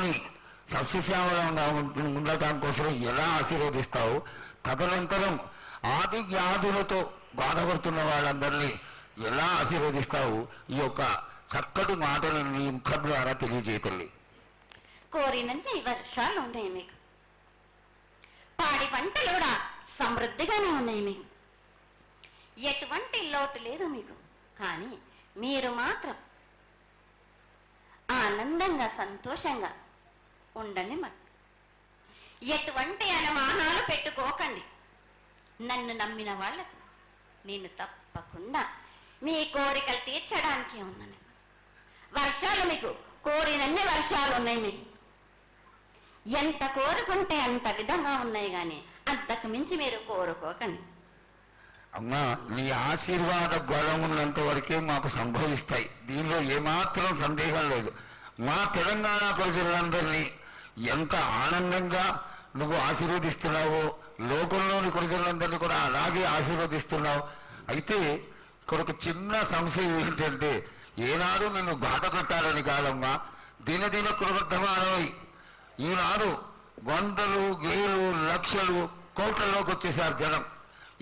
కుటుంబాన్ని సస్యశ్యామలంగా ఉండటం కోసం ఎలా ఆశీర్వదిస్తావు? తదనంతరం ఆది వ్యాధులతో బాధపడుతున్న వాళ్ళందరినీ ఎలా ఆశీర్వదిస్తావు? ఈ యొక్క చక్కటి మాటలను నీ ముఖం ద్వారా తెలియజేయతల్లి. కోరినన్ని వర్షాలు ఉన్నాయి మీకు, పాడి పంటలు కూడా సమృద్ధిగానే ఉన్నాయి మీకు, ఎటువంటి లోటు లేదు మీకు. కానీ మీరు మాత్రం ఆనందంగా సంతోషంగా ఉండండి. ఎటువంటి అనుమానాలు పెట్టుకోకండి. నన్ను నమ్మిన వాళ్లకు నేను తప్పకుండా మీ కోరికలు తీర్చడానికి ఉన్నాను. వర్షాలు మీకు కోరినన్ని వర్షాలు ఉన్నాయి. మీకు ఎంత కోరుకుంటే అంత విధంగా ఉన్నాయి, కానీ అంతకు మించి మీరు కోరుకోకండి. అమ్మా, నీ ఆశీర్వాద బలం ఉన్నంత వరకే మాకు సంభవిస్తాయి, దీనిలో ఏమాత్రం సందేహం లేదు. మా తెలంగాణ ప్రజలందరినీ ఎంత ఆనందంగా నువ్వు ఆశీర్వదిస్తున్నావో లోకంలోని ప్రజలందరినీ కూడా అలాగే ఆశీర్వదిస్తున్నావు. అయితే ఇక్కడ ఒక చిన్న సంశయం ఏంటంటే, ఏనాడు నిన్ను బాట కట్టాలని కాదమ్మా, దినదిన కృతమానమై ఈనాడు వందలు వేలు లక్షలు కోట్లలోకి వచ్చేసారు జనం.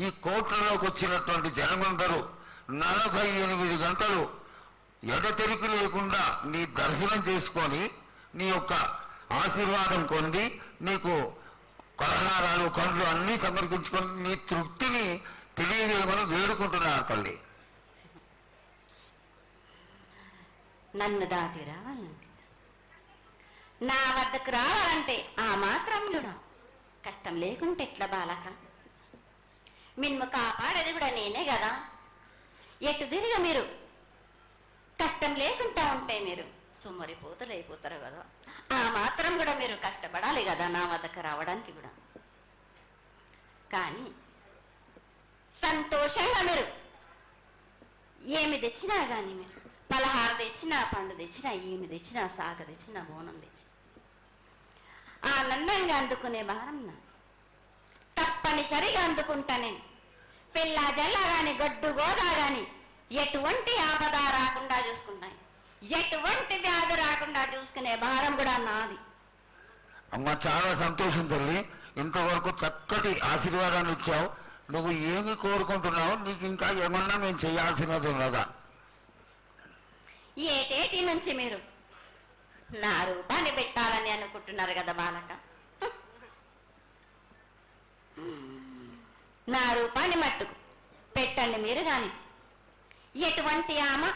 ఈ కోట్లలోకి వచ్చినటువంటి జనమందరూ 48 గంటలు ఎడతెరికి లేకుండా నీ దర్శనం చేసుకొని నీ యొక్క ఆశీర్వాదం పొంది నీకు కలహారాలు కండ్లు అన్నీ సమర్పించుకొని నీ తృప్తిని తెలియజేయమని వేడుకుంటున్నారు తల్లి. నన్ను దాటి రావాలంటే, నా వద్దకు రావాలంటే ఆ మాత్రం కూడా కష్టం లేకుంటే ఎట్లా బాలక? మిమ్ము కాపాడేది కూడా నేనే కదా. ఎటు తిరిగి మీరు కష్టం లేకుండా ఉంటే మీరు సొమ్మరిపోతలు అయిపోతారు కదా. ఆ మాత్రం కూడా మీరు కష్టపడాలి కదా నా వద్దకు రావడానికి కూడా. కానీ సంతోషంగా మీరు ఏమి తెచ్చినా కానీ, మీరు పలహారం తెచ్చినా, పండు తెచ్చినా, ఏమి తెచ్చినా, సాగ తెచ్చినా, బోనం తెచ్చి ఆనందంగా అందుకునే భారం నా తప్పనిసరిగా అందుకుంటా నేను. పిల్ల జల్ల గాని గొడ్డు గోదా గాని ఎటువంటి ఆపద రాకుండా చూసుకుంటాయి, ఎటువంటి వ్యాధి రాకుండా చూసుకునే భారం కూడా నాది. అమ్మ, చాలా సంతోషం తల్లి. ఇంతవరకు చక్కటి ఆశీర్వాదాన్ని ఇచ్చావు. నువ్వు ఏమి కోరుకుంటున్నావు? నీకు ఇంకా ఏమన్నా మేము చేయాల్సినది ఉన్నదా? ఏటేటి నుంచి మీరు నా రూపాన్ని పెట్టాలని అనుకుంటున్నారు కదా బాలక. నా రూపాన్ని మట్టుకు పెట్టండి మీరు. కానీ ఎటువంటి ఆమె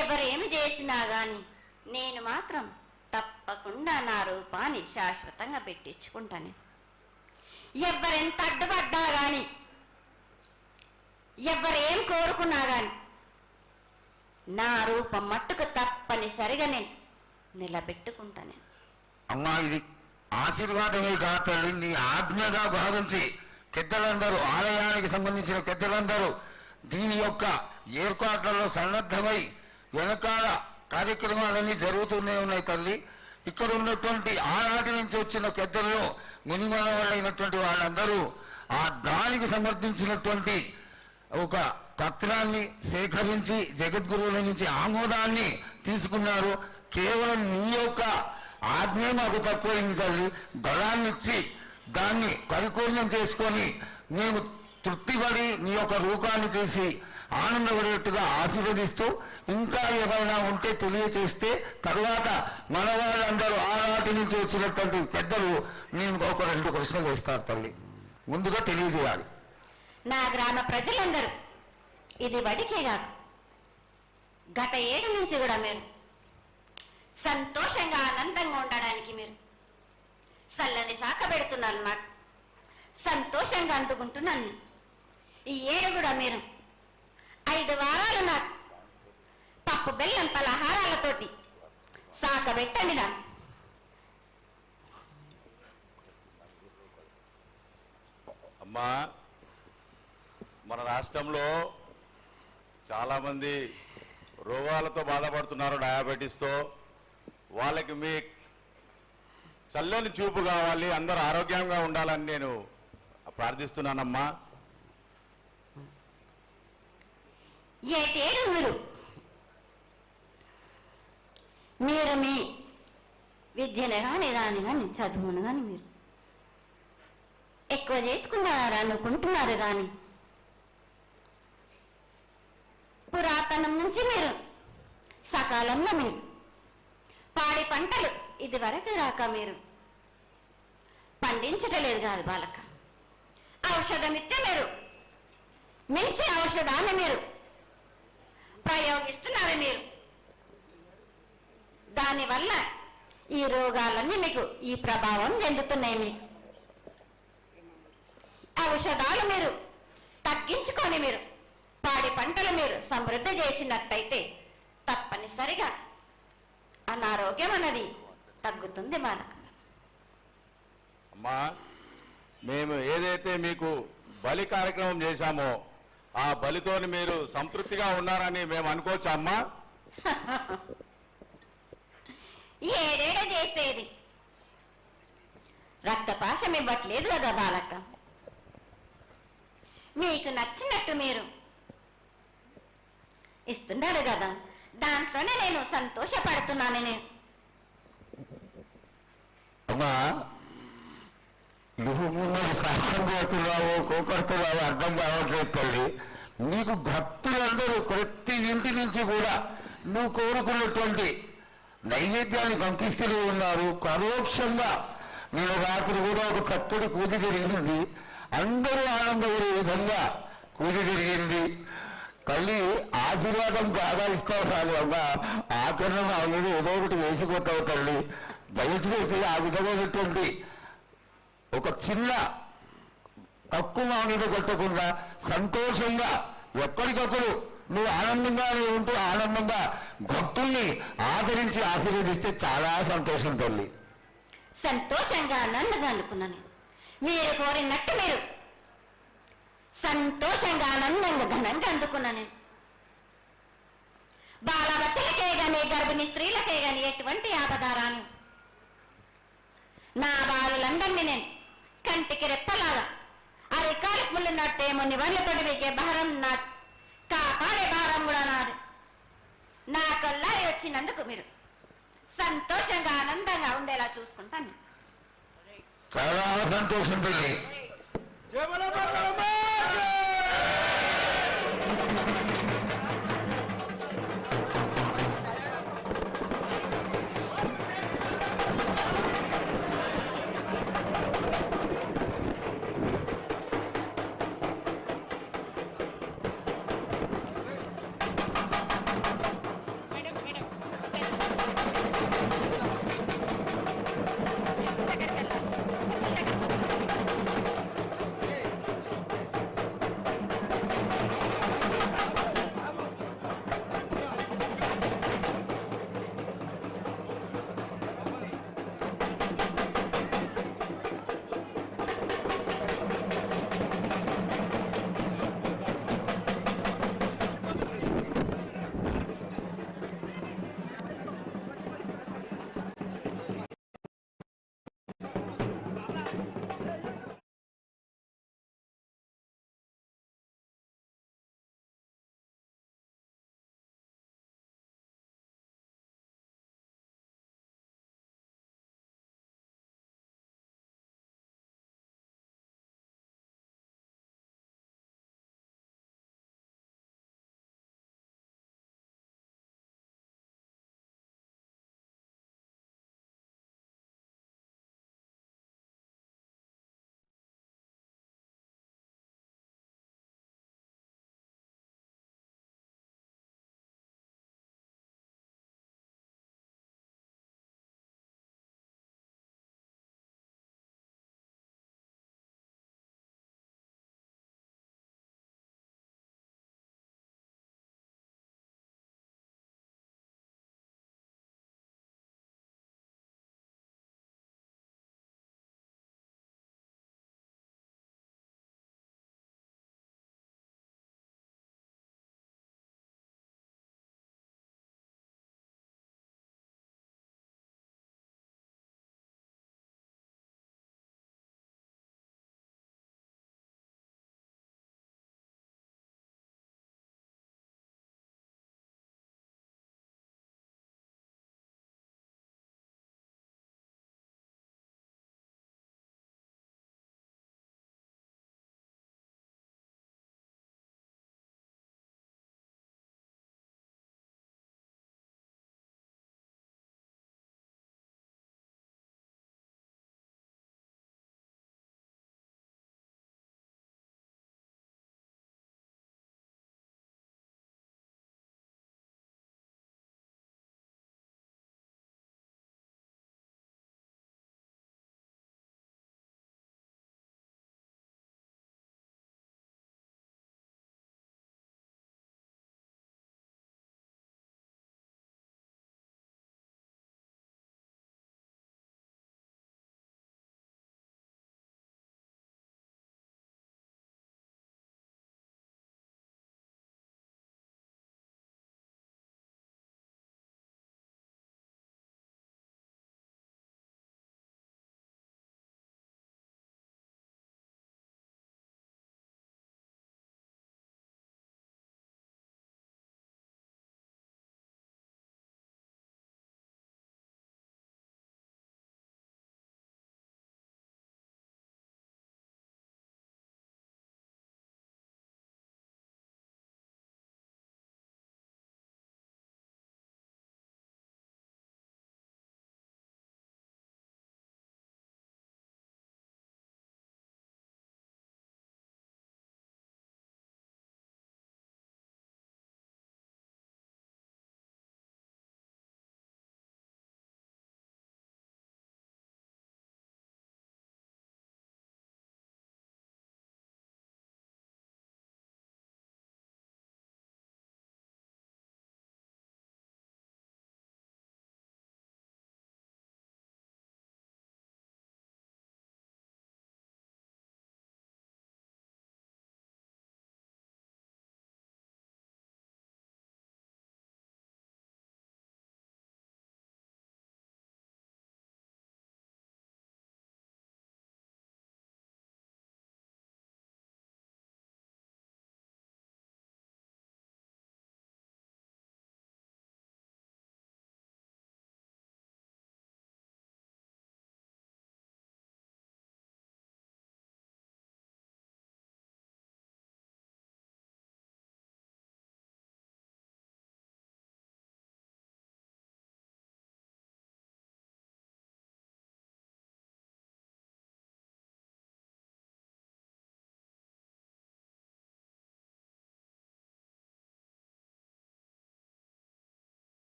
ఎవరేమి చేసినా గాని నేను మాత్రం తప్పకుండా నా రూపాన్ని శాశ్వతంగా పెట్టించుకుంటాను. ఎవరెంత అడ్డుపడ్డా గాని, ఎవరేం కోరుకున్నా గాని నా రూపం మట్టుకు తప్పనిసరిగా నేను నిలబెట్టుకుంటాను. అమ్మా, ఇది ఆశీర్వాదమే కాదు, నీ ఆజ్ఞగా భావించి పెద్దలందరూ, ఆలయానికి సంబంధించిన పెద్దలందరూ దీని యొక్క ఏర్పాట్లలో సన్నద్ధమై వెనకాల కార్యక్రమాలన్నీ జరుగుతూనే ఉన్నాయి తల్లి. ఇక్కడ ఉన్నటువంటి ఆనాటి నుంచి వచ్చిన పెద్దల్లో మునిమనవాళ్ళైనటువంటి వాళ్ళందరూ ఆ దానికి సమర్థించినటువంటి ఒక పత్రాన్ని సేకరించి జగద్గురువుల నుంచి ఆమోదాన్ని తీసుకున్నారు. కేవలం నీ యొక్క ఆజ్ఞ మాకు తక్కువైంది తల్లి. బలాన్ని ఇచ్చి దాన్ని పరిపూర్ణం చేసుకొని మేము తృప్తిపడి నీ యొక్క రూపాన్ని చూసి ఆనందపడేట్టుగా ఆశీర్వదిస్తూ, ఇంకా ఏమైనా ఉంటే తెలియచేస్తే తర్వాత మన వాళ్ళందరూ ఆనాటి నుంచి వచ్చినటువంటి పెద్దలు నేను ఒక 2 ప్రశ్నలు వేస్తారు తల్లి. ముందుగా తెలియజేయాలి. నా గ్రామ ప్రజలందరూ ఇది వడికే కాదు, గత 7 నుంచి కూడా మీరు సంతోషంగా ఆనందంగా ఉండడానికి మీరు చల్లని సాక పెడుతున్నారు. నాకు సంతోషంగా అందుకుంటున్నాను. ఈ 7 కూడా మీరు 5 వారాలు నాకు పప్పు బెల్లం పలహారాలతోటి సాక పెట్టండి. నాకు అమ్మా, మన రాష్ట్రంలో చాలామంది రోగాలతో బాధపడుతున్నారు, డయాబెటీస్తో. వాళ్ళకి మీ చల్లని చూపు కావాలి, అందరూ ఆరోగ్యంగా ఉండాలని నేను ప్రార్థిస్తున్నానమ్మా. ఏటేడు మీరు మీ విద్యను కానీ దాని కానీ చదువును కానీ మీరు ఎక్కువ చేసుకున్నారు అనుకుంటున్నారు కానీ పురాతనం నుంచి మీరు సకాలంలో మీరు పాడి పంటలు ఇది వరకు రాక మీరు పండించటలేదు కాదు బాలక. ఔషధమిస్తే మీరు మించి ఔషధాన్ని మీరు ప్రయోగిస్తున్నారు. మీరు దానివల్ల ఈ రోగాలన్నీ మీకు ఈ ప్రభావం చెందుతున్నాయి. మీకు ఔషధాలు మీరు తగ్గించుకొని మీరు పాడి పంటలు మీరు సమృద్ధి చేసినట్టయితే తప్పనిసరిగా అనారోగ్యం అన్నది తగ్గుతుంది బాలక. అమ్మా, మేము ఏదైతే మీకు బలి కార్యక్రమం చేశామో ఆ బలితోని మీరు సంతృప్తిగా ఉన్నారని మేము అనుకోవచ్చా అమ్మా? ఏడేడ చేసేది రక్తపాశం ఇవ్వట్లేదు కదా బాలక. మీకు నచ్చినట్టు మీరు ఇస్తున్నారు కదా, దాంట్లోనే నేను సంతోషపడుతున్నాను. నేను అమ్మా, నువ్వు ముందు సాహసం చేస్తున్నావు కోకడుతున్నావు అర్థం కావట్లేదు తల్లి. నీకు భక్తులందరూ ప్రతి ఇంటి నుంచి కూడా నువ్వు కోరుకున్నటువంటి నైవేద్యాన్ని పంపిస్తూనే ఉన్నారు. పరోక్షంగా నేను రాత్రి కూడా ఒక చక్కటి పూజ జరిగింది. అందరూ ఆనందపడే విధంగా పూజ జరిగింది. తల్లి ఆశీర్వాదం బాగా ఇస్తావు చాలు అమ్మా. ఆకరణ అనేది ఏదో ఒకటి వేసిపోతావు తల్లి. దయచేసి ఆ విధమైనటువంటి ఒక చిన్న తక్కువ మీద కొట్టకుండా సంతోషంగా ఎప్పటికప్పుడు నువ్వు ఆనందంగానే ఉంటూ ఆనందంగా భక్తుల్ని ఆదరించి ఆశీర్వదిస్తే చాలా సంతోషం తల్లి. సంతోషంగా ఆనందంగా అనుకున్నాను. మీరు కోరినట్టు మీరు సంతోషంగా ఆనందంగా ఘనంగా అందుకున్నాను. బాలబచ్చలకే గాని గర్భిణీ స్త్రీలకే గాని ఎటువంటి ఆపదారాను నా బాలులందరినీ నేను కంటికి రెప్పలాగా అరికాలికి ముళ్ళు నట్టేమో నివర్లతోటి వీకే భారం నా కాపాడే భారం కూడా నాది. నా కల్లా వచ్చినందుకు మీరు సంతోషంగా ఆనందంగా ఉండేలా చూసుకుంటాను. చాలా సంతోషం తల్లి.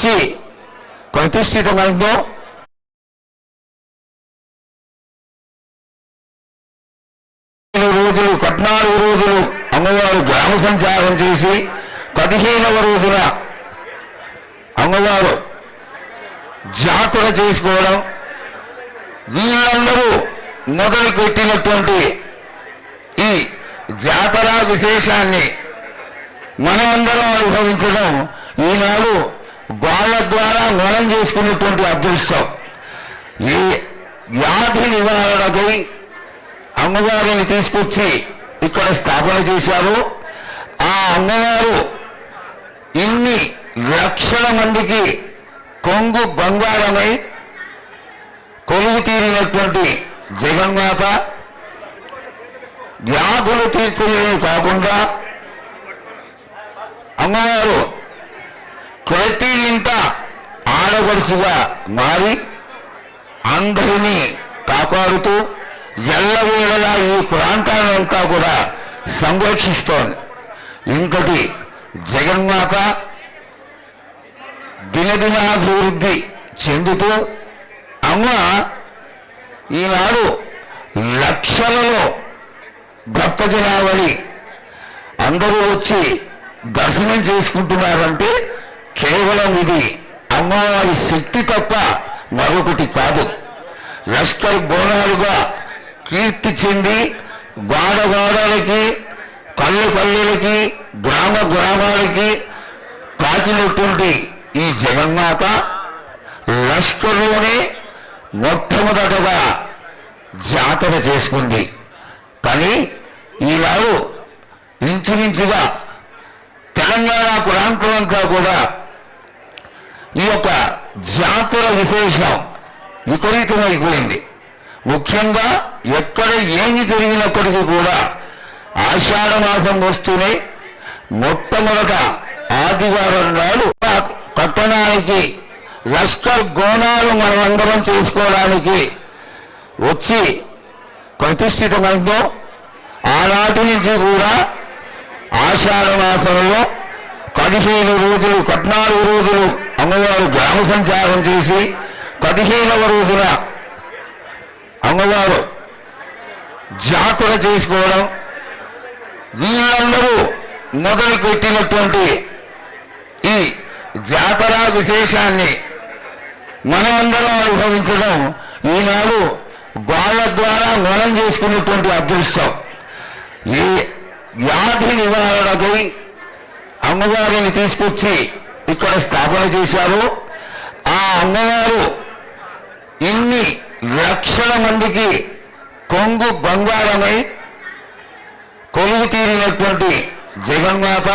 వచ్చి ప్రతిష్ఠితమైందో రోజులు 14 రోజులు అమ్మవారు గ్రామ సంచారం చేసి 15వ రోజున అమ్మవారు జాతర చేసుకోవడం, వీళ్ళందరూ మొదలు పెట్టినటువంటి ఈ జాతర విశేషాన్ని మనమందరం అనుభవించడం ఈనాడు వాళ్ళ ద్వారా మనం చేసుకున్నటువంటి అదృష్టం. ఈ వ్యాధి నివారణకై అమ్మవారిని తీసుకొచ్చి ఇక్కడ స్థాపన చేశారు. ఆ అమ్మవారు ఇన్ని లక్షల మందికి కొంగు బంగారమై కొలువు తీరినటువంటి జగన్మాత వ్యాధులు తీర్చడమే కాకుండా అమ్మవారు ప్రతి ఇంట ఆడపడుచుగా మారి అందరినీ కాపాడుతూ ఎల్లవేళలా ఈ ప్రాంతాన్నంతా కూడా సంరక్షిస్తోంది. ఇంతటి జగన్మాత దినదినాభివృద్ధి చెందుతూ అమ్మ ఈనాడు లక్షలలో భక్తజనావళి అందరూ వచ్చి దర్శనం చేసుకుంటున్నారంటే కేవలం ఇది అమ్మవారి శక్తి తప్ప మరొకటి కాదు. లష్కర్ బోనాలుగా కీర్తి చెంది గోడలకి పల్లెలకి గ్రామాలకి కాకినటువంటి ఈ జగన్మాత లష్కర్లోనే మొట్టమొదటగా జాతర చేసుకుంది. కానీ ఈనాడు ఇంచుమించుగా తెలంగాణ ప్రాంతం అంతా కూడా ఈ యొక్క జాతర విశేషం విపరీతమైపోయింది. ముఖ్యంగా ఎక్కడ ఏమి జరిగినప్పటికీ కూడా ఆషాఢ మాసం వస్తూనే మొట్టమొదట ఆదివారం నాడు పట్టణానికి లష్కర్ గోనాలు మనమందరం చేసుకోవడానికి వచ్చి ప్రతిష్ఠితమైందో ఆనాటి నుంచి కూడా ఆషాఢ మాసంలో 15 రోజులు 14 రోజులు అమ్మవారు గ్రామ సంచారం చేసి 15వ రోజున అమ్మవారు జాతర చేసుకోవడం, వీళ్ళందరూ మొదలు పెట్టినటువంటి ఈ జాతర విశేషాన్ని మనమందరం అనుభవించడం ఈనాడు వాళ్ళ ద్వారా మనం చేసుకున్నటువంటి అదృష్టం. ఈ వ్యాధి నివారణకై అమ్మవారిని తీసుకొచ్చి ఇక్కడ స్థాపన చేశారు. ఆ అమ్మవారు ఇన్ని లక్షల మందికి కొంగు బంగారమై కొలువు తీరినటువంటి జగన్మాత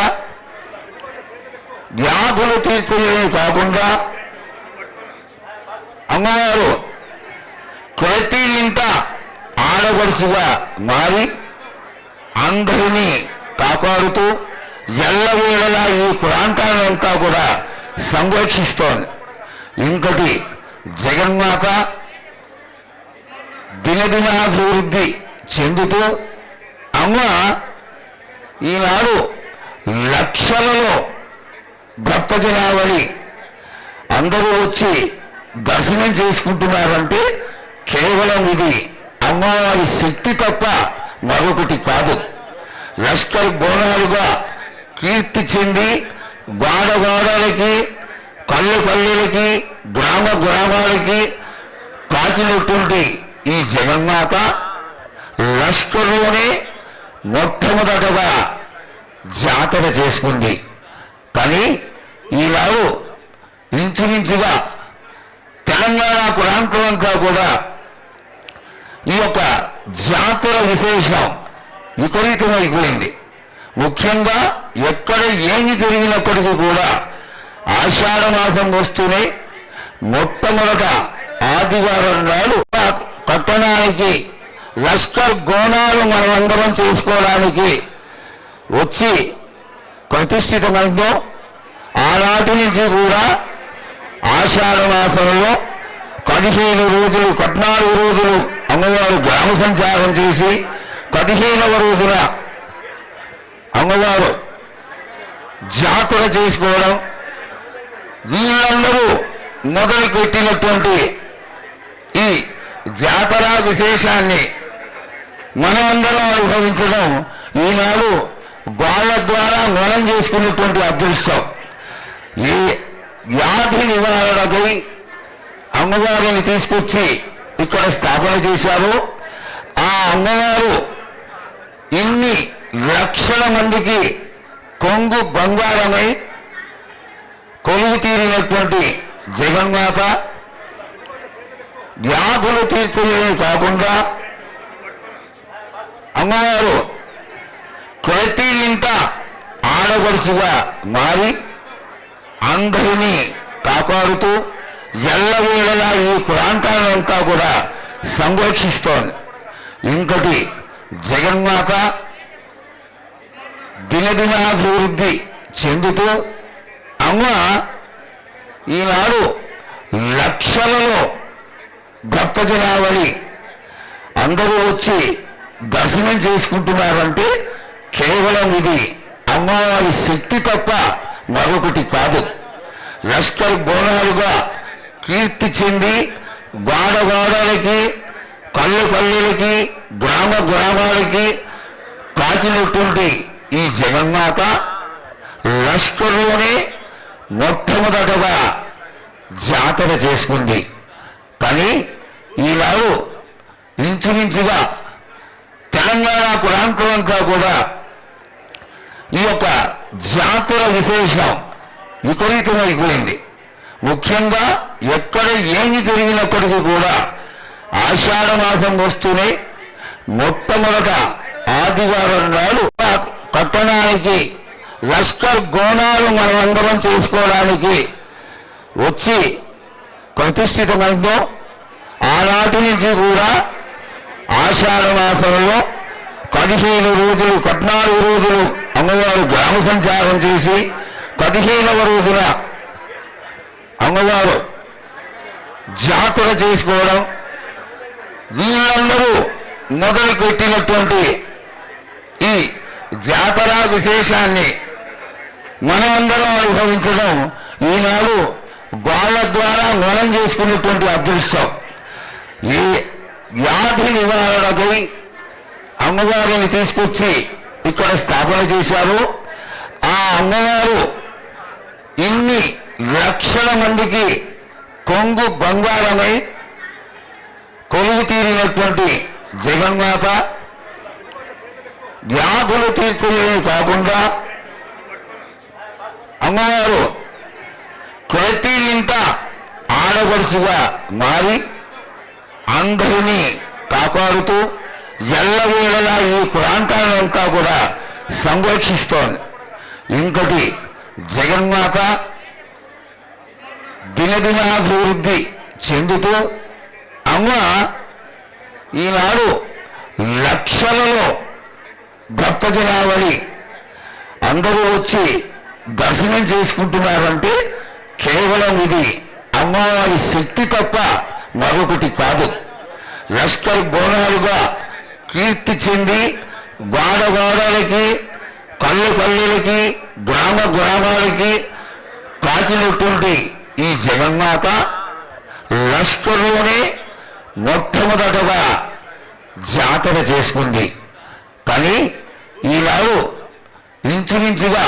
వ్యాధులు తీర్చడమే కాకుండా అమ్మవారు ప్రతి ఇంట ఆడపడుచుగా మారి అందరినీ కాపాడుతూ ఎల్లవేళలా ఈ ప్రాంతాన్నంతా కూడా సంరక్షిస్తోంది. ఇంతటి జగన్మాత దినదినాభివృద్ధి చెందుతూ అమ్మ ఈనాడు లక్షలలో భక్తజనావళి అందరూ వచ్చి దర్శనం చేసుకుంటున్నారంటే కేవలం ఇది అమ్మవారి శక్తి తప్ప మరొకటి కాదు. లష్కర్ బోనాలుగా కీర్తి చెంది గోడలకి పల్లెలకి గ్రామాలకి కాకినటువంటి ఈ జగన్మాత లష్కర్లోనే మొట్టమొదటగా జాతర చేసుకుంది. కానీ ఈనాడు ఇంచుమించుగా తెలంగాణ ప్రాంతం అంతా కూడా ఈ యొక్క జాతర విశేషం విపరీతమైపోయింది. ముఖ్యంగా ఎక్కడ ఏమి జరిగినప్పటికీ కూడా ఆషాఢ మాసం వస్తూనే మొట్టమొదట ఆదివారం నాడు పట్టణానికి లష్కర్ గోనాలు మనమందరం చేసుకోవడానికి వచ్చి ప్రతిష్ఠితమైందో ఆనాటి నుంచి కూడా ఆషాఢ మాసంలో 15 రోజులు 14 రోజులు అమ్మవారు గ్రామ సంచారం చేసి 15వ రోజున అమ్మవారు జాతర చేసుకోవడం, వీళ్ళందరూ మొదలుపెట్టినటువంటి ఈ జాతర విశేషాన్ని మనమందరం అనుభవించడం ఈనాడు వాళ్ళ ద్వారా మనం చేసుకున్నటువంటి అదృష్టం. ఈ వ్యాధి నివారణకై అమ్మవారిని తీసుకొచ్చి ఇక్కడ స్థాపన చేశారు. ఆ అమ్మవారు ఇన్ని లక్షల మందికి కొంగు బంగారమై కొలువు తీరినటువంటి జగన్మాత వ్యాధులు తీర్చడమే కాకుండా అమ్మవారు ప్రతి ఇంట ఆడపడుచుగా మారి అందరినీ కాపాడుతూ ఎల్లవేళలా ఈ ప్రాంతాన్నంతా కూడా సంరక్షిస్తోంది. ఇంకటి జగన్మాత దినదినాభివృద్ధి చెందుతూ అమ్మ ఈనాడు లక్షలలో భక్తజనావళి అందరూ వచ్చి దర్శనం చేసుకుంటున్నారంటే కేవలం ఇది అమ్మవారి శక్తి తప్ప మరొకటి కాదు. లష్కర్ బోనాలుగా కీర్తి చెంది గాడగాడలకి కళ్ళకి గ్రామాలకి కాచినటువంటి ఈ జగన్మాత లష్కర్లోనే మొట్టమొదటగా జాతర చేసుకుంది. కానీ ఈనాడు ఇంచుమించుగా తెలంగాణ ప్రాంతమంతా కూడా ఈ యొక్క జాతర విశేషం విపరీతమైపోయింది. ముఖ్యంగా ఎక్కడ ఏమి జరిగినప్పటికీ కూడా ఆషాఢ మాసం వస్తూనే మొట్టమొదట ఆదివారం నాడు పట్టణానికి లష్కర్ గోనాలు మనమందరం చేసుకోవడానికి వచ్చి ప్రతిష్ఠితమైందో ఆనాటి నుంచి కూడా ఆషాఢ మాసంలో 15 రోజులు 14 రోజులు అమ్మవారు గ్రామ సంచారం చేసి 15వ రోజున అమ్మవారు జాతర చేసుకోవడం, వీళ్ళందరూ మొదలుపెట్టినటువంటి ఈ జాతర విశేషాన్ని మనమందరం అనుభవించడం ఈనాడు వాళ్ళ ద్వారా మనం చేసుకున్నటువంటి అదృష్టం. ఈ వ్యాధి నివారణకై అమ్మవారిని తీసుకొచ్చి ఇక్కడ స్థాపన చేశారు. ఆ అమ్మవారు ఇన్ని లక్షల మందికి కొంగు బంగారమై కొలువు తీరినటువంటి జగన్మాత వ్యాధులు తీర్చడమే కాకుండా అమ్మవారు ప్రతి ఇంట ఆడపడుచుగా మారి అందరినీ కాపాడుతూ ఎల్లవేళలా ఈ ప్రాంతాన్నంతా కూడా సంరక్షిస్తోంది. ఇంకటి జగన్మాత దినదినాభివృద్ధి చెందుతూ అమ్మ ఈనాడు లక్షలలో భక్తజనావళి అందరూ వచ్చి దర్శనం చేసుకుంటున్నారంటే కేవలం ఇది అమ్మవారి శక్తి తప్ప మరొకటి కాదు. లష్కర్ బోనాలుగా కీర్తి చెంది గాడగాడలకి కళ్ళకి గ్రామాలకి కాచినటువంటి ఈ జగన్మాత లష్కర్లోనే మొట్టమొదటగా జాతర చేసుకుంది. కానీ ఈనాడు ఇంచుమించుగా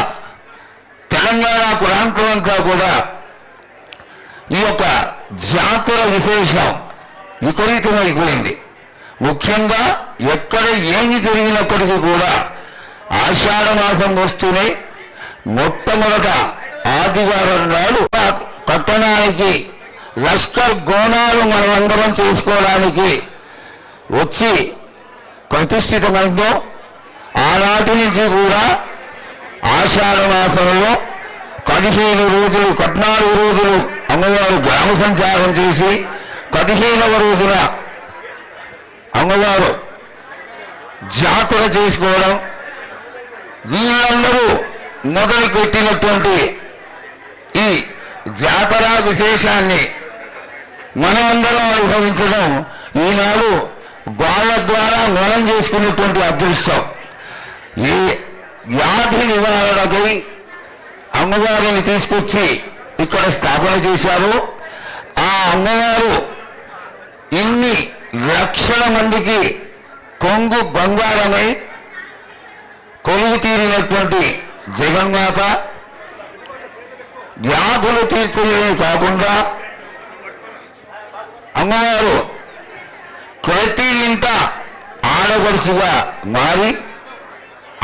తెలంగాణ ప్రాంతమంతా కూడా ఈ యొక్క జాతర విశేషం విపరీతమైపోయింది. ముఖ్యంగా ఎక్కడ ఏమి జరిగినప్పటికీ కూడా ఆషాఢ మాసం వస్తూనే మొట్టమొదట ఆదివారం నాడు పట్టణానికి లష్కర్ గోనాలు మనమందరం చేసుకోవడానికి వచ్చి ప్రతిష్ఠితమైందో ఆనాటి నుంచి కూడా ఆషాఢ మాసంలో 15 రోజులు 14 రోజులు అమ్మవారు గ్రామ సంచారం చేసి 15వ రోజున అమ్మవారు జాతర చేసుకోవడం, వీళ్ళందరూ మొదలుపెట్టినటువంటి ఈ జాతర విశేషాన్ని మనమందరం అనుభవించడం ఈనాడు వాళ్ళ ద్వారా మనం చేసుకున్నటువంటి అదృష్టం. ఈ వ్యాధి నివారణకై అమ్మవారిని తీసుకొచ్చి ఇక్కడ స్థాపన చేశారు. ఆ అమ్మవారు ఇన్ని లక్షల మందికి కొంగు బంగారమై కొలువు తీరినటువంటి జగన్మాత వ్యాధులు తీర్చడమే కాకుండా అమ్మవారు ప్రతి ఇంట ఆడపడుచుగా మారి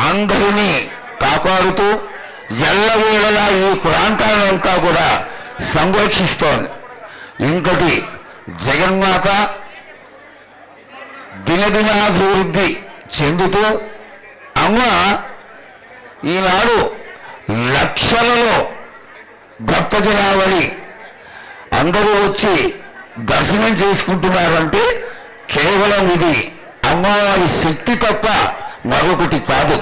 అందరినీ కాపాడుతూ ఎల్లవేళలా ఈ ప్రాంతాన్నంతా కూడా సంరక్షిస్తోంది. ఇంకటి జగన్మాత దినదినాభివృద్ధి చెందుతూ అమ్మ ఈనాడు లక్షలలో భక్తజనావళి అందరూ వచ్చి దర్శనం చేసుకుంటున్నారంటే కేవలం ఇది అమ్మవారి శక్తి తప్ప మరొకటి కాదు.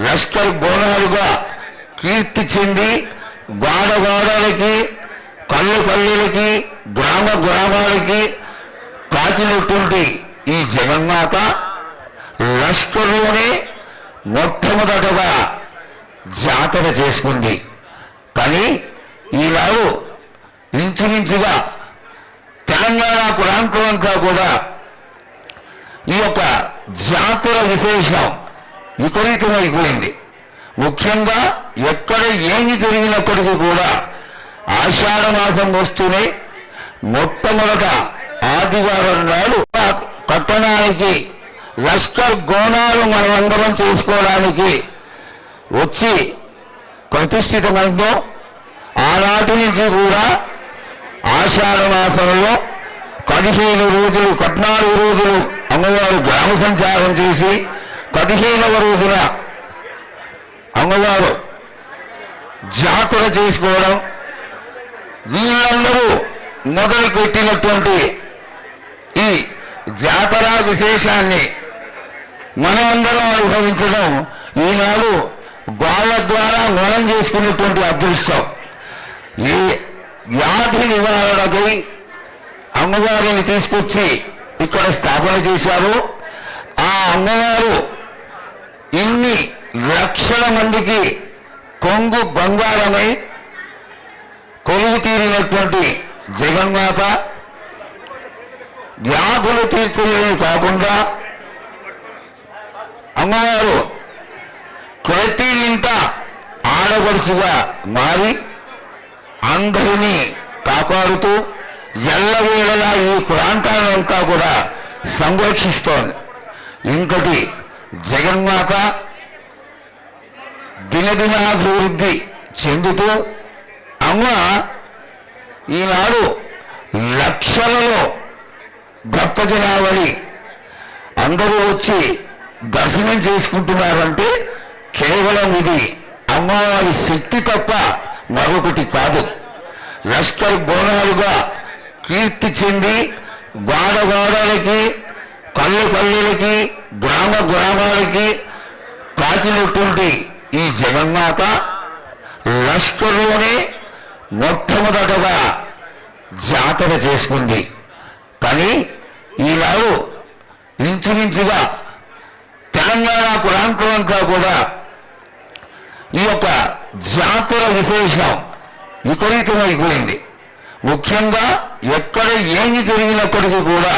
లష్కర్ బోనాలుగా కీర్తి చెంది గోడలకి పల్లెలకి గ్రామాలకి కాకినటువంటి ఈ జగన్మాత లష్కర్లోనే మొట్టమొదటగా జాతర చేసుకుంది. కానీ ఈనాడు ఇంచుమించుగా తెలంగాణ ప్రాంతం అంతా కూడా ఈ యొక్క జాతర విశేషం విపరీతమైపోయింది. ముఖ్యంగా ఎక్కడ ఏమి జరిగినప్పటికీ కూడా ఆషాఢ మాసం వస్తూనే మొట్టమొదట ఆదివారం నాడు పట్టణానికి లష్కర్ గోనాలు మనమందరం చేసుకోవడానికి వచ్చి ప్రతిష్ఠితమైందో ఆనాటి నుంచి కూడా ఆషాఢ మాసంలో 15 రోజులు 14 రోజులు అమ్మవారు గ్రామ సంచారం చేసి 15వ రోజున అమ్మవారు జాతర చేసుకోవడం, వీళ్ళందరూ మొదలు పెట్టినటువంటి ఈ జాతర విశేషాన్ని మనమందరం అనుభవించడం ఈనాడు గోళ్ళ ద్వారా మనం చేసుకున్నటువంటి అదృష్టం. ఈ వ్యాధి నివారణకై అమ్మవారిని తీసుకొచ్చి ఇక్కడ స్థాపన చేశారు. ఆ అమ్మవారు ఇన్ని లక్షల మందికి కొంగు బంగారమై కొలువు తీరినటువంటి జగన్మాత వ్యాధులు తీర్చడమే కాకుండా అమ్మవారు ప్రతి ఇంట ఆడపడుచుగా మారి అందరినీ కాపాడుతూ ఎల్లవేళలా ఈ ప్రాంతాన్నంతా కూడా సంరక్షిస్తోంది. ఇంకటి జగన్మాత దినదినాభివృద్ధి చెందుతూ అమ్మ ఈనాడు లక్షలలో భక్తజనావళి అందరూ వచ్చి దర్శనం చేసుకుంటున్నారంటే కేవలం ఇది అమ్మవారి శక్తి తప్ప మరొకటి కాదు. లష్కర్ బోనాలుగా కీర్తి చెంది గోడలకి పల్లెలకి గ్రామాలకి కాకినటువంటి ఈ జగన్మాత లష్కర్లోనే మొట్టమొదటగా జాతర చేసుకుంది. కానీ ఈనాడు ఇంచుమించుగా తెలంగాణ ప్రాంతం అంతా కూడా ఈ యొక్క జాతర విశేషం విపరీతమైపోయింది. ముఖ్యంగా ఎక్కడ ఏమి జరిగినప్పటికీ కూడా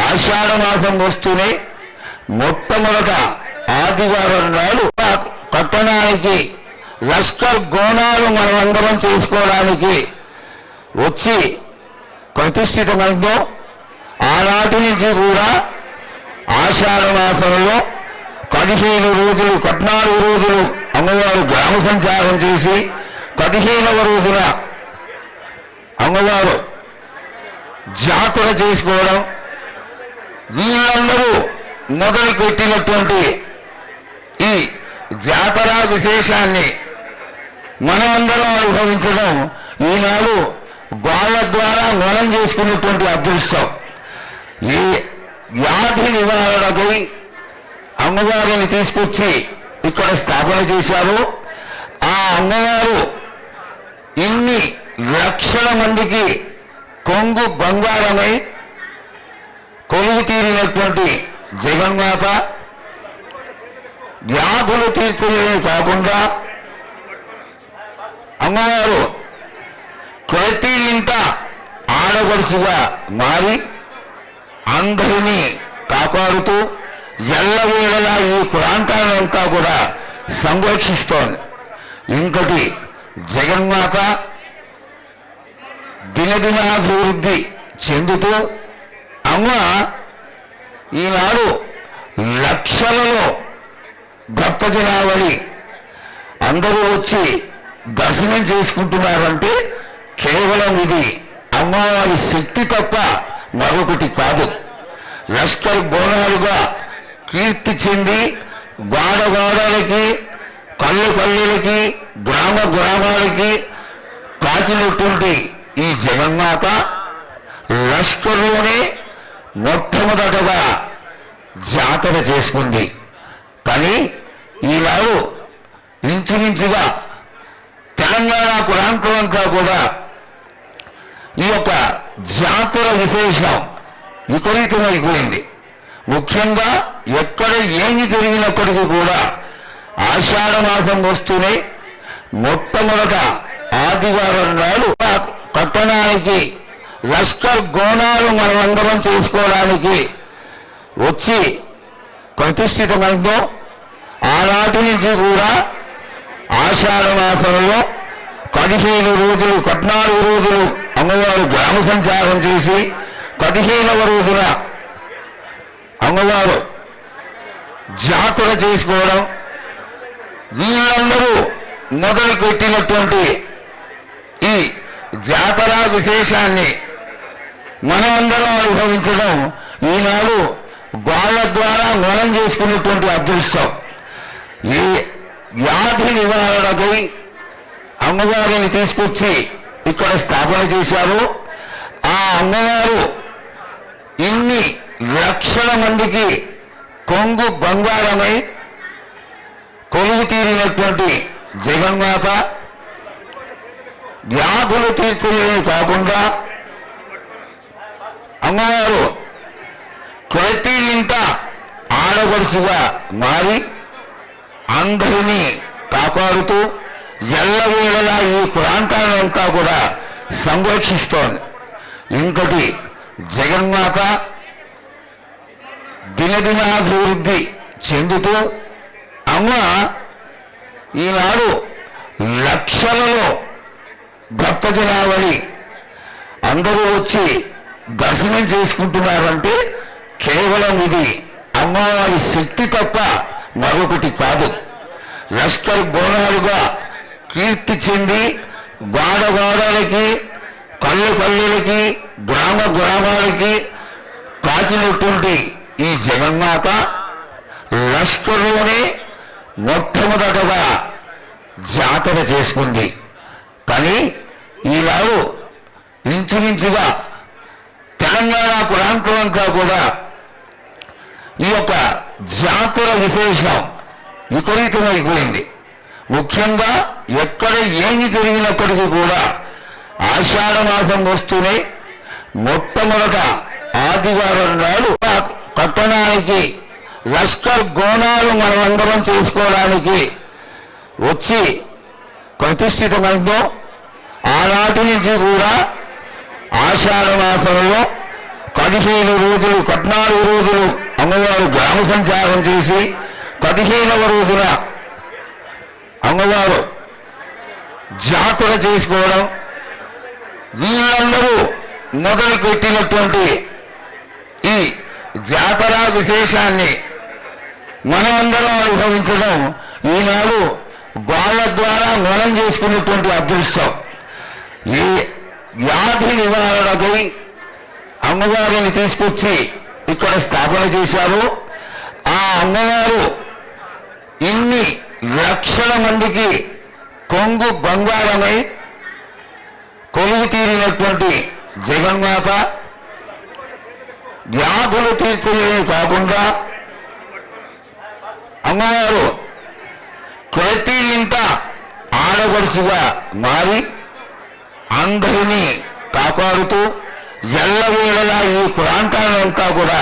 ఆషాఢ మాసం వస్తూనే మొట్టమొదట ఆదివారం నాడు పట్టణానికి లష్కర్ గోనాలు మనమందరం చేసుకోవడానికి వచ్చి ప్రతిష్ఠితమైందో ఆనాటి నుంచి కూడా ఆషాఢ మాసంలో 15 రోజులు 14 రోజులు అమ్మవారు గ్రామ సంచారం చేసి 15వ రోజున అమ్మవారు జాతర చేసుకోవడం, వీళ్ళందరూ మొదలు పెట్టినటువంటి ఈ జాతర విశేషాన్ని మనమందరం అనుభవించడం ఈనాడు గోళ్ళ ద్వారా మనం చేసుకున్నటువంటి అదృష్టం. ఈ వ్యాధి నివారణకై అమ్మవారిని తీసుకొచ్చి ఇక్కడ స్థాపన చేశారు. ఆ అమ్మవారు ఇన్ని లక్షల మందికి కొంగు బంగారమై కొలువు తీరినటువంటి జగన్మాత వ్యాధులు తీర్చడమే కాకుండా అమ్మవారు ప్రతి ఇంట ఆడపడుచుగా మారి అందరినీ కాపాడుతూ ఎల్లవేళలా ఈ ప్రాంతాన్నంతా కూడా సంరక్షిస్తోంది. ఇంతటి జగన్మాత దినదినాభివృద్ధి చెందుతూ అమ్మ ఈనాడు లక్షలలో భక్తజనావళి అందరూ వచ్చి దర్శనం చేసుకుంటున్నారంటే కేవలం ఇది అమ్మవారి శక్తి తప్ప మరొకటి కాదు. లష్కర్ బోనాలుగా కీర్తి చెంది గోడలకి కళ్ళకి గ్రామాలకి కాకినటువంటి ఈ జగన్మాత లష్కర్లోనే మొట్టమొదటగా జాతర చేసుకుంది. కానీ ఈనాడు ఇంచుమించుగా తెలంగాణ ప్రాంతం అంతా కూడా ఈ యొక్క జాతర విశేషం విపరీతమైపోయింది. ముఖ్యంగా ఎక్కడ ఏమి జరిగినప్పటికీ కూడా ఆషాఢ మాసం వస్తూనే మొట్టమొదట ఆదివారం నాడు పట్టణానికి లష్కర్ గోనాలు మనమందరం చేసుకోవడానికి వచ్చి ప్రతిష్ఠితమైందో ఆనాటి నుంచి కూడా ఆషాఢ మాసంలో 15 రోజులు 14 రోజులు అమ్మవారు గ్రామ సంచారం చేసి 15వ రోజున అమ్మవారు జాతర చేసుకోవడం, వీళ్ళందరూ మొదలు పెట్టినటువంటి ఈ జాతర విశేషాన్ని మనమందరం అనుభవించడం ఈనాడు వాళ్ళ ద్వారా మనం చేసుకున్నటువంటి అదృష్టం. ఈ వ్యాధి నివారణకై అమ్మవారిని తీసుకొచ్చి ఇక్కడ స్థాపన చేశారు. ఆ అమ్మవారు ఇన్ని లక్షల మందికి కొంగు బంగారమై కొలువు తీరినటువంటి జగన్మాత వ్యాధులు తీర్చడమే కాకుండా అమ్మవారు ప్రతి ఇంట ఆడపడుచుగా మారి అందరినీ కాపాడుతూ ఎల్లవేళలా ఈ ప్రాంతాన్నంతా కూడా సంరక్షిస్తోంది. ఇంతటి జగన్మాత దినదినాభివృద్ధి చెందుతూ అమ్మ ఈనాడు లక్షలలో భక్తజనావళి అందరూ వచ్చి దర్శనం చేసుకుంటున్నారంటే కేవలం ఇది అమ్మవారి శక్తి తప్ప మరొకటి కాదు. లష్కర్ బోనాలుగా కీర్తి చెంది గోడలకి కళ్ళకి గ్రామాలకి కాకినటువంటి ఈ జగన్మాత లష్కర్లోనే మొట్టమొదటగా జాతర చేసుకుంది. కానీ ఈనాడు ఇంచుమించుగా తెలంగాణ ప్రాంతం అంతా కూడా ఈ యొక్క జాతర విశేషం విపరీతమైపోయింది. ముఖ్యంగా ఎక్కడ ఏమి జరిగినప్పటికీ కూడా ఆషాఢ మాసం వస్తూనే మొట్టమొదట ఆదివారం నాడు పట్టణానికి లష్కర్ గోనాలు మనమందరం చేసుకోవడానికి వచ్చి ప్రతిష్ఠితమైందో ఆనాటి నుంచి కూడా ఆషాఢ మాసంలో 15 రోజులు 14 రోజులు అమ్మవారు గ్రామ సంచారం చేసి 15వ రోజున అమ్మవారు జాతర చేసుకోవడం, వీళ్ళందరూ మొదలు పెట్టినటువంటి ఈ జాతర విశేషాన్ని మనమందరం అనుభవించడం ఈనాడు వాళ్ళ ద్వారా మనం చేసుకున్నటువంటి అదృష్టం. ఈ వ్యాధి నివారణకై అమ్మవారిని తీసుకొచ్చి ఇక్కడ స్థాపన చేశారు. ఆ అమ్మవారు ఇన్ని లక్షల మందికి కొంగు బంగారమై కొలువు తీరినటువంటి జగన్మాత వ్యాధులు తీర్చడమే కాకుండా అమ్మవారు ప్రతి ఇంట ఆడపడుచుగా మారి అందరినీ కాపాడుతూ ఎల్లవేళలా ఈ ప్రాంతాన్నంతా కూడా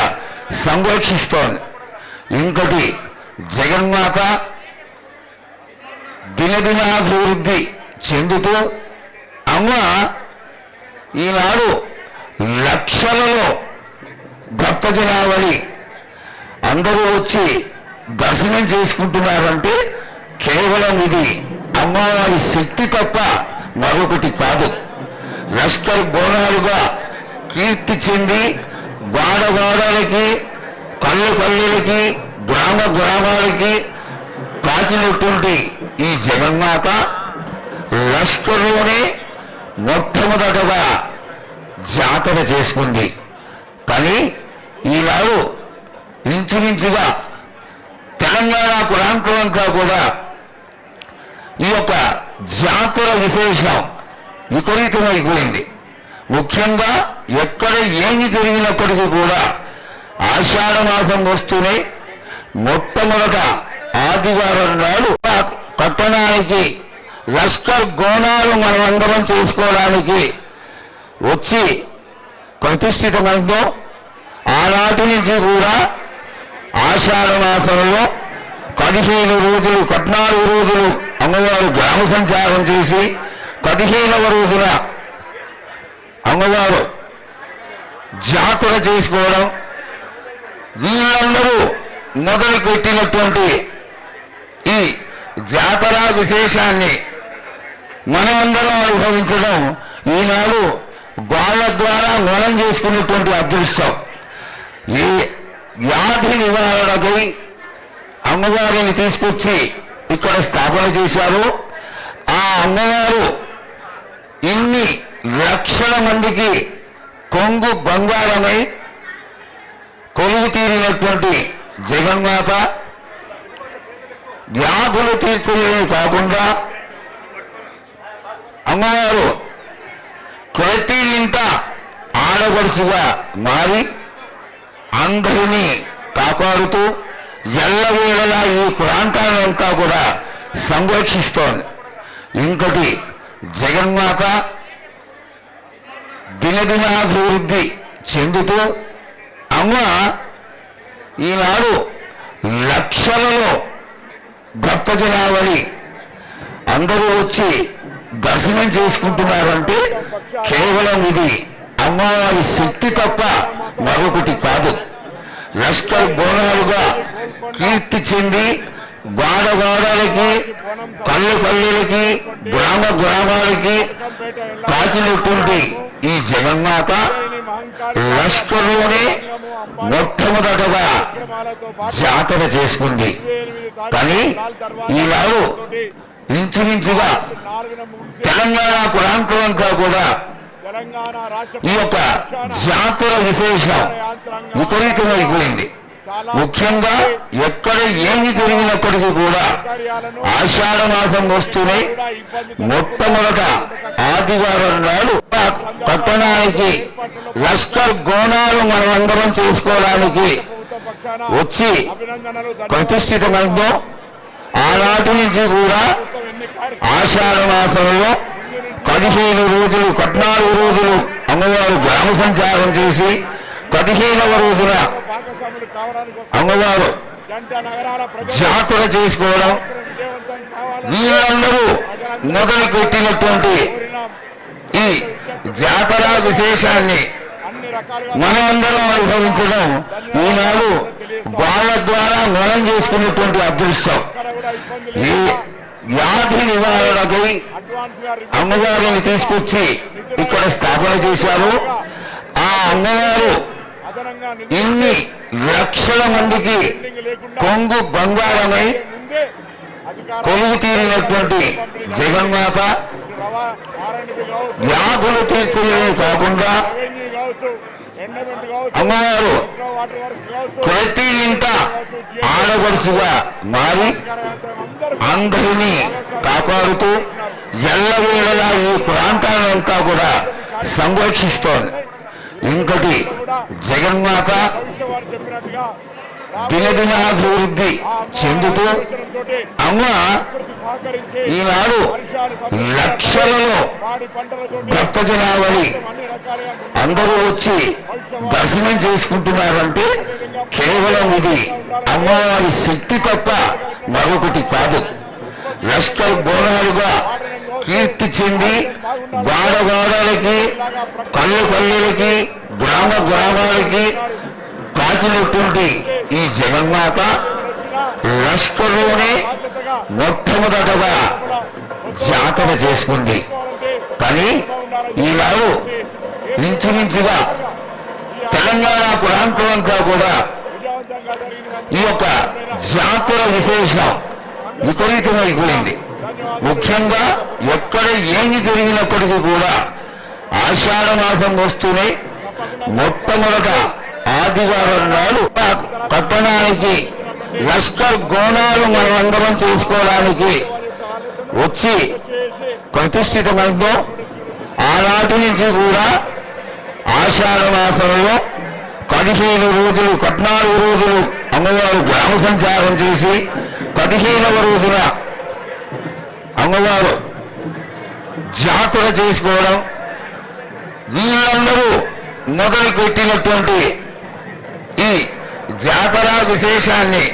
సంరక్షిస్తోంది. ఇంతటి జగన్మాత దినదినాభివృద్ధి చెందుతూ అమ్మ ఈనాడు లక్షలలో భక్తజనావళి అందరూ వచ్చి దర్శనం చేసుకుంటున్నారంటే కేవలం ఇది అమ్మవారి శక్తి తప్ప మరొకటి కాదు. లష్కర్ బోనాలుగా కీర్తి చెంది గాడగాడలకి, కళ్ళకి, గ్రామాలకి కాకినటువంటి ఈ జగన్మాత లష్కర్లోనే మొట్టమొదటగా జాతర చేసుకుంది. కానీ ఈనాడు ఇంచుమించుగా తెలంగాణ ప్రాంతమంతా కూడా ఈ యొక్క జాతర విశేషం విపరీతమైపోయింది. ముఖ్యంగా ఎక్కడ ఏమి జరిగినప్పటికీ కూడా ఆషాఢ మాసం వస్తూనే మొట్టమొదట ఆదివారం నాడు పట్టణానికి లష్కర్ గోనాలు మనమందరం చేసుకోవడానికి వచ్చి ప్రతిష్ఠితమైందో ఆనాటి నుంచి కూడా ఆషాఢ మాసంలో 15 రోజులు 14 రోజులు అమ్మవారు గ్రామ సంచారం చేసి 15వ రోజున అమ్మవారు జాతర చేసుకోవడం, వీళ్ళందరూ మొదలు పెట్టినటువంటి ఈ జాతర విశేషాన్ని మనమందరం అనుభవించడం ఈనాడు వాళ్ళ ద్వారా మనం చేసుకున్నటువంటి అదృష్టం. ఈ వ్యాధి నివారణకై అమ్మవారిని తీసుకొచ్చి ఇక్కడ స్థాపన చేశారు. ఆ అమ్మవారు ఇన్ని లక్షల మందికి కొంగు బంగారమై కొలువు తీరినటువంటి జగన్మాత వ్యాధులు తీర్చడమే కాకుండా అమ్మవారు ప్రతి ఇంట ఆడపడుచుగా మారి అందరినీ కాపాడుతూ ఎల్లవేళలా ఈ ప్రాంతాన్నంతా కూడా సంరక్షిస్తోంది. ఇంతటి జగన్మాత దినదినాభివృద్ధి చెందుతూ అమ్మ ఈనాడు లక్షలలో భక్తజనావళి అందరూ వచ్చి దర్శనం చేసుకుంటున్నారంటే కేవలం ఇది అమ్మవారి శక్తి తప్ప మరొకటి కాదు. లష్కర్ బోనాలుగా కీర్తి చెంది గాడగాడలకి, కళ్ళకి, గ్రామాలకి కాకినటువంటి ఈ జగన్మాత లష్కర్లోనే మొట్టమొదటగా జాతర చేసుకుంది. కానీ ఈనాడు ఇంచుమించుగా తెలంగాణ ప్రాంతమంతా కూడా ఈ యొక్క జాతర విశేషం విపరీతమైపోయింది. ముఖ్యంగా ఎక్కడ ఏమి జరిగినప్పటికీ కూడా ఆషాఢ మాసం వస్తూనే మొట్టమొదట ఆదివారం నాడు పట్టణానికి లష్కర్ గోనాలు మనమందరం చేసుకోవడానికి వచ్చి ప్రతిష్ఠితమైందో ఆనాటి నుంచి కూడా ఆషాఢ మాసంలో 15 రోజులు 14 రోజులు అమ్మవారు గ్రామ సంచారం చేసి 15వ రోజున అమ్మవారు జాతర చేసుకోవడం, వీళ్ళందరూ మొదలు పెట్టినటువంటి ఈ జాతర విశేషాన్ని మనమందరం అనుభవించడం ఈనాడు వాళ్ళ ద్వారా మనం చేసుకున్నటువంటి అదృష్టం. ఈ వ్యాధి నివారణకై అమ్మవారిని తీసుకొచ్చి ఇక్కడ స్థాపన చేశారు. ఆ అమ్మవారు ఇన్ని లక్షల మందికి కొంగు బంగారమై కొలువు తీరినటువంటి జగన్మాత వ్యాధులు తీర్చడమే కాకుండా అమ్మవారు ప్రతి ఇంట ఆడపడుచుగా మారి అందరినీ కాపాడుతూ ఎల్లవేళలా ఈ ప్రాంతాన్నంతా కూడా సంరక్షిస్తోంది. ఇంతటి జగన్మాత దినదినాభివృద్ధి చెందుతూ అమ్మ ఈనాడు లక్షలలో భక్తజనావళి అందరూ వచ్చి దర్శనం చేసుకుంటున్నారంటే కేవలం ఇది అమ్మవారి శక్తి తప్ప మరొకటి కాదు. లష్కర్ బోనాలుగా కీర్తి చెంది గోడలకి కళ్ళకి గ్రామ గ్రామాలకి కాకినటువంటి ఈ జగన్మాత లష్కర్లోనే మొట్టమొదటగా జాతర చేసుకుంది. కానీ ఈనాడు ఇంచుమించుగా తెలంగాణ ప్రాంతం అంతా కూడా ఈ యొక్క జాతర విశేషం విపరీతమైపోయింది. ముఖ్యంగా ఎక్కడ ఏమి జరిగినప్పటికీ కూడా ఆషాఢ మాసం వస్తూనే మొట్టమొదట ఆదివారం నాడు పట్టణానికి లష్కర్ గోనాలు మనం అందరం చేసుకోవడానికి వచ్చి ప్రతిష్ఠితమైందో ఆనాటి నుంచి కూడా ఆషాఢ మాసంలో 15 రోజులు 14 రోజులు అమ్మవారు గ్రామ సంచారం చేసి 15వ రోజున అమ్మవారు జాతర చేసుకోవడం, వీళ్ళందరూ మొదలు పెట్టినటువంటి ఈ జాతర విశేషాన్ని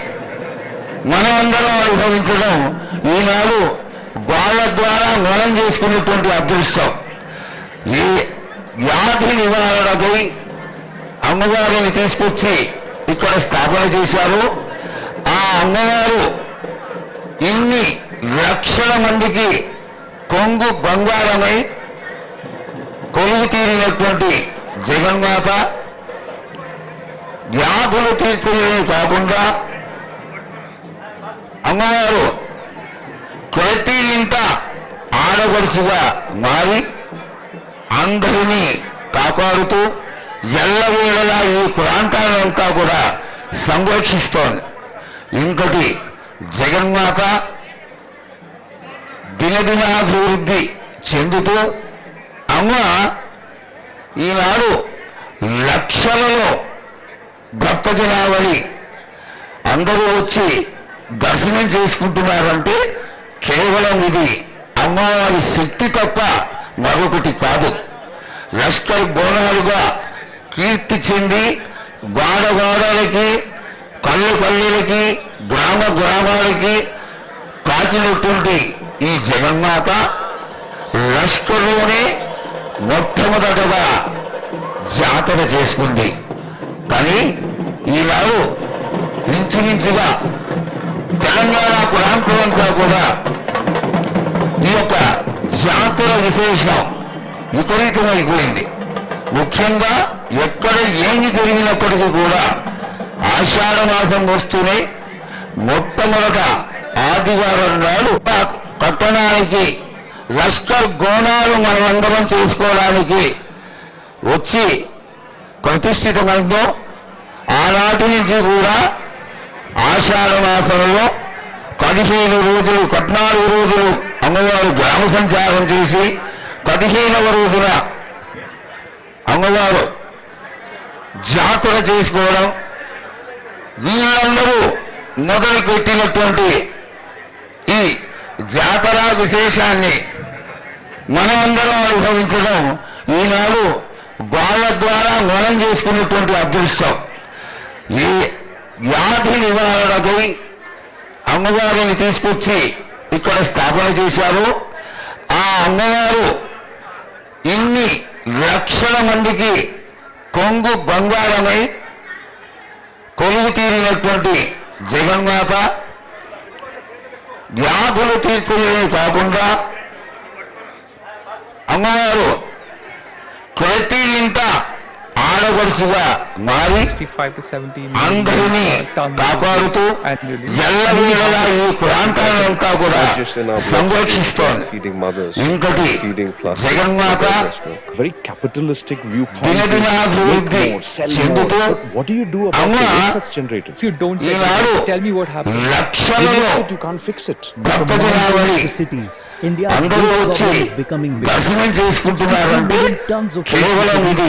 మనమందరం అనుభవించడం ఈనాడు వాళ్ళ ద్వారా మనం చేసుకున్నటువంటి అదృష్టం. ఈ వ్యాధి నివారణకై అమ్మవారిని తీసుకొచ్చి ఇక్కడ స్థాపన చేశారు. ఆ అమ్మవారు ఇన్ని లక్షల మందికి కొంగు బంగారమై కొలువు తీరినటువంటి జగన్మాత వ్యాధులు తీర్చడమే కాకుండా అమ్మవారు ప్రతి ఇంట ఆడపడుచుగా మారి అందరినీ కాపాడుతూ ఎల్లవేళలా ఈ ప్రాంతాలంతా కూడా సంరక్షిస్తోంది. ఇంతటి జగన్మాత దినదినాభివృద్ధి చెందుతూ అమ్మ ఈనాడు లక్షలలో భక్తజనావళి అందరూ వచ్చి దర్శనం చేసుకుంటున్నారంటే కేవలం ఇది అమ్మవారి శక్తి తప్ప మరొకటి కాదు. లష్కర్ బోనాలుగా కీర్తి చెంది గోడలకి కళ్ళకి గ్రామ గ్రామాలకి కాకినటువంటి ఈ జగన్మాత లష్కర్లోనే మొట్టమొదటగా జాతర చేసుకుంది. కానీ ఈనాడు ఇంచుమించుగా తెలంగాణ ప్రాంతం అంతా కూడా ఈ యొక్క జాతర విశేషం విపరీతమైపోయింది. ముఖ్యంగా ఎక్కడ ఏమి జరిగినప్పటికీ కూడా ఆషాఢ మాసం వస్తూనే మొట్టమొదట ఆదివారం నాడు పట్టణానికి లష్కర్ గోనాలు మనమందరం చేసుకోవడానికి వచ్చి ప్రతిష్ఠితమైందో ఆనాటి నుంచి కూడా ఆషాఢ మాసంలో 15 రోజులు 14 రోజులు అమ్మవారు గ్రామ సంచారం చేసి 15వ రోజున అమ్మవారు జాతర చేసుకోవడం, వీళ్ళందరూ మొదలు పెట్టినటువంటి ఈ జాతర విశేషాన్ని మనమందరం అనుభవించడం ఈనాడు వాళ్ళ ద్వారా మనం చేసుకున్నటువంటి అదృష్టం. ఈ వ్యాధి నివారణకై అమ్మవారిని తీసుకొచ్చి ఇక్కడ స్థాపన చేశారు. ఆ అమ్మవారు ఇన్ని లక్షల మందికి కొంగు బంగారమై కొలువు తీరినటువంటి జగన్మాత వ్యాధులు తీర్చడమే కాకుండా అమ్మవారు ప్రతి ఇంట ఆడపడుచుగా మారి అందరినీ కాపాడుతూ ఎల్లవేళలా ఈ ప్రాంతాలంతా కూడా సంరక్షిస్తోంది. ఇంకటి జగన్మాత దినదినాభివృద్ధి చెందుతూ అమ్మ ఈనాడు లక్షలలో భక్తజనావళి అందరూ వచ్చి దర్శనం చేసుకుంటున్నారంటే కేవలం ఇది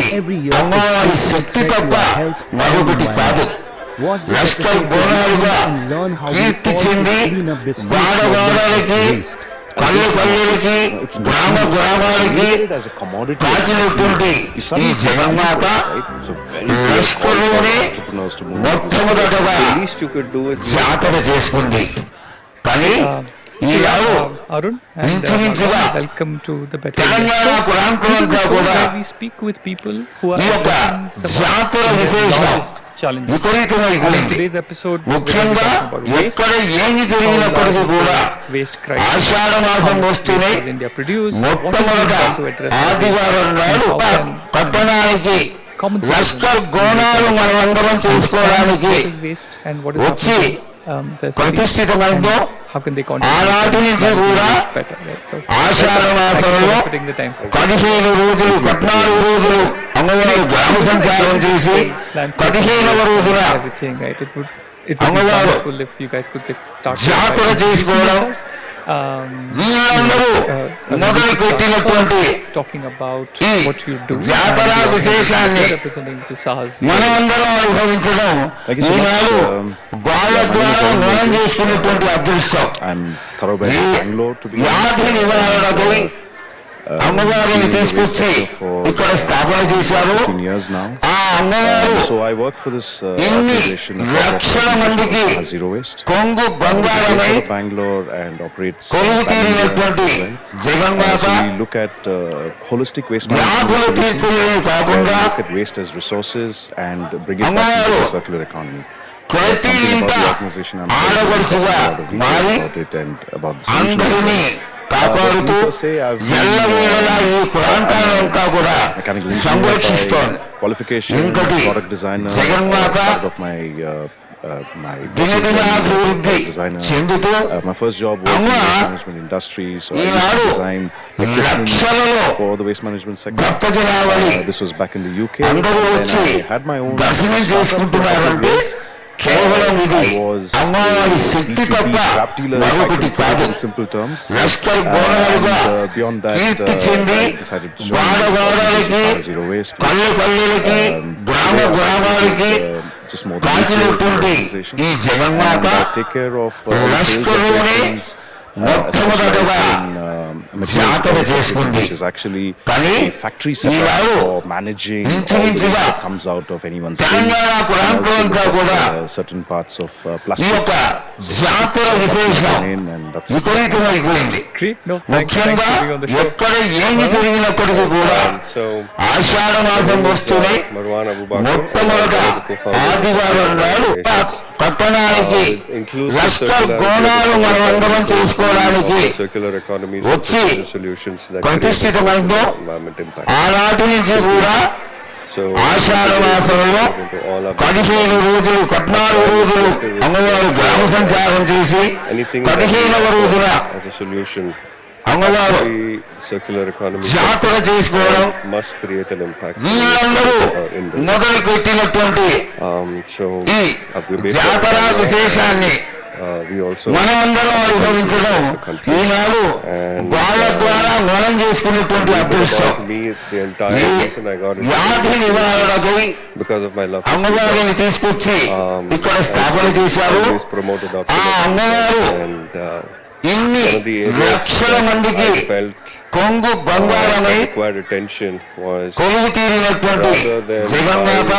అమ్మవారి శక్తి తప్ప మరొకటి కాదు. లష్కర్ బోనాలుగా కీర్తి చెంది గోడలకి కళ్ళకి గ్రామ గ్రామాలకి కాకినటువంటి ఈ జగన్మాత లష్కర్లోనే మొట్టమొదటగా జాతర చేసుకుంది. కానీ ఈనాడు Arun and ఇంచుమించుగా welcome to the Better Telangana India. This is ప్రాంతమంతా a show కూడా where we speak with people who are ఈ యొక్క addressing some of జాతర India's విశేషం largest challenges. విపరీతమై And in కూడింది. today's episode, we're going to be ముఖ్యంగా talking about waste, ఎక్కడ ఏమి how జరిగినప్పటికీ large కూడా the waste crisis, Ashadha how మాసం much వస్తూనే waste does India produce, what is being మొట్టమొదట done to address the waste, ఆదివారం and నాడు how can పట్టణానికి common లష్కర్ citizens గోనాలు మనమందరం understand చేసుకోవడానికి what is waste and what is వచ్చి happening to the city, ప్రతిష్ఠితమైందో how can they contribute ఆనాటి to నుంచి managing కూడా waste better, right? So Ashadha thank you మాసంలో for putting the time. 15 రోజులు 14 రోజులు అమ్మవారు గ్రామ సంచారం చేసి 15వ రోజున Everything, right? It would be అమ్మవారు wonderful if you guys could get started. జాతర by చేసుకోవడం వీళ్ళందరూ మొదలు పెట్టినటువంటి talking about ఈ what you do, జాతర and విశేషాన్ని representing to Sahas. మనమందరం అనుభవించడం ఈనాడు వాళ్ళ ద్వారా మనం చేసుకున్నటువంటి అదృష్టం. I'm thoroughbred ఈ in Bangalore to be వ్యాధి నివారణకై అమ్మవారిని తీసుకొచ్చి ఇక్కడ స్థాపన చేశారు. 15 years now. ఆ అమ్మవారు So I work for this ఇన్ని organization లక్షల మందికి Zero Waste. కొంగు బంగారమై Based out of Bangalore and operates కొలువు తీరినటువంటి జగన్మాత so we look at holistic waste వ్యాధులు management solutions, తీర్చడమే where కాకుండా we look at waste as resources and bring it back into the circular economy. ప్రతి Something ఇంట about the organization I'm ఆడపడుచుగా మారి about it and about the solutions. అందరినీ కాపాడుతూ ఎల్లవేళలా ఈ ప్రాంతాలంతా కూడా Mechanical engineer సంరక్షిస్తోంది. by qualification, ఇంకటి product designer, Jaganmata part of my my దినదినాభివృద్ధి designer. చెందుతూ My first job was in అమ్మ the waste management industry, so I used Eenadu to design equipment లక్షలలో for the waste management sector. Bhakta జనావళి This was back in the UK. అందరూ Then వచ్చి I had my own దర్శనం startup for a couple of చేసుకుంటున్నారంటే years. కేవలం ఇది I was అమ్మవారి a Shakti B2B తప్ప scrap dealer, if I మరొకటి can put it కాదు. in simple terms. Lashkar గోనాలుగా Beyond that, కీర్తి చెంది I decided to join వాడవాడలకి Zero Waste. కళ్ళు కళ్ళకి గ్రామ గ్రామాలకి Just more than 8 years in the కాకినటువంటి organization. ఈ జగన్మాత And I take care of sales లష్కర్లోనే operations, మొట్టమొదటగా జాతర చేసుకుంది. which is actually కానీ a factory setup Eenadu for managing all the waste ఇంచుమించుగా that comes out of anyone's Telangana and also ప్రాంతమంతా look at, కూడా certain parts of ఈ plastic. యొక్క జాతర విశేషం And that's విపరీతమైపోయింది. Great. No, thanks ముఖ్యంగా for being on the show. ఎక్కడ ఏమి జరిగినప్పటికీ కూడా So, ఆషాఢ మాసం వస్తూనే Marwan Abu Bakr, మొట్టమొదట the co-founder of ఆదివారం నాడు పట్టణానికి లష్కర్ గోనాలు మనమందరం చేసుకోవడానికి circular economies, వచ్చి solutions that ప్రతిష్ఠితమైందో environment impact. ఆనాటి నుంచి కూడా So, ఆషాఢ మాసంలో into all our 15 రోజులు 14 రోజులు అమ్మవారు గ్రామ సంచారం చేసి anything 15వ రోజున as a solution, అమ్మవారు every circular economy జాతర చేసుకోవడం must create an impact వీళ్ళందరూ in the మొదలు పెట్టినటువంటి so ఈ జాతర విశేషాన్ని we also మనమందరం అనుభవించడం ఈనాడు వాళ్ళ ద్వారా మనం చేసుకున్నటువంటి అదృష్టం. about me, the entire ఈ reason I got వ్యాధి into నివారణకై because of my love for అమ్మవారిని తీసుకొచ్చి ఇక్కడ స్థాపన చేశారు. always promoted ఆ అమ్మవారు and ఇన్ని one of the areas లక్షల that మందికి I felt కొంగు బంగారమై required attention was కొలువు తీరినటువంటి rather than Jaganmata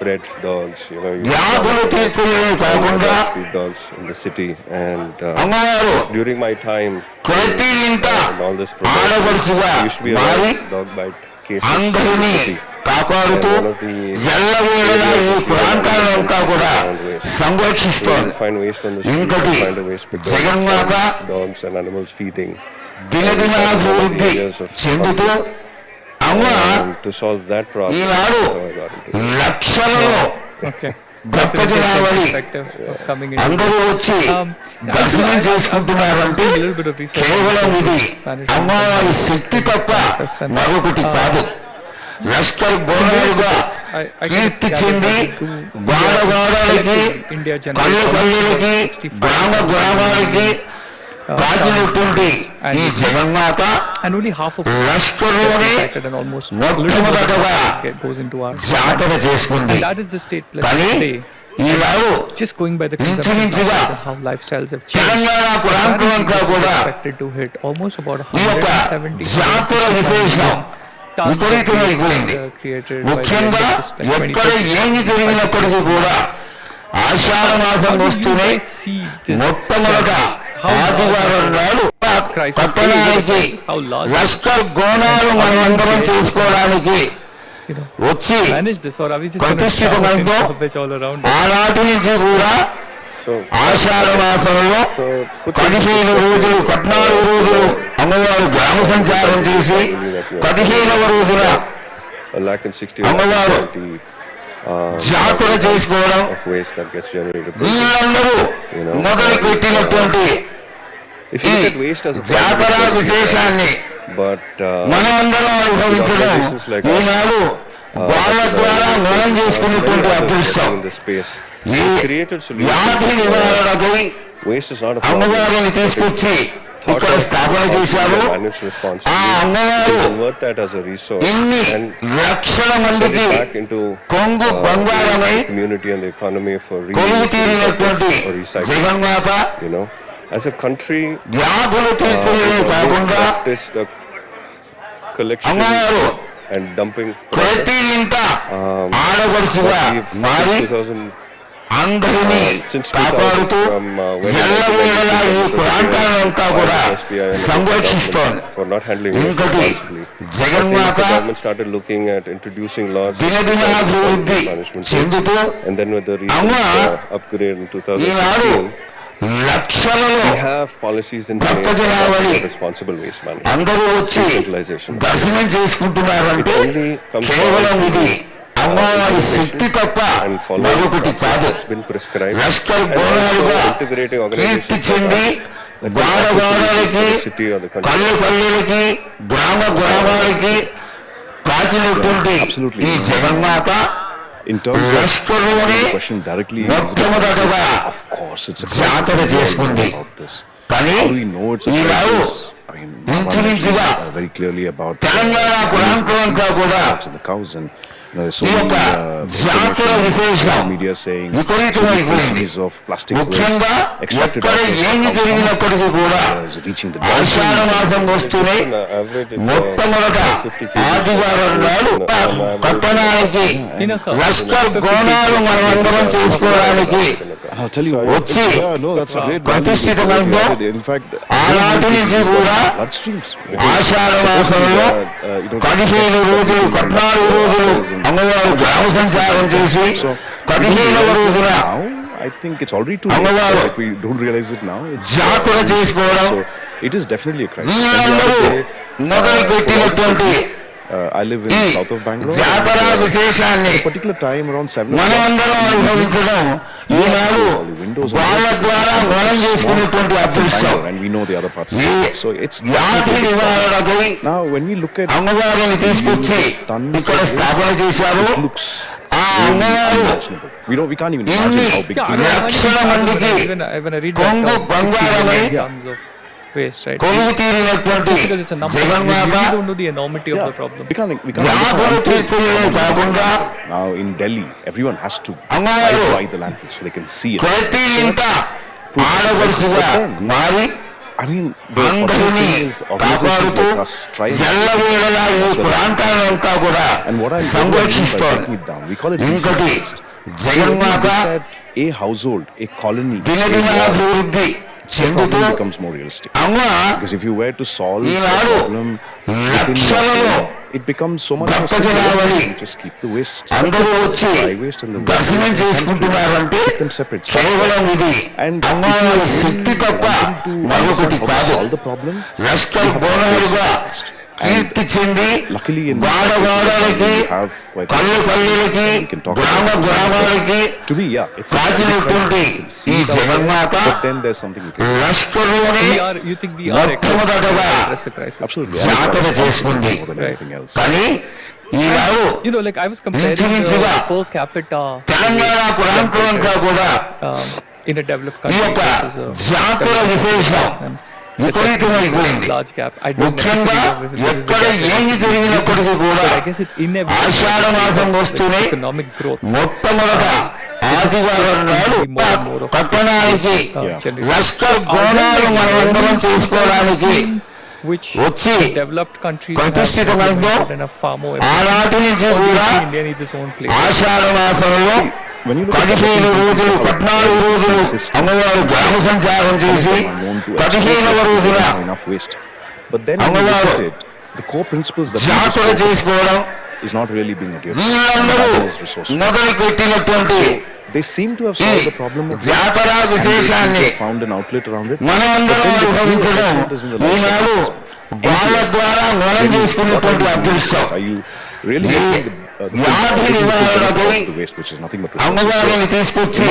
bred dogs, you know, you వ్యాధులు తీర్చడమే కాకుండా street dogs in the city, and అమ్మవారు during my time ప్రతి ఇంట and all this promotion, ఆడపడుచుగా there used to be a lot మారి of dog bite cases in అందరినీ the city. కాపాడుతూ And one of the ఎల్లవేళలా ఈ ప్రాంతాలంతా కూడా We సంరక్షిస్తోంది. will find waste on the street, ఇంకటి we'll find a waste because Jaganmata dogs and animals feeding. దినదినాభివృద్ధి చెందుతూ అమ్మ And to solve that problem, Eenadu so I got into it. లక్షలలో Okay. Bhakta జనావళి Perspective of coming in. అందరూ వచ్చి దర్శనం చేసుకుంటున్నారంటే కేవలం ఇది అమ్మవారి శక్తి తప్ప మరొకటి కాదు. లష్కర్ గోనాలుగా కీర్తి చెంది వాడవాడలకి కళ్ళు కళ్ళకి గ్రామ గ్రామాలకి కాకినటువంటి ఈ జగన్మాత And only half of లష్కర్లోనే impacted and almost మొట్టమొదటగా goes into our జాతర చేసుకుంది. and that is the state pledge కానీ today. Eenadu Just going by the consumption ఇంచుమించుగా patterns and how lifestyles have changed. Telangana That ప్రాంతమంతా is కూడా expected to hit almost about ఈ యొక్క 170 జాతర విశేషం విపరీతమైపోయింది. ముఖ్యంగా ఎక్కడ ఏమి జరిగినప్పటికీ కూడా ఆషాఢ మాసం వస్తూనే మొట్టమొదట how ఆదివారం నాడు crisis పట్టణానికి is, how large లష్కర్ గోనాలు మనమందరం చేసుకోవడానికి you know వచ్చి manage this, or are we just going to ప్రతిష్ఠితమైందో garbage all around us? ఆనాటి నుంచి కూడా So, ఆషాఢ మాసంలో so put 15 రోజులు 14 రోజులు అమ్మవారు గ్రామ సంచారం చేసి 15వ రోజున 1,60,000 జాతర చేసుకోవడం of waste that gets generated. వీళ్ళందరూ మొదలు పెట్టినటువంటి If you ఈ look at waste as a జాతర problem, విశేషాన్ని but మనమందరం అనుభవించడం ఈనాడు వాళ్ళ ద్వారా మనం చేసుకున్నటువంటి అదృష్టం. in this space, ఈ created వ్యాధి solutions. నివారణకై Waste is not a problem. అమ్మవారిని తీసుకొచ్చి ఇక్కడ స్థాపన చేశారు. Managed ఆ responsibility. అమ్మవారు Convert that as a resource ఇన్ని and లక్షల send మందికి it back into కొంగు బంగారమై the community and the economy for కొలువు తీరినటువంటి or recycling. Jaganmata You know, as a country, వ్యాధులు తీర్చడమే కాకుండా practice the collection అమ్మవారు and dumping. ప్రతి ఇంట Um, ఆడపడుచుగా we've మారి 2000 అందరినీ since 2000 కాపాడుతూ from when ఎల్లవేళలా ఈ ప్రాంతాలంతా కూడా సంరక్షిస్తోంది. for not handling it ఇంకటి responsibly. I think Jaganmata the government started looking at introducing laws దినదినాభివృద్ధి management, చెందుతూ and then with the అమ్మ recent upgrade in Eenadu 2015, లక్షలలో we have policies in place Bhakta జనాభాని for responsible waste management. అందరూ వచ్చి Decentralization. దర్శనం చేసుకుంటున్నారంటే It only comes కేవలం down ఇది to అమ్మవారి శక్తి తప్ప and following మరొకటి the కాదు. process that's been prescribed, Lashkar and బోనాలుగా also integrating Keerthi organizations చెంది that వాడ వాడలకి city or the country. పల్లె పల్లెలకి గ్రామ గ్రామాలకి కాకినటువంటి Absolutely. ఈ జగన్మాత In terms of లష్కర్లోనే the question directly, is it a మొట్టమొదటగా crisis? Of course, it's a crisis. జాతర We all know చేసుకుంది. about this. కానీ How do we know it's a Eenadu crisis? I mean, one ఇంచుమించుగా mentioned, very clearly about Telangana ప్రాంతం అంతా కూడా and the cows, and there's so ఈ యొక్క many జాతర విశేషం media saying విపరీతమైపోయింది. species of plastic ముఖ్యంగా waste extracted ఎక్కడ out of ఏమి cow జరిగినప్పటికీ కూడా is reaching the ఆషాఢ మాసం వస్తూనే Average is, మొట్టమొదట 50 kg. ఆదివారం నాడు పట్టణానికి In a car. లష్కర్ గోనాలు మనమందరం చేసుకోవడానికి I'll tell you, వచ్చి no, that's a great ప్రతిష్ఠితమైందో in fact, ఆనాటి నుంచి కూడా bloodstreams. ఆషాఢ మాసంలో 15 రోజులు 14 రోజులు అమ్మవారు గ్రామ సంచారం చేసి 15వ రోజున Now, I think it's already too అమ్మవారు late. If we don't realize it now, it's జాతర చేసుకోవడం so it is definitely a crisis. వీళ్ళందరూ మొదలు పెట్టినటువంటి I live in ఈ south of Bangalore. జాతర విశేషాన్ని At a particular time around 7 o'clock, మనమందరం అనుభవించడం ఈనాడు వాళ్ళ ద్వారా మనం చేసుకున్నటువంటి అదృష్టం. Bangalore, and we know the other parts of ఈ the world. So it's వ్యాధి నివారణకై now when we look at అమ్మవారిని తీసుకొచ్చి ఇక్కడ స్థాపన చేశారు. it looks ఆ అమ్మవారు unimaginable. We can't even ఇన్ని imagine how big Yeah, it is. లక్షల మందికి when I read కొంగు that, బంగారమై tons of waste, right? కొలువు తీరినటువంటి Just because it's a number, we Jaganmata really don't know the enormity of the problem. We can't వ్యాధులు understand. తీర్చడమే కాకుండా Now in Delhi, everyone has to అమ్మవారు buy the landfill so they can see it. ప్రతి ఇంట ఆడపడుచుగా మారి I mean, the అందరినీ opportunity is organizations కాపాడుతూ like us try and ఎల్లవేళలా ఈ ప్రాంతాలంతా కూడా and what I'm సంరక్షిస్తోంది. breaking it down, we call it ఇంకటి decentralized. Jaganmata Look at a household, a colony, దినదినాభివృద్ధి the చెందుతూ problem becomes more realistic. అమ్మ Because if you were to solve the Eenadu problem within లక్షలలో your home, it becomes so much more Bhakta simpler. జనాభాని You just keep the waste అందరూ separate, వచ్చి the dry waste and the wet దర్శనం waste చేసుకుంటున్నారంటే keep them separate. కేవలం ఇది And అమ్మవారి శక్తి తప్ప మరొకటి కాదు. solve the problem. Lashkar బోనాలుగా కీర్తి చెంది Luckily in వాడ వాడలకి we have quite పల్లె పల్లెలకి we can talk గ్రామ about గ్రామాలకి to be it's a కాకినటువంటి crisis. You can see ఈ it out there, Jaganmata but then there's something you can లష్కర్లోనే You think we are equipped to మొట్టమొదటగా address the crisis? absolutely జాతర చేసుకుంది. more than anything else. కానీ ఈనాడు You know, like I was comparing ఇంచుమించుగా per capita Telangana ప్రాంతం అంతా కూడా in a developed ఈ country యొక్క versus a జాతర విశేషం and విపరీతమైపోయింది. large gap. I don't ముఖ్యంగా necessarily know if it is ఎక్కడ a gap. ఏమి జరిగినప్పటికీ కూడా But I guess it's inevitable. ఆషాఢ మాసం వస్తూనే Economic growth. మొట్టమొదట ఆదివారం నాడు పట్టణానికి లష్కర్ గోనాలు మనమందరం చేసుకోవడానికి which వచ్చి developed countries ప్రతిష్ఠితమైందో and a far more ఆనాటి నుంచి కూడా India needs its own place. ఆషాఢ మాసంలో when you look at 15 రోజులు 14 రోజులు అమ్మవారు గ్రామ సంచారం చేసి 15వ రోజున enough waste. But then when you look at it, the core principles that జాతర చేసుకోవడం is not really being adhered to. వీళ్ళందరూ మొదలు పెట్టినటువంటి They seem to have solved the problem of waste, జాతర and they seem to విశేషాన్ని have found an outlet around it. మనమందరం అనుభవించడం ఈనాడు వాళ్ళ ద్వారా మనం చేసుకున్నటువంటి అదృష్టం. Are you really making the వ్యాధి నివారణకై the waste, which is nothing but waste? అమ్మవారిని తీసుకొచ్చి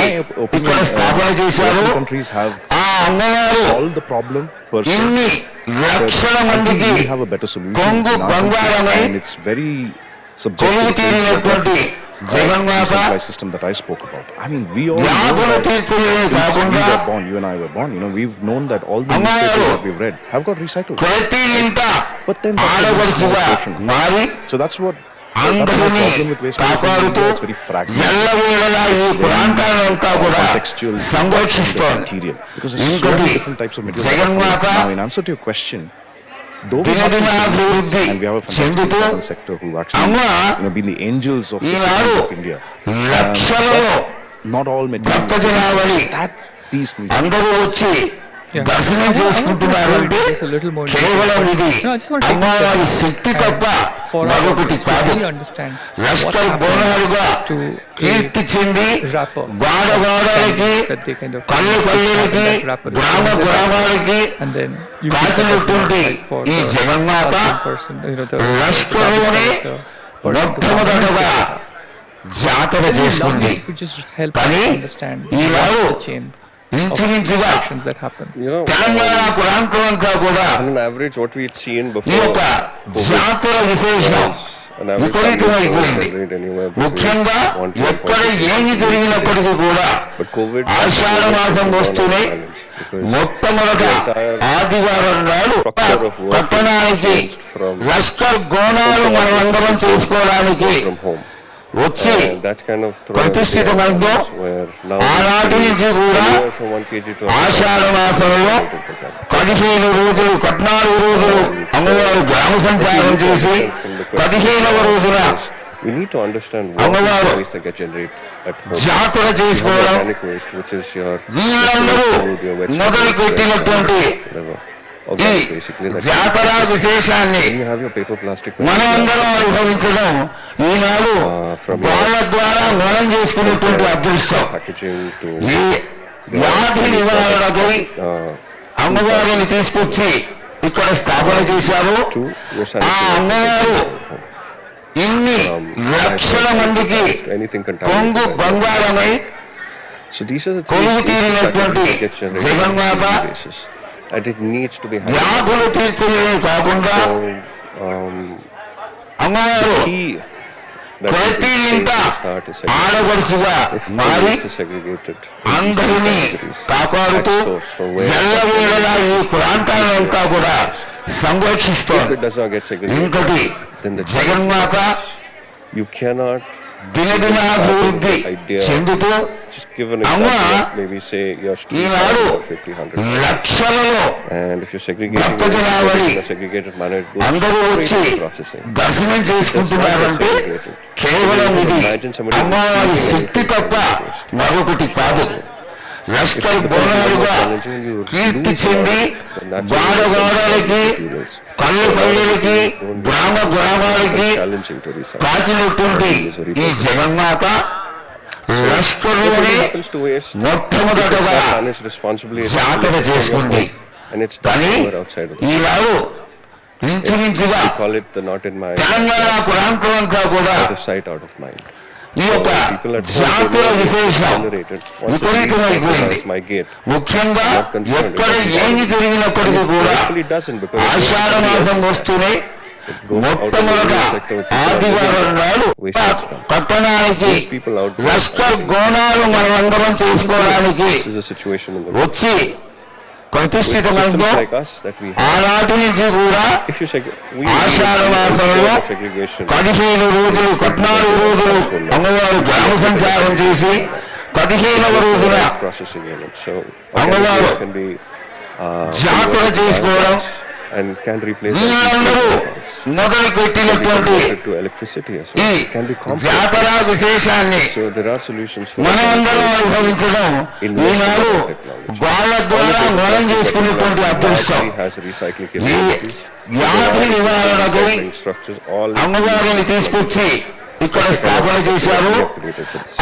ఇక్కడ స్థాపన చేశారు. Western countries have ఆ అమ్మవారు solved the problem per se. ఇన్ని లక్షల మందికి We have a better solution కొంగు in our country, బంగారమై and it's very కొలువు subjective తీరినటువంటి Jaganmata decentralized system that I spoke about. I mean, we all know వ్యాధులు that తీర్చడమే since we కాకుండా were born, you and I were born, we've known that all the newspapers that we've read have got recycled. ప్రతి ఇంట But then that's a ఆడపడుచుగా small portion. మారి So that's my అందరినీ problem with waste management. కాపాడుతూ It's very fragmented. ఎల్లవేళలా ఈ ప్రాంతాలంతా కూడా Contextual సంరక్షిస్తోంది. material. Because there's so ఇంకొకటి many different types of material. Jaganmata Now, in answer to your question, though we have దినదినాభివృద్ధి and we have a fantastic చెందుతూ government sector who actually అమ్మ been the angels of the Eenadu citizens of India. లక్షలలో Not all Bhakta material. జనాభాని That piece needs అందరూ వచ్చి Yeah. దర్శనం I want to చేసుకుంటున్నారంటే go into this a little more కేవలం detail. ఇది No, I just want to take a అమ్మవారి step శక్తి back తప్ప and for our మరొకటి audience to కాదు. really understand what Lashkar happened బోనాలుగా to కీర్తి చెంది a rapper. గాడ గాడలకి That they kind of కళ్ళు కళ్ళకి that rapper is గ్రామ doing this, గ్రామాలకి and then you కాకినటువంటి for ఈ the జగన్మాత person, లష్కర్లోనే మొట్టమొదటగా జాతర చేసుకుంది. we just help కానీ us understand Eenadu the chain ఇంచుమించుగా actions that happen. తెలంగాణ ప్రాంతం అంతా కూడా On an average, what we'd seen ఈ before యొక్క జాతర విశేషం was an average విపరీతమైపోయింది. family would anywhere between ముఖ్యంగా 1 to ఎక్కడ 1.5. ఏమి జరిగినప్పటికీ కూడా But COVID ఆషాఢ మాసం వస్తూనే మొట్టమొదట ఆదివారం నాడు పట్టణానికి లష్కర్ గోనాలు మనమందరం చేసుకోవడానికి from home. వచ్చి And that's kind of ప్రతిష్ఠితమైందో where now ఆనాటి నుంచి కూడా anywhere from 1 kg to ఆషాఢ మాసంలో 15 రోజులు 14 రోజులు అమ్మవారు గ్రామ సంచారం చేసి 15వ రోజున we need to understand what అమ్మవారు waste that get generated at home. జాతర You have చేసుకోవడం organic waste, which is your వీళ్ళందరూ food, your vegetables, మొదలు పెట్టినటువంటి whatever. ఈ Organic, basically. That's జాతర విశేషాన్ని Then you have your paper plastic. మనమందరం అనుభవించడం ఈనాడు వాళ్ళ ద్వారా మనం చేసుకున్నటువంటి అదృష్టం. Packaging to ఈ వ్యాధి నివారణకై అమ్మవారిని తీసుకొచ్చి ఇక్కడ స్థాపన చేశారు. your ఆ అమ్మవారు ఇన్ని లక్షల మందికి anything కొంగు contaminated. బంగారమై So these are the కొలువు things తీరినటువంటి that get generated on a Jaganmata daily basis. And it needs to be handled. వ్యాధులు తీర్చడమే కాకుండా So, అమ్మవారు key that ప్రతి we ఇంట say to start is ఆడపడుచుగా if మారి to segregate it. అందరినీ కాపాడుతూ ఎల్లవేళలా ఈ ప్రాంతాలంతా కూడా If సంరక్షిస్తోంది. it does not get segregated, ఇంకటి then the Jaganmata you cannot దినదినాభివృద్ధి చెందుతూ just give an అమ్మ example of maybe say your street Eenadu has 50-100. లక్షలలో And if you're segregating Bhakta it జనాభాని in a segregated manner, it goes అందరూ వచ్చి straight to processing. దర్శనం చేసుకుంటున్నారంటే కేవలం ఇది అమ్మవారి శక్తి తప్ప మరొకటి కాదు. లష్కర్ బోనాలుగా కీర్తి చెంది గాడగాడలకి కళ్ళు కళ్ళకి గ్రామ గ్రామాలకి Challenging to recycle. కాకినటువంటి ఈ జగన్మాత లష్కర్లోనే Happens to waste. మొట్టమొదటగా Managed responsibly. జాతర చేసుకుంది. And it's done కానీ somewhere outside of the ఈనాడు ఇంచుమించుగా we call it the not in my Telangana ప్రాంతం అంతా కూడా out of sight, out of mind. ఈ యొక్క జాతర విశేషం విపరీతమైపోయింది. ముఖ్యంగా ఎక్కడ ఏమి జరిగినప్పటికీ కూడా ఆషాఢ మాసం వస్తూనే మొట్టమొదట ఆదివారం నాడు పట్టణానికి లష్కర్ గోనాలు మనమందరం చేసుకోవడానికి వచ్చి ప్రతిష్ఠితమైందో ఆనాటి నుంచి కూడా ఆషాఢ మాసంలో 15 రోజులు 14 రోజులు అమ్మవారు గ్రామ సంచారం చేసి 15వ రోజున అమ్మవారు జాతర చేసుకోవడం and can replace వీళ్ళందరూ మొదలు పెట్టినటువంటి to electricity as ఈ well. It can be complex. జాతర విశేషాన్ని So there are solutions for మనమందరం అనుభవించడం ఈనాడు వాళ్ళ ద్వారా మనం చేసుకునేటువంటి అదృష్టం. Mahankali has recycling ఈ capabilities. వ్యాధి నివారణకై Structures all అమ్మవారిని తీసుకొచ్చి ఇక్కడ స్థాపన చేశారు.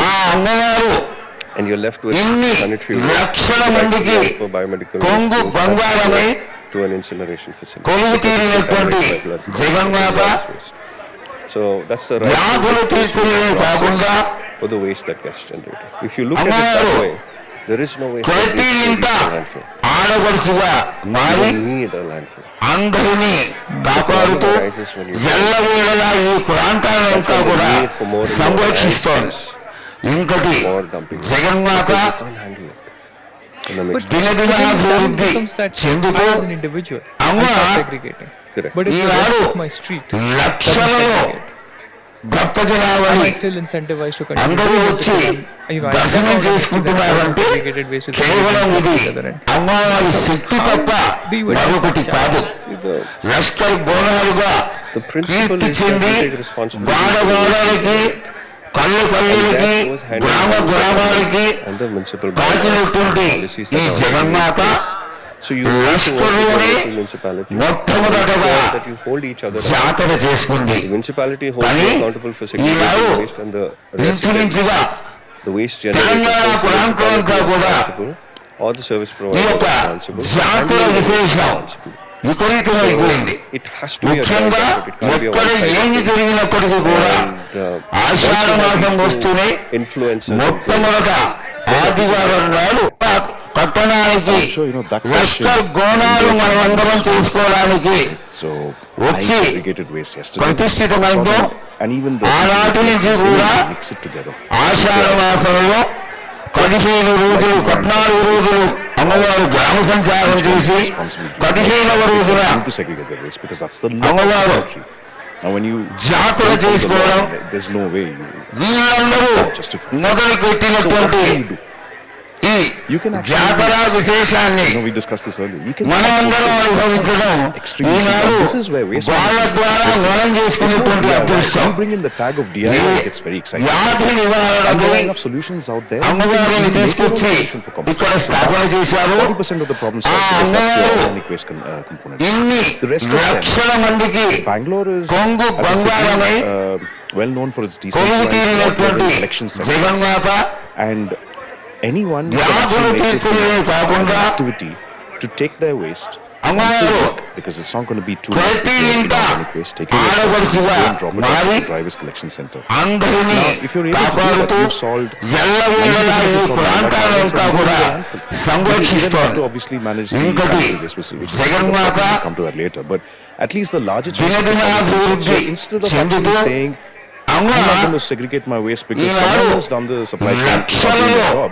ఆ అమ్మవారు and you're left with ఇన్ని sanitary లక్షల మందికి for biomedical కొంగు waste బంగారమై to an incineration facility. కొలువు తీరినటువంటి జగన్మాత So that's the right వ్యాధులు తీర్చడమే కాకుండా for the waste that gets generated. If you look at it that way, there is no waste that ప్రతి needs to ఇంట reach a landfill. ఆడపడుచుగా మారి You need a landfill. అందరినీ కాపాడుతూ ఎల్లవేళలా ఈ ప్రాంతాలంతా కూడా సంరక్షిస్తోంది. ఇంకటి More dumping. Jaganmata You can't handle it. In a mixed- దినదినాభివృద్ధి చెందుతూ as an individual, అమ్మ I start segregating. Correct. But if the Eenadu rest of my street లక్షలలో Bhakta am జనాభాని I still incentivized to continue అందరూ doing it? వచ్చి You know, I దర్శనం cannot చేసుకుంటున్నారంటే segregated waste is కేవలం ఇది the other end. అమ్మవారి శక్తి తప్ప మరొకటి కాదు. See, the Lashkar బోనాలుగా The principle Keerthi is చెంది that we take responsibility వాడవాడలకి కళ్ళు కళ్ళకి and that goes hand in గ్రామ hand with గ్రామాలకి and the municipal కాకినటువంటి policies ఈ that are Jaganmata so you need to work with the లష్కర్లోనే local municipality మొట్టమొదటగా that you hold each other జాతర చేసుకుంది. the municipality holds కానీ you accountable for Eenadu segregating waste and the rest ఇంచుమించుగా the waste generated Telangana by the ప్రాంతాలంతా municipality కూడా responsible or the service ఈ provider యొక్క responsible జాతర and the విశేషం responsible. విపరీతమైపోయింది. It has to be a ముఖ్యంగా joint effort. It can't be a ఎక్కడ one-sided ఏమి thing. జరిగినప్పటికీ కూడా And ఆషాఢ మాసం వస్తూనే influences మొట్టమొదట ఆదివారం నాడు పట్టణానికి I'm sure you know that Lashkar question. గోనాలు మనమందరం చేసుకోవడానికి So I వచ్చి segregated waste yesterday. ప్రతిష్ఠితమైందో And even the ఆనాటి నుంచి కూడా mix it together. ఆషాఢ మాసంలో 15 రోజులు 14 రోజులు అమ్మవారు గ్రామ సంచారం చేసి 15వ రోజున You need to segregate the waste because that's the law of the అమ్మవారు country. Now when you జాతర follow the చేసుకోవడం law, there's no way you వీళ్ళందరూ మొదలు పెట్టినటువంటి ఈ జాతర విశేషాన్ని we discussed this earlier. You can మనమందరం అనుభవించడం ఈనాడు వాళ్ళ ద్వారా మనం చేసుకునేటువంటి అదృష్టం. you bring in the tag of DIY, it gets very exciting. వ్యాధి And నివారణకు there are enough solutions out there. అమ్మవారిని తీసుకొచ్చి ఇక్కడ స్థాపన చేశారు. 40% of the problems ఆ solved is అమ్మవారు the organic waste component. ఇన్ని The rest of them, లక్షల మందికి Bangalore is కొంగు as a బంగారమై city, well known for its కొలువు decentralized తీరినటువంటి collection centers. Jaganmata And anyone can వ్యాధులు actually make this తీర్చడమే an కాకుండా activity to take their waste అమ్మవారు because it's not going to be too ప్రతి ఇంట organic waste, taking it ఆడపడుచుగా and drop it మారి off to drivers collection center. అందరినీ Now, if you're able to do కాపాడుతూ that, you've solved ఎల్లవేళలా ఈ ప్రాంతాలంతా కూడా You don't have సంరక్షిస్తోంది. to obviously manage the ఇంకటి sanitary waste facility, which is Jaganmata we'll come to that later, but at least the larger change. దినదినాభివృద్ధి So instead of చెందుతూ actually saying అమ్మ I'm not going to segregate my waste because Eenadu someone else done the supply chain లక్షలలో job.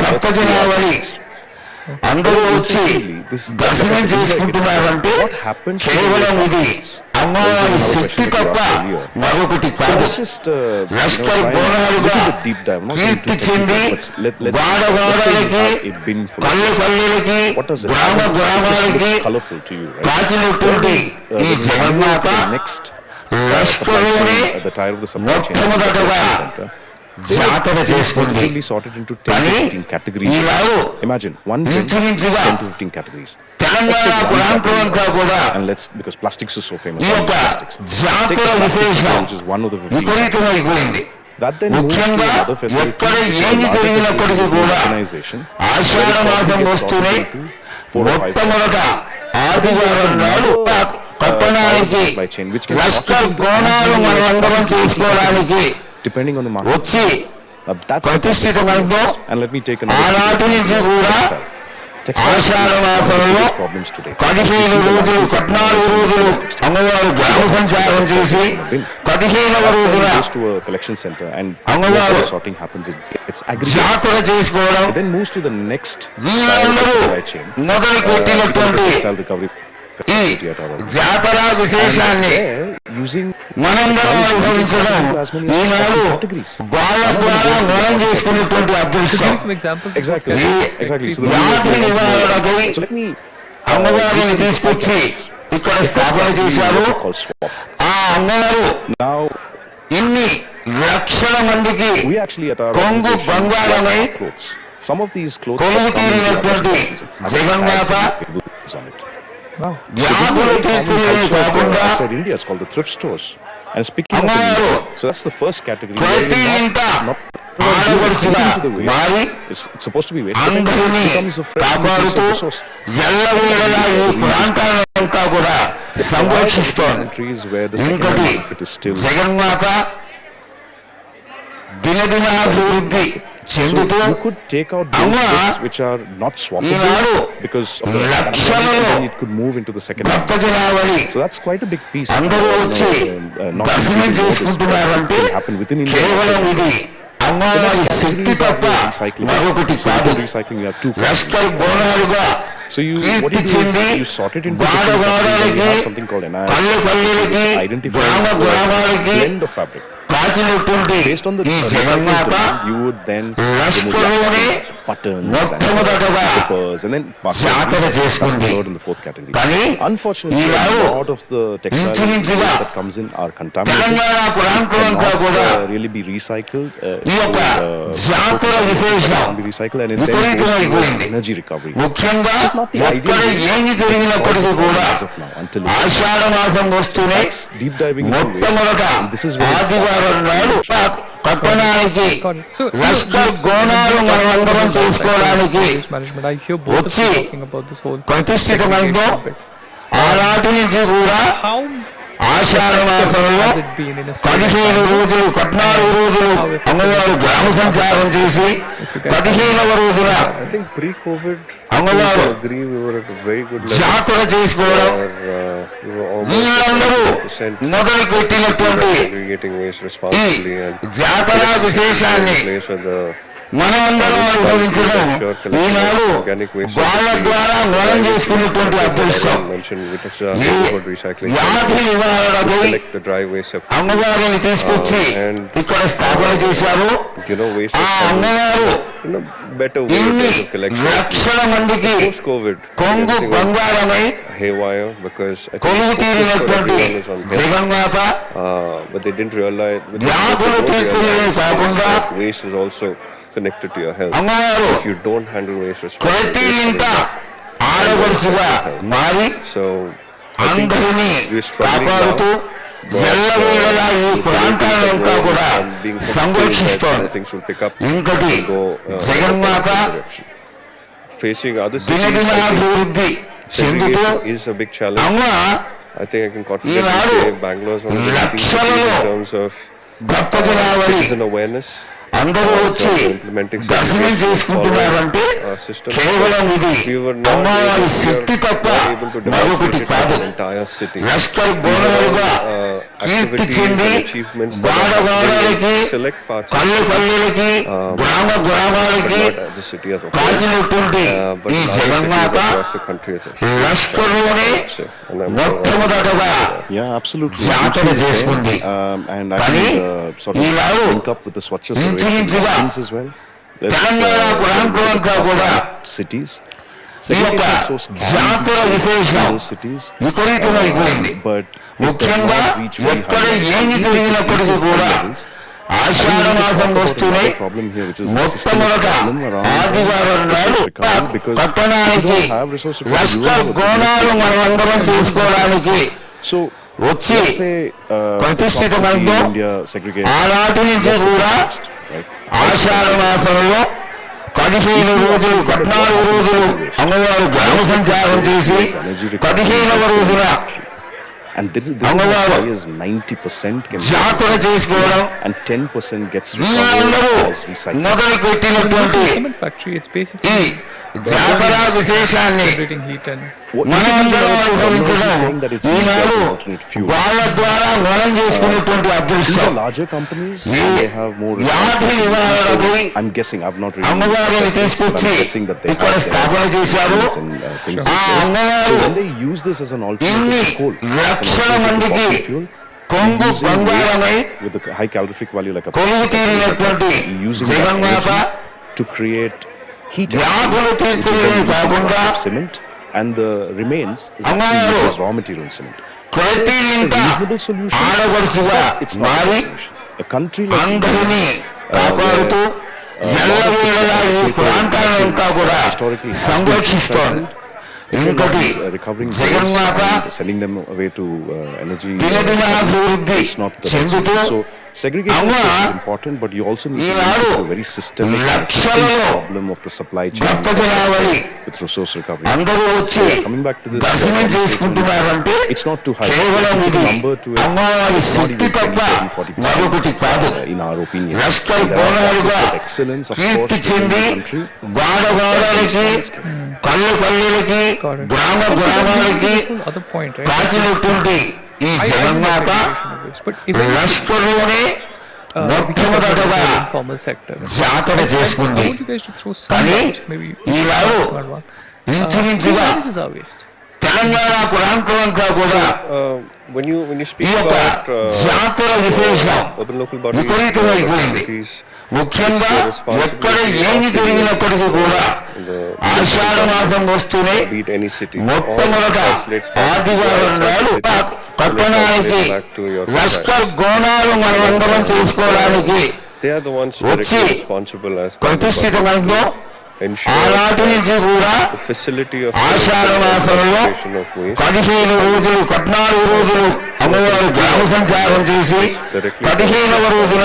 భక్త జనాభాని అందరూ వచ్చి దర్శనం చేసుకుంటున్నారంటే కేవలం ఇది అమ్మవారి శక్తి తప్ప మరొకటి కాదు. లష్కర్ బోనాలుగా కీర్తి చెంది వాడవాడలకి కళ్ళు కళ్ళకి గ్రామ గ్రామాలకి కాచినటువంటి ఈ జగన్మాత లష్కర్లోనే మొట్టమొదటగా జాతర చేసుకుంది. కానీ ఈనాడు Imagine one bin, ఇంచుమించుగా 10 to 15 categories. తెలంగాణ ప్రాంతం అంతా కూడా And let's because plastics is so famous. ఈ యొక్క Plastics. Take జాతర the plastic విశేషం which is one of the 15 విపరీతమైపోయింది. that then moves to ముఖ్యంగా another facility, ఎక్కడ which is ఏమి a larger జరిగినప్పటికీ facility కూడా organization. ఆషాఢ మాసం వస్తూనే మొట్టమొదట ఆదివారం నాడు పట్టణానికి లష్కర్ గోనాలు మనమందరం చేసుకోవడానికి depending on the market. వచ్చి That's ప్రతిష్ఠితమైందో and let me take ఆనాటి నుంచి కూడా ఆషాఢ మాసంలో problems today. 15 రోజులు 14 రోజులు అమ్మవారు గ్రామ సంచారం చేసి 15వ రోజున Goes to a collection center and అమ్మవారు where the sorting happens, it's aggregate. జాతర చేసుకోవడం It then moves to the next వీళ్ళందరూ supply chain. మొదలు పెట్టినటువంటి Textile recovery ఈ facility at our జాతర విశేషాన్ని there using మనందరం అనుభవించడం ఈనాడు వాళ్ళ ద్వారా మనం చేసుకునేటువంటి To అదృష్టం. give some examples of exactly what ఈ exactly. So వ్యాధి నివారణకై so let me అమ్మవారిని తీసుకొచ్చి ఇక్కడ స్థాపన చేశారు. called swap. ఆ అమ్మవారు Now, ఇన్ని లక్షల మందికి we actually at our కొంగు organization బంగారమై swap clothes. Some of these clothes కొలువు have come into our తీరినటువంటి organization. Jaganmata on it. Wow. వ్యాధులు తీర్చడమే కాకుండా Outside India, it's called the thrift stores. And speaking of అమ్మవారు India, so that's the first category. ప్రతి ఇంట ఆడపడుచుగా మారి It's supposed to be weight. అందరినీ కాపాడుతూ ఎల్లవేళలా ఈ ప్రాంతాలంతా కూడా సంరక్షిస్తోంది. Countries where the ఇంకటి secondary market is still. జగన్మాత దినదినాభివృద్ధి చెందుతూ So you could take out those Amma, bits which are not Eenadu swappable because of the లక్షలలో and then it could move into the second market. భక్తజనావళి So that's quite a big piece. అందరూ వచ్చి not దర్శనం easy to notice, చేసుకుంటున్నారంటే but it can happen within India. కేవలం ఇది అమ్మవారి శక్తి తప్ప మరొకటి కాదు. Recycling, you have two. Lashkar బోనాలుగా So you, what Keerthi you do చెంది is you sort it into గాఢ different categories. You గాఢలకి have something called an కళ్ళు కళ్ళకి identify గ్రామ గ్రామాలకి blend of fabric. కాచినటువంటి Based on the ఈ recycled Jaganmata demand, you would then లష్కర్లోనే buttons మొట్టమొదటగా and zippers and then జాతర that's చేసుకుంది. the third and the fourth category. కానీ Unfortunately, Eenadu a lot of the textile ఇంచుమించుగా that comes in are contaminated. Telangana ప్రాంతమంతా Cannot కూడా really be recycled. ఈ యొక్క జాతర విశేషం Can be recycled and it then goes విపరీతమైపోయింది. towards energy recovery. ముఖ్యంగా It's not the ఎక్కడ ideal ఏమి జరిగినప్పటికీ కూడా as of now until it ఆషాఢ మాసం వస్తూనే That's deep diving into waste. మొట్టమొదట And this is where it's ఆదివారం నాడు పట్టణానికి Got it. So, లష్కర్ గోనాలు మనం అందరం చేసుకోవడానికి Waste management. I hear both of వచ్చి you talking about this whole ప్రతిష్ఠితమైందో ఆనాటి నుంచి కూడా how ఆషాఢ మాసంలో has it been in a 15 రోజులు 14 రోజులు అమ్మవారు గ్రామ సంచారం చేసి 15వ రోజున I think pre-COVID, అమ్మవారు I agree we were at a very good level. జాతర చేసుకోవడం Where, we were almost వీళ్ళందరూ 100% మొదలు పెట్టినటువంటి segregating waste ఈ responsibly and జాతర విశేషాన్ని place where the మనమందరం అనుభవించడం ఈనాడు వాళ్ళ ద్వారా మనం చేసుకున్నటువంటి అదృష్టం. mentioned with us ఈ neighborhood recycling. వ్యాధి నివారణకై Collect the dry waste separately. అమ్మవారిని తీసుకొచ్చి ఇక్కడ స్థాపన చేశారు. You know, waste ఆ is అమ్మవారు in a better way ఇన్ని of collection. లక్షల మందికి Post-COVID, కొంగు everything was బంగారమై haywire because I think కొలువు focus for తీరినటువంటి everyone is on health. Jaganmata But they didn't realize, వ్యాధులు తీర్చడమే కాకుండా that waste is also connected to your health. అమ్మవారు If you don't handle waste ప్రతి responsibly, ఇంట ఆడపడుచుగా మారి so I think అందరినీ we're struggling కాపాడుతూ now, but, ఎల్లవేళలా ఈ ప్రాంతాలంతా కూడా being hopeful that సంరక్షిస్తోంది. things will pick up ఇంకటి and go Jaganmata in that direction. Facing other cities, I think దినదినాభివృద్ధి చెందుతూ segregation is a big challenge. అమ్మ I think I can confidently Eenadu say Bangalore is one of the leading cities లక్షలలో in terms of భక్తజనావళి citizen awareness. అందరూ వచ్చి దర్శనం చేసుకుంటున్నారంటే కేవలం ఇది అమ్మవారి శక్తి తప్ప మరొకటి కాదు. లష్కర్ బోనాలుగా కీర్తి చెంది వాడవాడలకి కళ్ళు కళ్ళులకి గ్రామ గ్రామాలకి కాచినటువంటి ఈ జగన్మాత లష్కర్లోనే మొట్టమొదటగా Yeah, absolutely. జాతర చేసుకుంది. And కానీ actually, sort of Eenadu link up with the Swachh Survey ఇంచుమించుగా things as well. Let's, Telangana ప్రాంతమంతా కూడా cities. ఈ యొక్క జాతర విశేషం cities. విపరీతమైపోయింది. But ముఖ్యంగా ఎక్కడ ఏమి జరిగినప్పటికీ కూడా ఆషాఢ మాసం వస్తూనే మొట్టమొదట ఆదివారం నాడు పట్టణానికి లష్కర్ గోనాలు మనమందరం చేసుకోవడానికి So వచ్చి let's say ప్రతిష్ఠితమైందో ఆనాటి నుంచి కూడా ఆషాఢ మాసంలో 15 రోజులు 14 రోజులు అమ్మవారు గ్రామ సంచారం చేసి 15వ రోజున and this is అమ్మవారు as high as 90% can జాతర చేసుకోవడం and 10% gets వీళ్ళందరూ recovered as recycled. మొదలు పెట్టినటువంటి cement factory, it's ఈ basically జాతర విశేషాన్ని generating heat and మనమందరం అనుభవించడం ఈనాడు వాళ్ళ ద్వారా మనం చేసుకున్నటువంటి These అదృష్టం. are larger companies. ఈ They have more. వ్యాధి నివారణకై I'm guessing. I've not really. అమ్మవారిని assessed this, but తీసుకొచ్చి I'm guessing that they ఇక్కడ have స్థాపన చేశారు. and things ఆ like this. అమ్మవారు So when they use this as an ఇన్ని alternative to coal, it's an లక్షల alternative to మందికి fossil fuel. కొంగు Using బంగారమై waste with a high calorific value like a కొలువు తీరినటువంటి using that Jaganmata energy to create heat వ్యాధులు which is తీర్చడమే then used in కాకుండా cement and the remains is Amma actually garu. used as raw material in cement. ప్రతి It's a ఇంట reasonable solution. ఆడపడుచుగా It's not a మారి solution. A country like అందరినీ India, కాపాడుతూ ఎల్లవేళలా ఈ ప్రాంతాలంతా కూడా సంరక్షిస్తోంది. ఇంకొకటి recovering Jaganmata and sending them away to energy. దినదినాభివృద్ధి It's not the చెందుతూ so segregation అమ్మ is important, but you also need to Eenadu look at the very systemic and లక్షలలో systemic problem of the supply chain Bhakta జనావళి with resource recovery. అందరూ వచ్చి Coming back to this, దర్శనం చేసుకుంటున్నారంటే it's not too high. కేవలం Put ఇది a number to it. అమ్మవారి It's not Shakti even తప్ప 20-40% మరొకటి కాదు. in our opinion. Lashkar There are బోనాలుగా pockets of excellence, of Keerthi course, within చెంది the country. గాడగాడలకి కళ్ళకి గ్రామ గ్రామాలకి Other point, right? కాకినటువంటి ఈ I Jaganmata but if లష్కర్లోనే we can talk మొట్టమొదటగా about the informal sector. జాతర I చేసుకుంది. want you guys to throw some కానీ light, maybe ఈనాడు one. ఇంచుమించుగా This is our waste. Telangana ప్రాంతమంతా కూడా When you speak ఈ యొక్క about జాతర విశేషం urban local bodies, విపరీతమైపోయింది. cities, ముఖ్యంగా ఎక్కడ ఏమి జరిగినప్పటికీ కూడా ఆషాఢ మాసం వస్తూనే be it any city, మొట్టమొదట ఆదివారం నాడు పట్టణానికి లష్కర్ గోనాలు మనమందరం చేసుకోవడానికి they are the ones వచ్చి directly responsible as ప్రతిష్ఠితమైందో ensure ఆనాటి నుంచి కూడా the facility of ఆషాఢ మాసంలో separation of waste 15 రోజులు 14 రోజులు అమ్మవారు గ్రామ సంచారం చేసి 15వ రోజున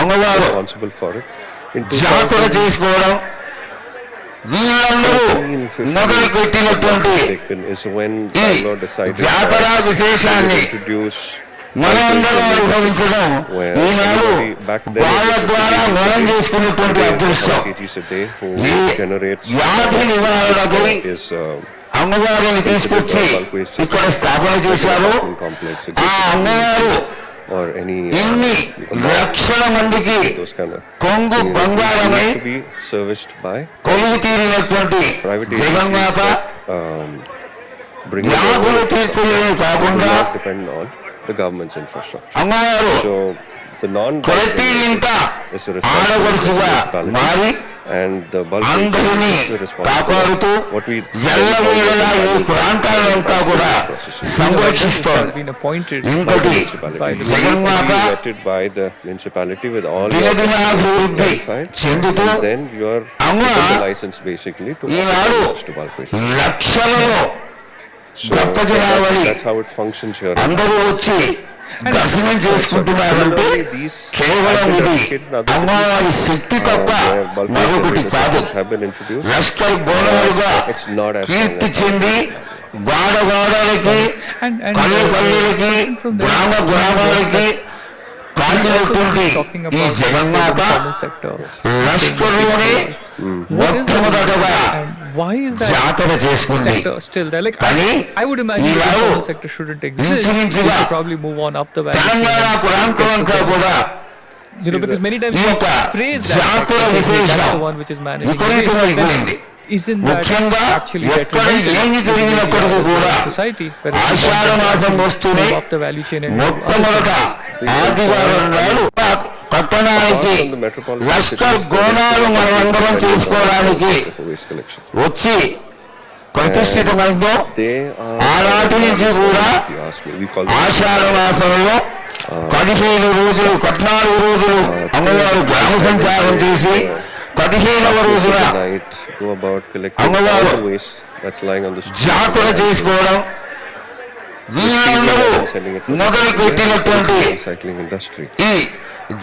అమ్మవారు responsible for it. In జాతర 2000, చేసుకోవడం వీళ్ళందరూ మొదలు పెట్టినటువంటి is when ఈ Bangalore decided జాతర విశేషాన్ని to introduce మనమందరం అనుభవించడం ఈనాడు వాళ్ళ ద్వారా మనం చేసుకున్నటువంటి అదృష్టం. kgs a day who ఈ generates వ్యాధి నివారణకై is అమ్మవారిని తీసుకొచ్చి ఇక్కడ స్థాపన చేశారు. complex ఆ అమ్మవారు or any ఇన్ని లక్షల మందికి those kind of కొంగు బంగారమై to be serviced by కొలువు తీరినటువంటి private జగన్మాత bring వ్యాధులు తీర్చలేని కాకుండా not depend on the government's infrastructure. అమ్మవారు So the ప్రతి ఇంట is a ఆడపడుచుగా మారి and the bulk అందరినీ is responsible. కాపాడుతూ What we ఎల్లవేళలా ఈ ప్రాంతాలంతా కూడా సంరక్షిస్తోంది. Been appointed ఇంకొకటి by the Jaganmata vetted by the municipality with all దినదినాభివృద్ధి verified, చెందుతూ and then you are అమ్మ given the license basically to Eenadu operate to bulk waste. లక్షలలో So Bhakta జనావళి that's how it functions here. అందరూ వచ్చి దర్శనం చేసుకుంటున్నారంటే కేవలం ఇది అమ్మవారి శక్తి తప్ప మరొకటి కాదు. have been introduced. Lashkar బోనాలుగా It's not as కీర్తి చెంది గాడగాడలకి కళ్ళకి గ్రామ గ్రామాలకి కాకినటువంటి ఈ జగన్మాత లష్కర్లోనే మొట్టమొదటగా why is that జాతర చేసుకుంది. sector still there? Like కానీ I would imagine the Eenadu informal sector shouldn't exist. We ఇంచుమించుగా should probably move on up the value Telangana chain. ప్రాంతమంతా కూడా Because many times ఈ we యొక్క praise that జాతర sector, విశేషం that's the one which is managing waste. విపరీతమైపోయింది. Isn't that ముఖ్యంగా actually ఎక్కడ detrimental ఏమి to the జరిగినప్పటికీ కూడా society? where it's ఆషాఢ మాసం వస్తూనే move up the value chain and మొట్టమొదట ఆదివారం నాడు పట్టణానికి లష్కర్ గోనాలు మనమందరం చేసుకోవడానికి for waste collection. వచ్చి ప్రతిష్ఠితమైందో They are ఆనాటి నుంచి కూడా if you ask me, we call them ఆషాఢ మాసంలో 15 రోజులు 14 రోజులు అమ్మవారు గ్రామ సంచారం చేసి 15వ రోజున night, go about collecting అమ్మవారు all the waste that's lying on the street. జాతర చేసుకోవడం వీళ్ళందరూ మొదలు పెట్టినటువంటి Recycling industry. ఈ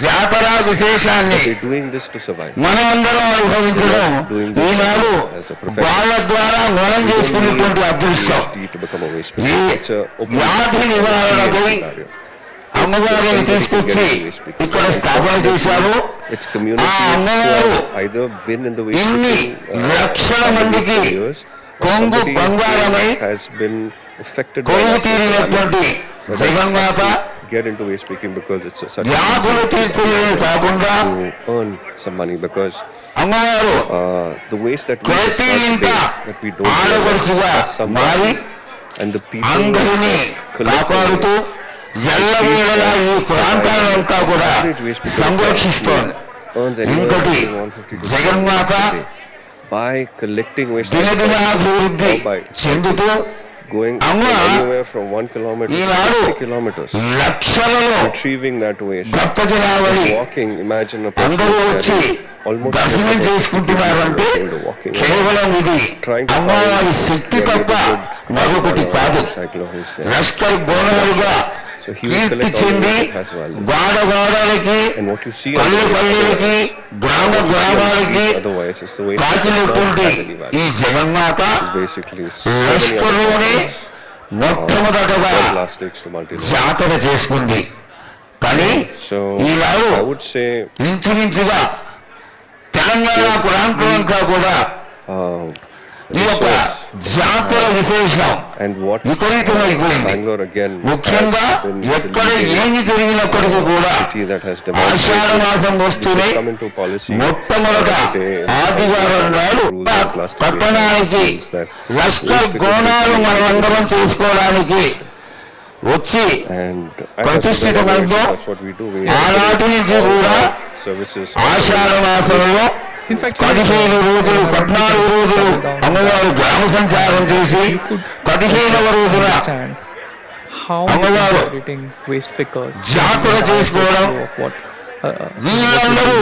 జాతర విశేషాన్ని They're doing this to survive. మనమందరం అనుభవించడం ఈనాడు వాళ్ళ ద్వారా మనం చేసుకునేటువంటి అదృష్టం. PhD to become a waste ఈ picker. It's a open వ్యాధి నివారణకై barrier. అమ్మవారిని తీసుకొచ్చి ఇక్కడ స్థాపన చేశారు. It's communities who అమ్మవారు have either been in the waste ఇన్ని picking, లక్షల for మందికి years, or కొంగు somebody బంగారమై has been affected by కొలువు that తీరినటువంటి Jaganmata get into waste picking because it's such వ్యాధులు తీర్చలేని కాకుండా to earn some money because అమ్మవారు the waste that we ప్రతి discharge ఇంట today, that we don't ఆడపడుచుగా realize has some మారి value, and the people అందరినీ కాపాడుతూ ఎల్లవేళలా ఈ ప్రాంతాలంతా కూడా సంరక్షిస్తోంది. ఇంకొకటి జగన్మాత by collecting waste, దినదినాభివృద్ధి or by చెందుతూ going Amma, anywhere from 1 kilometer to Eenadu 50 kilometers, లక్షలలో retrieving that waste, భక్తజనావళి walking, imagine a person అందరూ వచ్చి carrying almost దర్శనం చేసుకుంటున్నారంటే walking, కేవలం ఇది trying to అమ్మవారి find శక్తి their తప్ప neighborhood మరొకటి కాదు. cycler who's there. Lashkar బోనాలుగా So he will Keerthi collect all చెంది the waste that has value. గాడగాడలకి And what you see పల్లె on the పల్లెలకి గ్రామ గ్రామాలకి otherwise is the waste that does not కాకినటువంటి have any value. ఈ జగన్మాత It's basically so many లష్కర్లోనే other things, మొట్టమొదటగా from plastics to multi-level. జాతర చేసుకుంది. కానీ So Eenadu I would say ఇంచుమించుగా తెలంగాణ ప్రాంతం అంతా కూడా ఈ యొక్క జాతర విశేషం and what విపరీతమైపోయింది. Bangalore again ముఖ్యంగా has been the ఎక్కడ leading ఏమి జరిగినప్పటికీ కూడా city that has Ashadha demonstrated మాసం వస్తూనే come into policy మొట్టమొదట today, ఆదివారం నాడు rules and plastic పట్టణానికి means that లష్కర్ గోనాలు మనమందరం చేసుకోవడానికి వచ్చి and ప్రతిష్ఠితమైందో that's what we do. We ఆనాటి నుంచి కూడా services ఆషాఢ మాసంలో In fact, 15 రోజులు 14 రోజులు అమ్మవారు గ్రామ సంచారం చేసి 15వ రోజున understand how అమ్మవారు operating waste pickers జాతర చేసుకోవడం of what వీళ్ళందరూ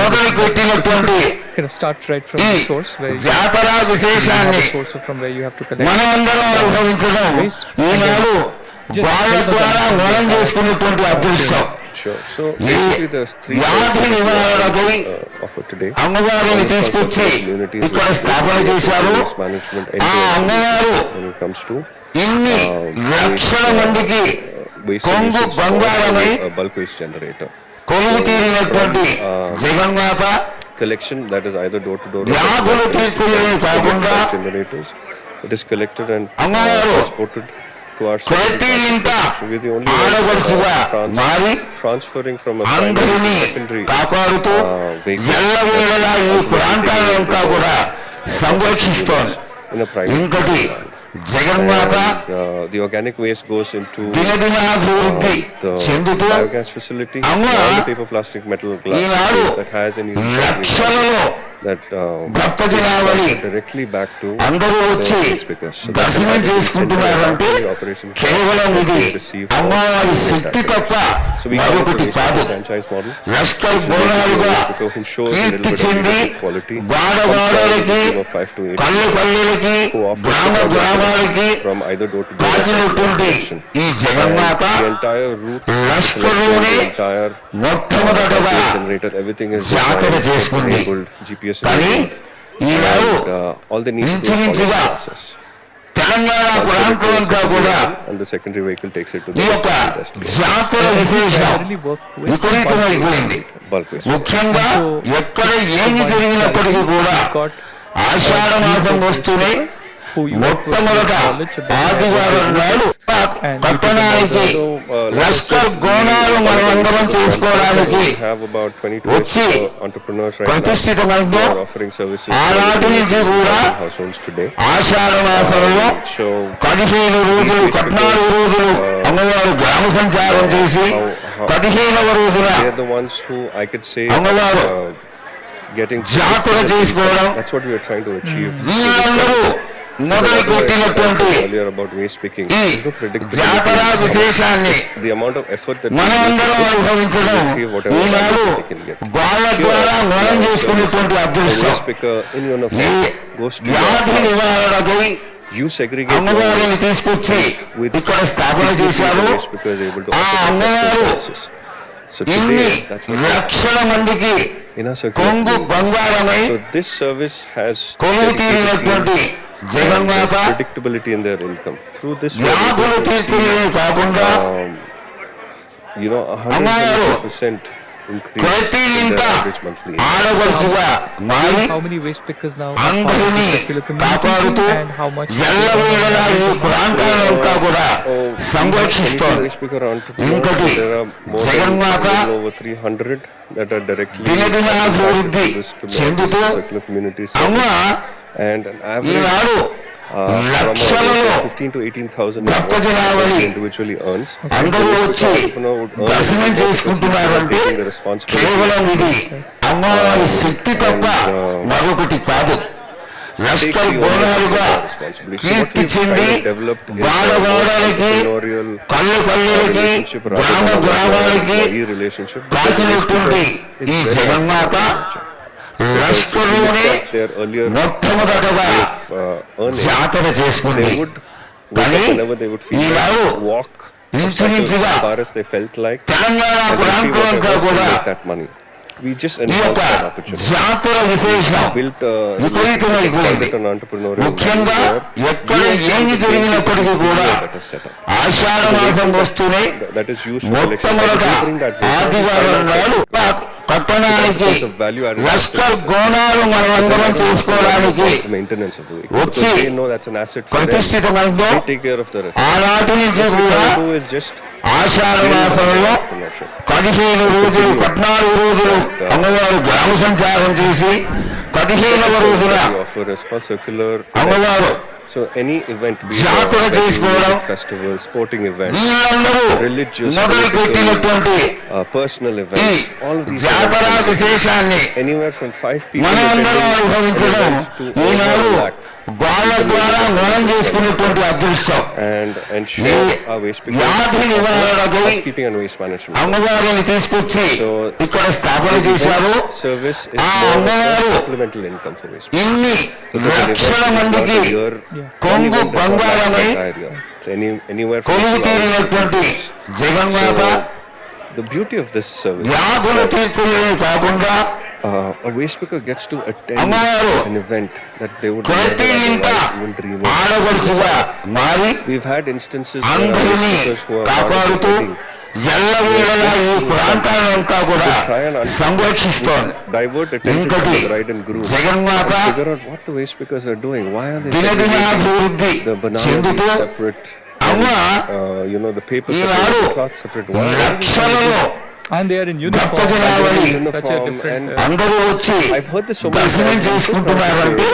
మొదలు పెట్టినటువంటి start right from ఈ the source where you జాతర have విశేషాన్ని a source from where you have to collect. మనమందరం అనుభవించడం ఈనాడు వాళ్ళ ద్వారా మనం చేసుకున్నటువంటి అదృష్టం. sure. So ఈ basically there's three వ్యాధి నివారణకై offered today. అమ్మవారిని తీసుకొచ్చి ఇక్కడ స్థాపన చేశారు. Management ఆ అమ్మవారు when it comes to ఇన్ని లక్షల మందికి waste కొంగు solutions బంగారమై for bulk waste generator కొలువు తీరినటువంటి జగన్మాత collection, that is either door to door వ్యాధులు తీర్చడమే కాకుండా generators. It is collected and అమ్మవారు transported to our ప్రతి ఇంట so we're the only ఆడపడుచుగా మారి transferring from a అందరినీ primary to secondary కాపాడుతూ vehicle ఎల్లవేళలా ఈ ప్రాంతాలంతా కూడా సంరక్షిస్తోంది. in a private ఇంకటి land. Jaganmata And, the organic waste goes into దినదినాభివృద్ధి the చెందుతూ biogas facility, Amma, all the paper, plastic, metal, glass Eenadu waste that has any లక్షలలో that భక్తజనావళి directly back to అందరూ వచ్చి the speakers. So దర్శనం that's చేసుకుంటున్నారంటే the operation కేవలం ఇది receive అమ్మవారి శక్తి తప్ప so we మరొకటి కాదు. franchise model. Lashkar బోనాలుగా Who shows a little Keerthi bit చెంది of quality. గాడగాడలకి Of 5 to 8 పల్లె పల్లెలకి who offer గ్రామ గ్రామాలకి from either door to door కాచినటువంటి ఈ జగన్మాత the entire route, లష్కర్లోనే the entire మొట్టమొదటగా generator, everything is జాతర designed, చేసుకుంది. enabled, GPS కానీ enabled, Eenadu and all they need to do is follow the ఇంచుమించుగా process. Telangana ప్రాంతం అంతా కూడా And the secondary vehicle takes it to ఈ the యొక్క destination. జాతర విశేషం Primarily work with విపరీతమైపోయింది. Bulk waste. ముఖ్యంగా ఎక్కడ ఏమి జరిగినప్పటికీ కూడా got ఆషాఢ మాసం వస్తూనే మొట్టమొదట ఆదివారం నాడు పట్టణానికి లష్కర్ గోనాలు మనమందరం చేసుకోవడానికి have about 22 వచ్చి entrepreneurs right now ప్రతిష్ఠితమైందో who are offering services ఆనాటి నుంచి కూడా households today. ఆషాఢ మాసంలో So 15 రోజులు 14 రోజులు అమ్మవారు గ్రామ సంచారం చేసి 15వ రోజున they are the ones who I could say అమ్మవారు getting జాతర చేసుకోవడం that's what we are trying to achieve. వీళ్ళందరూ మొదలు పెట్టినటువంటి Earlier about waste picking. ఈ There's no predictability. జాతర విశేషాన్ని The amount of effort that మనమందరం అనుభవించడం ఈనాడు వాళ్ళ ద్వారా మనం చేసుకునేటువంటి అదృష్టం. waste picker in your ఈ goes to వ్యాధి నివారణకై you segregate అమ్మవారిని తీసుకొచ్చి ఇక్కడ స్థాపన చేశారు. waste picker is able to ఆ offer అమ్మవారు services. So ఇన్ని today that's what లక్షల మందికి in a circle. కొంగు బంగారమై So this service has కొలువు తీరినటువంటి జగన్మాత predictability in their income through this వ్యాధులు తీర్చడమే కాకుండా you know 100% increase ప్రతి in ఇంట their average monthly income. ఆడపడుచుగా మారి how many waste pickers now are అందరినీ part of the secular కాపాడుతూ community and how much ఎల్లవేళలా ఈ ప్రాంతాలంతా కూడా సంరక్షిస్తోంది. Waste picker entrepreneurs, ఇంకటి there are more Jaganmata than over 300 that are directly దినదినాభివృద్ధి చెందుతూ circular communities అమ్మ and an average Eenadu from లక్షలలో 15 to 18,000 భక్తజనావళి individually earns. అందరూ వచ్చి దర్శనం చేసుకుంటున్నారంటే కేవలం ఇది అమ్మవారి శక్తి తప్ప మరొకటి కాదు. లష్కర్ బోనాలుగా కీర్తి చెంది వాడవాడలకి కళ్ళు కళ్ళకి గ్రామ గ్రామాలకి కాకినటువంటి ఈ జగన్మాత లష్కర్లోనే మొట్టమొదటగా జాతర చేసుకుంది. కానీ ఈనాడు ఇంచుమించుగా తెలంగాణ ప్రాంతం కూడా ఈ యొక్క జాతర విశేషం విపరీతమైపోయింది. ముఖ్యంగా ఎక్కడ ఏమి జరిగినప్పటికీ కూడా ఆషాఢ మాసం వస్తూనే మొట్టమొదట ఆదివారం నాడు పట్టణానికి లష్కర్ గోనాలు మనమందరం చేసుకోవడానికి వచ్చి ప్రతిష్ఠితమైందో ఆనాటి నుంచి కూడా ఆషాఢ మాసంలో 15 రోజులు 14 రోజులు అమ్మవారు గ్రామ సంచారం చేసి 15వ రోజున అమ్మవారు జాతర చేసుకోవడం, వీళ్ళందరూ మొదలు పెట్టినటువంటి ఈ జాతర విశేషాన్ని మనమందరం అనుభవించడం ఈనాడు వాళ్ళ ద్వారా మనం చేసుకున్నటువంటి అదృష్టం. వ్యాధి నివారణకై అమ్మవారిని తీసుకొచ్చి ఇక్కడ స్థాపన చేశారు. ఆ అమ్మవారు ఇన్ని లక్షల మందికి కొంగు బంగారమై కొలువు తీరినటువంటి జగన్మాత వ్యాధుల తీర్చడమే కాకుండా a waste speaker gets to attend an event that they would never dream of. We've had instances where speakers who are participating ఎల్లవేళలా ఈ ప్రాంతాలంతా కూడా సంరక్షిస్తోంది. divert attention from the bride and groom Jaganmata and figure out what the waste speakers are doing. Why are they దినదినాభివృద్ధి the banana చెందుతూ leaves separate, అమ్మ the paper separate, the cloth separate? Why are they లక్షలలో And they are in uniform. భక్తజనావళి Such a different. అందరూ వచ్చి I've heard this so many దర్శనం times. చేసుకుంటున్నారంటే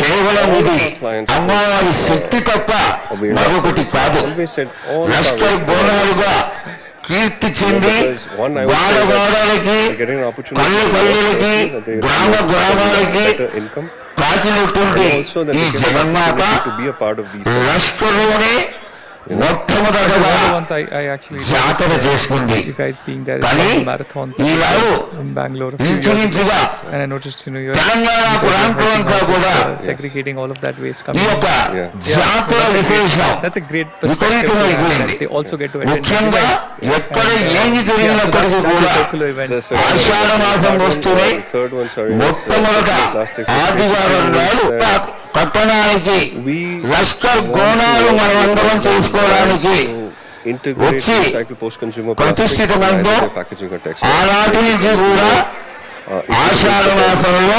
కేవలం ఇది అమ్మవారి శక్తి తప్ప మరొకటి కాదు. లష్కర్ బోనాలుగా కీర్తి చెంది వాడవాడలకి కళ్ళు కళ్ళకి గ్రామ గ్రామాలకి కాకినటువంటి ఈ జగన్మాత లష్కర్లోనే మొట్టమొదటగా జాతర చేసుకుంది. కానీ ఈనాడు ఇంచుమించుగా తెలంగాణ ప్రాంతం అంతా కూడా ఈ యొక్క జాతర విశేషం విపరీతమైపోయింది. ముఖ్యంగా ఎక్కడ ఏమి జరిగినప్పటికీ కూడా ఆషాఢ మాసం వస్తూనే మొట్టమొదట ఆదివారం నాడు పట్టణానికి లష్కర్ గోనాలు మనమందరం చేసుకోవడానికి వచ్చి ప్రతిష్ఠితమైందో ఆనాటి నుంచి కూడా ఆషాఢ మాసంలో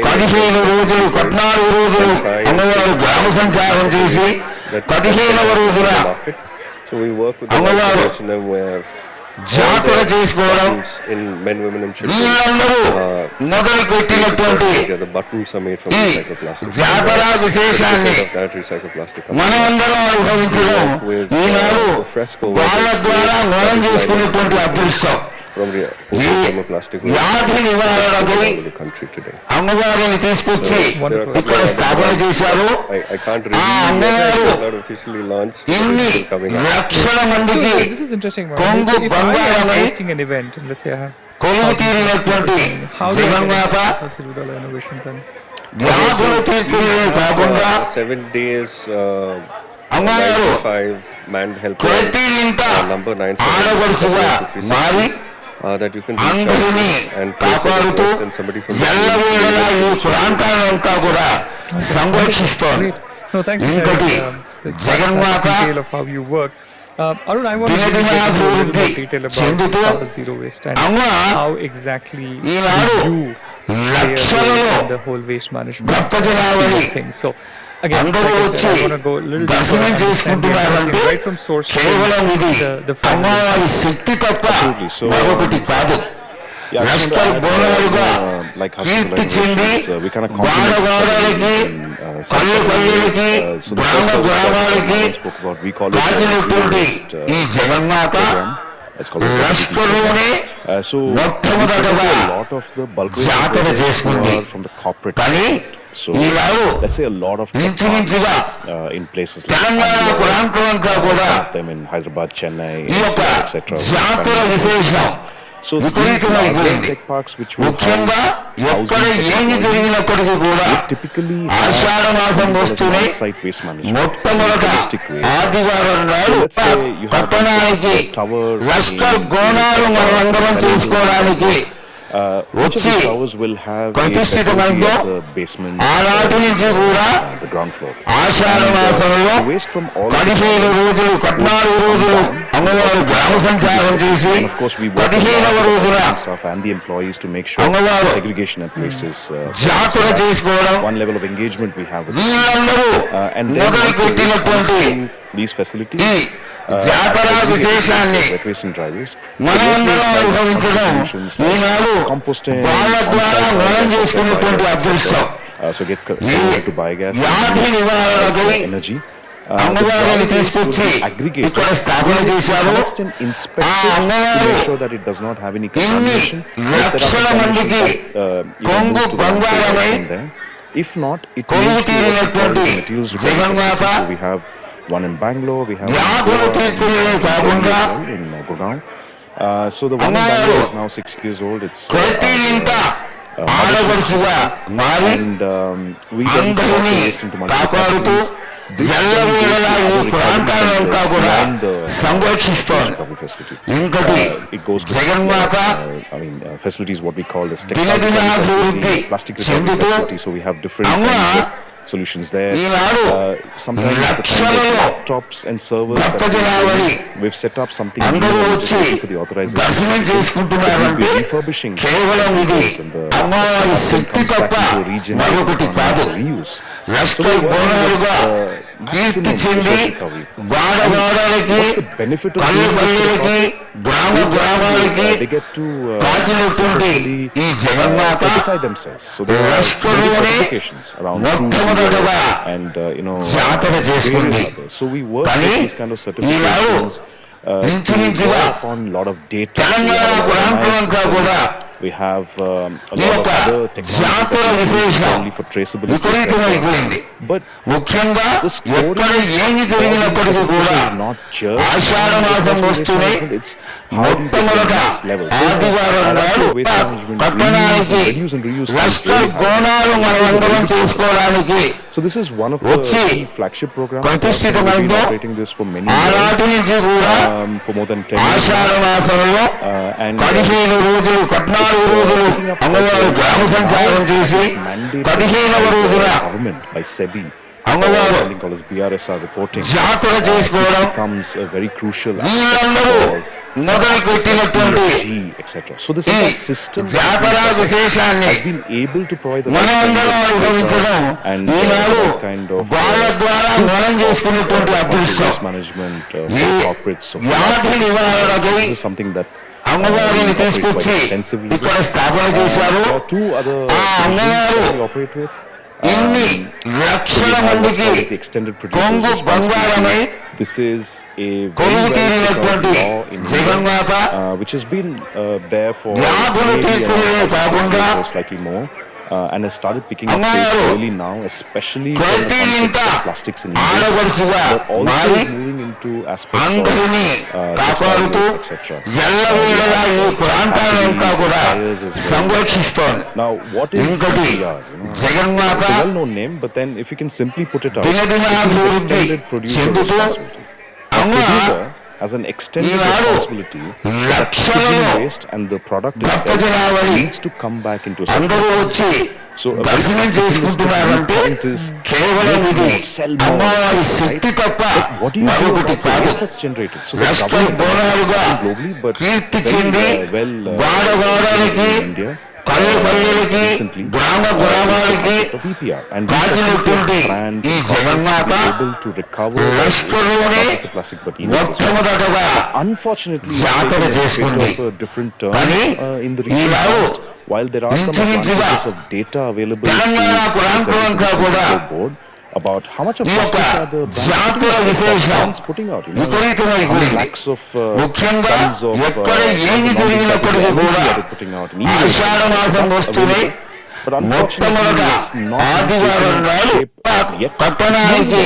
15 రోజులు 14 రోజులు అమ్మవారు గ్రామ సంచారం చేసి 15వ రోజున అమ్మవారు జాతర చేసుకోవడం, వీళ్ళందరూ మొదలు పెట్టినటువంటి ఈ జాతర విశేషాన్ని మనమందరం అనుభవించడం ఈనాడు వాళ్ళ ద్వారా మనం చేసుకున్నటువంటి అదృష్టం. వ్యాధి నివారణకై అమ్మవారిని తీసుకొచ్చి ఇక్కడ స్థాపన చేశారు. ఆ అమ్మవారు ఇన్ని లక్షల మందికి కొంగు బంగారమై కొలువు తీరినటువంటి జగన్మాత వ్యాధులు తీర్చడమే కాకుండా 7 days అమ్మవారు ప్రతి ఇంట ఆడపడుచుగా మారి అందరినీ కాపాడుతూ ఎల్లవేళలా ఈ ప్రాంతాలంతా కూడా సంరక్షిస్తోంది. ఇంకటి జగన్మాత దినదినాభివృద్ధి చెందుతూ అమ్మ ఈనాడు లక్షలలో భక్తజనావళి అందరూ వచ్చి దర్శనం చేసుకుంటున్నారంటే కేవలం ఇది అమ్మవారి శక్తి తప్ప మరొకటి కాదు. లష్కర్ బోనాలుగా కీర్తి చెంది వాడవాడలకి కళ్ళు కళ్ళకి గ్రామ గ్రామాలకి కాకినటువంటి ఈ జగన్మాత It's called the లష్కర్లోనే so we మొట్టమొదటగా a lot of the bulk జాతర చేసుకుంది. from the corporate కానీ so Eenadu let's say a lot of ఇంచుమించుగా in places like తెలంగాణ ప్రాంతం అంతా కూడా some of them in Hyderabad, Chennai, ఈ యొక్క etc. జాతర విశేషం So these విపరీతమైపోయింది. tech parks which will ముఖ్యంగా ఎక్కడ ఏమి జరిగినప్పటికీ కూడా typically ఆషాఢ మాసం వస్తూనే site waste management మొట్టమొదట holistic way. ఆదివారం నాడు So let's say you have పట్టణానికి a tower లష్కర్ గోనాలు మనమందరం చేసుకోవడానికి each of these towers will have a ప్రతిష్ఠితమైందో facility at the basement, ఆనాటి నుంచి కూడా the ground floor. ఆషాఢ మాసంలో The waste from all 15 రోజులు 14 రోజులు అమ్మవారు గ్రామ సంచారం చేసి and of course we work with 15వ రోజున the staff and the employees to make sure అమ్మవారు segregation at waste is జాతర చేసుకోవడం one level of engagement we have with వీళ్ళందరూ and then మొదలు once the waste పెట్టినటువంటి comes to these facilities ఈ జాతర విశేషాన్ని wet waste and dry waste మనమందరం అనుభవించడం ఈనాడు composting వాళ్ళ ద్వారా మనం చేసుకున్నటువంటి అదృష్టం. so get converted to biogas వ్యాధి నివారణకై energy అమ్మవారిని తీసుకొచ్చి ఇక్కడ స్థాపన చేశారు. ఆ అమ్మవారు ఇన్ని లక్షల మందికి కొంగు బంగారమై if not it కొంగు తీరినటువంటి జగన్మాత we have one in Bangalore, we have వ్యాధులు తీర్చడమే కాకుండా in Gurgaon. So the one in Bangalore is now 6 years old. It's ప్రతి ఇంట ఆడపడుచుగా మారి and we then sort the అందరినీ waste into multiple కాపాడుతూ categories. ఎల్లవేళలా ఈ ప్రాంతాలంతా కూడా సంరక్షిస్తోంది. ఇంకటి It goes to Jaganmata facilities what we call as దినదినాభివృద్ధి plastic recovery చెందుతూ facility. So we have different అమ్మ kinds of solutions there. Eenadu Sometimes the kind of లక్షలలో laptops and servers that భక్తజనావళి we've set up something అందరూ new, వచ్చి just for the authorization. దర్శనం చేసుకుంటున్నారంటే refurbishing కేవలం ఇది అమ్మవారి శక్తి తప్ప మరొకటి కాదు. లష్కర్ బోనాలుగా కీర్తి చెంది వాడవాడలకి పల్లె పల్లెలకి గ్రామ గ్రామాలకి కాచినటువంటి ఈ జగన్మాత లష్కర్లోనే మొట్టమొదటగా జాతర చేసుకుంది. కానీ ఈనాడు ఇంచుమించుగా తెలంగాణ ప్రాంతం అంతా కూడా we have a ఈ lot యొక్క of other జాతర విశేషం only for traceability. విపరీతమైపోయింది. But ముఖ్యంగా ఎక్కడ ఏమి జరిగినప్పటికీ కూడా ఆషాఢ మాసం వస్తూనే మొట్టమొదట ఆదివారం నాడు పట్టణానికి లష్కర్ గోనాలు మనమందరం చేసుకోవడానికి so this is one of the వచ్చి flagship programs. ప్రతిష్ఠితమైందో operating this for many ఆనాటి years, నుంచి కూడా for more than 10 years. ఆషాఢ మాసంలో And 15 రోజులు 14 రోజులు అమ్మవారు గ్రామ సంచారం చేసి 15వ రోజున government by SEBI, అమ్మవారు something called as BRSR reporting, జాతర చేసుకోవడం becomes a very crucial వీళ్ళందరూ మొదలు పెట్టినటువంటి etc. So this ఈ entire system జాతర విశేషాన్ని has been able to provide the మనమందరం అనుభవించడం and ఈనాడు kind of వాళ్ళ ద్వారా మనం చేసుకున్నటువంటి అదృష్టం. waste management ఈ for corporates. So వ్యాధి నివారణకై this is something that అమ్మవారిని తీసుకొచ్చి ఇక్కడ స్థాపన చేశారు. there are two other ఆ అమ్మవారు we operate with. ఇన్ని లక్షల మందికి the extended కొంగు producer బంగారమై this is a కొంగు very తీరినటువంటి well law in Jaganmata which has been there for వ్యాధులు maybe తీర్చడమే కాకుండా or slightly more and has started picking up pace అమ్మవారు early now, especially when it ప్రతి comes ఇంట to plastics in India. ఆడపడుచుగా But also మారి moving into aspects అందరినీ of కాపాడుతూ etc. ఎల్లవేళలా ఈ ప్రాంతాలంతా కూడా సంరక్షిస్తోంది. Now, what is ఇంకటి CPR? Jaganmata It's a well-known name, but then if you can simply put it out, దినదినాభివృద్ధి extended producer చెందుతూ responsibility. A అమ్మ producer has an extended Eenadu responsibility that లక్షలలో packaging waste and the product itself భక్తజనావళి needs to come back into a అందరూ circle. వచ్చి So a దర్శనం very చేసుకుంటున్నారంటే point is కేవలం ఇది sell more, అమ్మవారి right? శక్తి తప్ప But what do you do మరొకటి about the కాదు. waste that's generated? So the Lashkar government బోనాలుగా globally, but Keerthi very, చెంది వాడవాడలకి in India, పల్లె పల్లెలకి recently, గ్రామ గ్రామాలకి of EPR and కాచినటువంటి brands ఈ and corporates Jaganmata to be able to recover లష్కర్లోనే not just the plastic but even as well. మొట్టమొదటగా Unfortunately, it's జాతర taken a చేసుకుంది. bit of a different turn కానీ in the recent Eenadu past. While there are some ఇంచుమించుగా advantages of data available to Telangana this ప్రాంతం అంతా education కూడా board, about how much of ఈ యొక్క plastic are the జాతుల విశేషం brands putting out. How విపరీతమైపోయింది. lakhs of ముఖ్యంగా tons of ఎక్కడ ఏమి జరిగినప్పటికీ కూడా ఆషాఢ మాసం వస్తూనే మొట్టమొదట ఆదివారం నాడు పట్టణానికి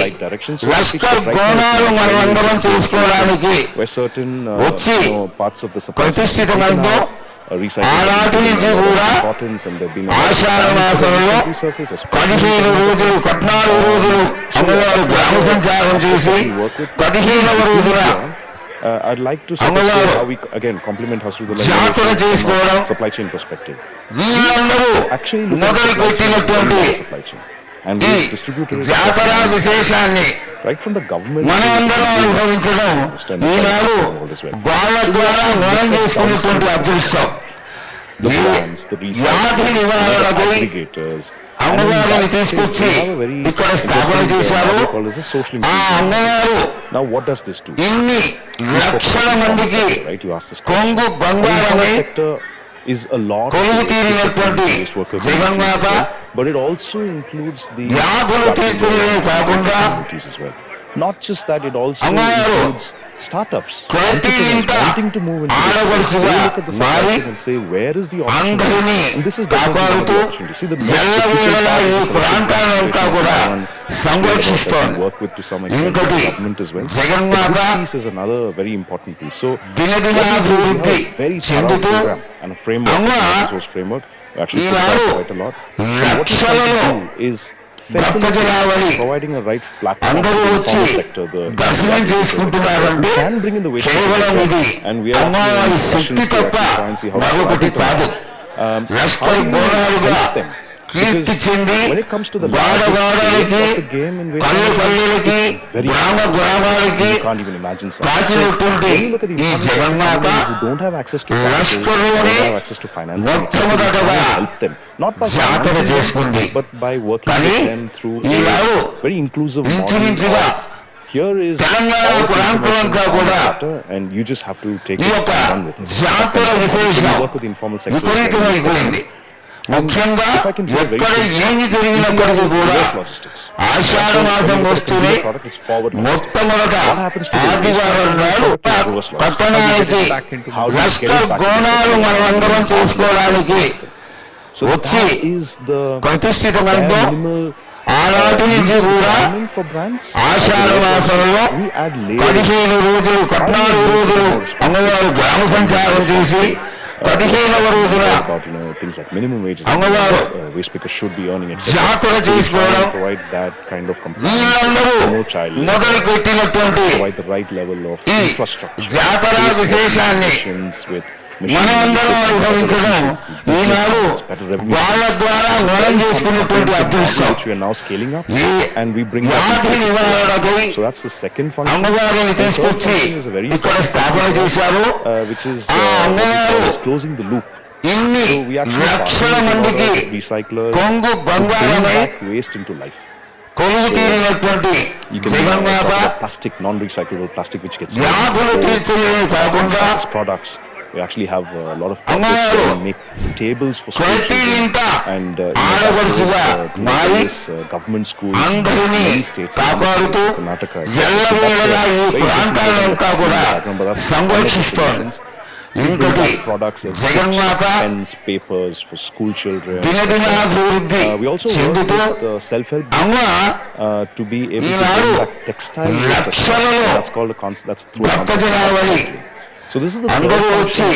లష్కర్ కోణాలు మనమందరం చేసుకోవడానికి వచ్చి ప్రతిష్ఠితమైందో ఆనాటి నుంచి కూడా ఆషాఢ మాసంలో 15 రోజులు 14 రోజులు అమ్మవారు గ్రామ సంచారం చేసి 15వ రోజున I'd like to say how we again compliment hospital supply chain perspective. Actually, మొదలు పెట్టినటువంటి and ఈ we distributed it జాతర విశేషాన్ని right from the government. మనమందరం అనుభవించడం ఈనాడు వాళ్ళ ద్వారా మనం చేసుకున్నటువంటి అదృష్టం. The brands, the వ్యాధి resellers, the నివారణకు aggregators. అమ్మవారిని తీసుకొచ్చి ఇక్కడ స్థాపన చేశారు. ఆ అమ్మవారు Now what does this do? ఇన్ని లక్షల మందికి Right, you asked this కొంగు question. బంగారమై Sector is a lot కొలువు తీరినటువంటి జగన్మాత but it also includes the వ్యాధులు తీర్చడమే కాకుండా as well. Not just that, it also అమ్మవారు includes startups ప్రతి ఇంట wanting to move into ఆడపడుచుగా look at the supply మారి chain and say where is the అందరినీ opportunity, and this is definitely కాపాడుతూ the opportunity. See, the next ఎల్లవేళలా ఈ ప్రాంతాలంతా కూడా సంరక్షిస్తోంది. work with to some extent ఇంకటి the government as well. Jaganmata This piece is another very important piece. So దినదినాభివృద్ధి very thorough చెందుతూ program and a framework, అమ్మ resource framework. We actually put Eenadu that quite a lot. And what we try లక్షలలో to do is భక్తజనావళి providing a right platform అందరూ to the వచ్చి informal sector, the దర్శనం చేసుకుంటున్నారంటే we can bring in the waste కేవలం ఇది and we are అమ్మవారి శక్తి తప్ప మరొకటి కాదు. లష్కర్ బోనాలుగా కీర్తి చెంది వాడవాడలకి పల్లె పల్లెలకి గ్రామ గ్రామాలకి కాచినటువంటి ఈ జగన్మాత లష్కర్లోనే మొట్టమొదటగా జాతర చేసుకుంది. కానీ ఈనాడు ఇంచుమించుగా తెలంగాణ ప్రాంతమంతా కూడా ఈ యొక్క జాతర విశేషం విపరీతమైపోయింది. ముఖ్యంగా ఎక్కడ ఏమి జరిగినప్పటికీ కూడా ఆషాఢ మాసం వస్తూనే మొట్టమొదట ఆదివారం నాడు పట్టణానికి లష్కర్ కోణాలు మనమందరం చేసుకోవడానికి వచ్చి ప్రతిష్ఠితమైందో ఆనాటి నుంచి కూడా ఆషాఢ మాసంలో 15 రోజులు 14 రోజులు అమ్మవారు గ్రామ సంచారం చేసి 15వ రోజున అమ్మవారు జాతర చేసుకోవడం వీళ్ళందరూ మొదలు పెట్టినటువంటి ఈ జాతర విశేషాన్ని మనమందరం అనుభవించడం ఈనాడు వాళ్ళ ద్వారా మనం చేసుకున్నటువంటి అదృష్టం. ఈ వ్యాధి నివారణకై అమ్మవారిని తీసుకొచ్చి ఇక్కడ స్థాపన చేశారు. ఆ అమ్మవారు ఇన్ని లక్షల మందికి కొంగు బంగారమై కొలువు తీరినటువంటి జగన్మాత వ్యాధులు తీర్చడమే కాకుండా we actually have a lot of products that make tables for school children and government schools in many states, Karnataka, products pens, papers for school children. We also work with self-help to be able to bring back textile waste. That's called a concept. That's through a concept. So this is the అందరూ వచ్చి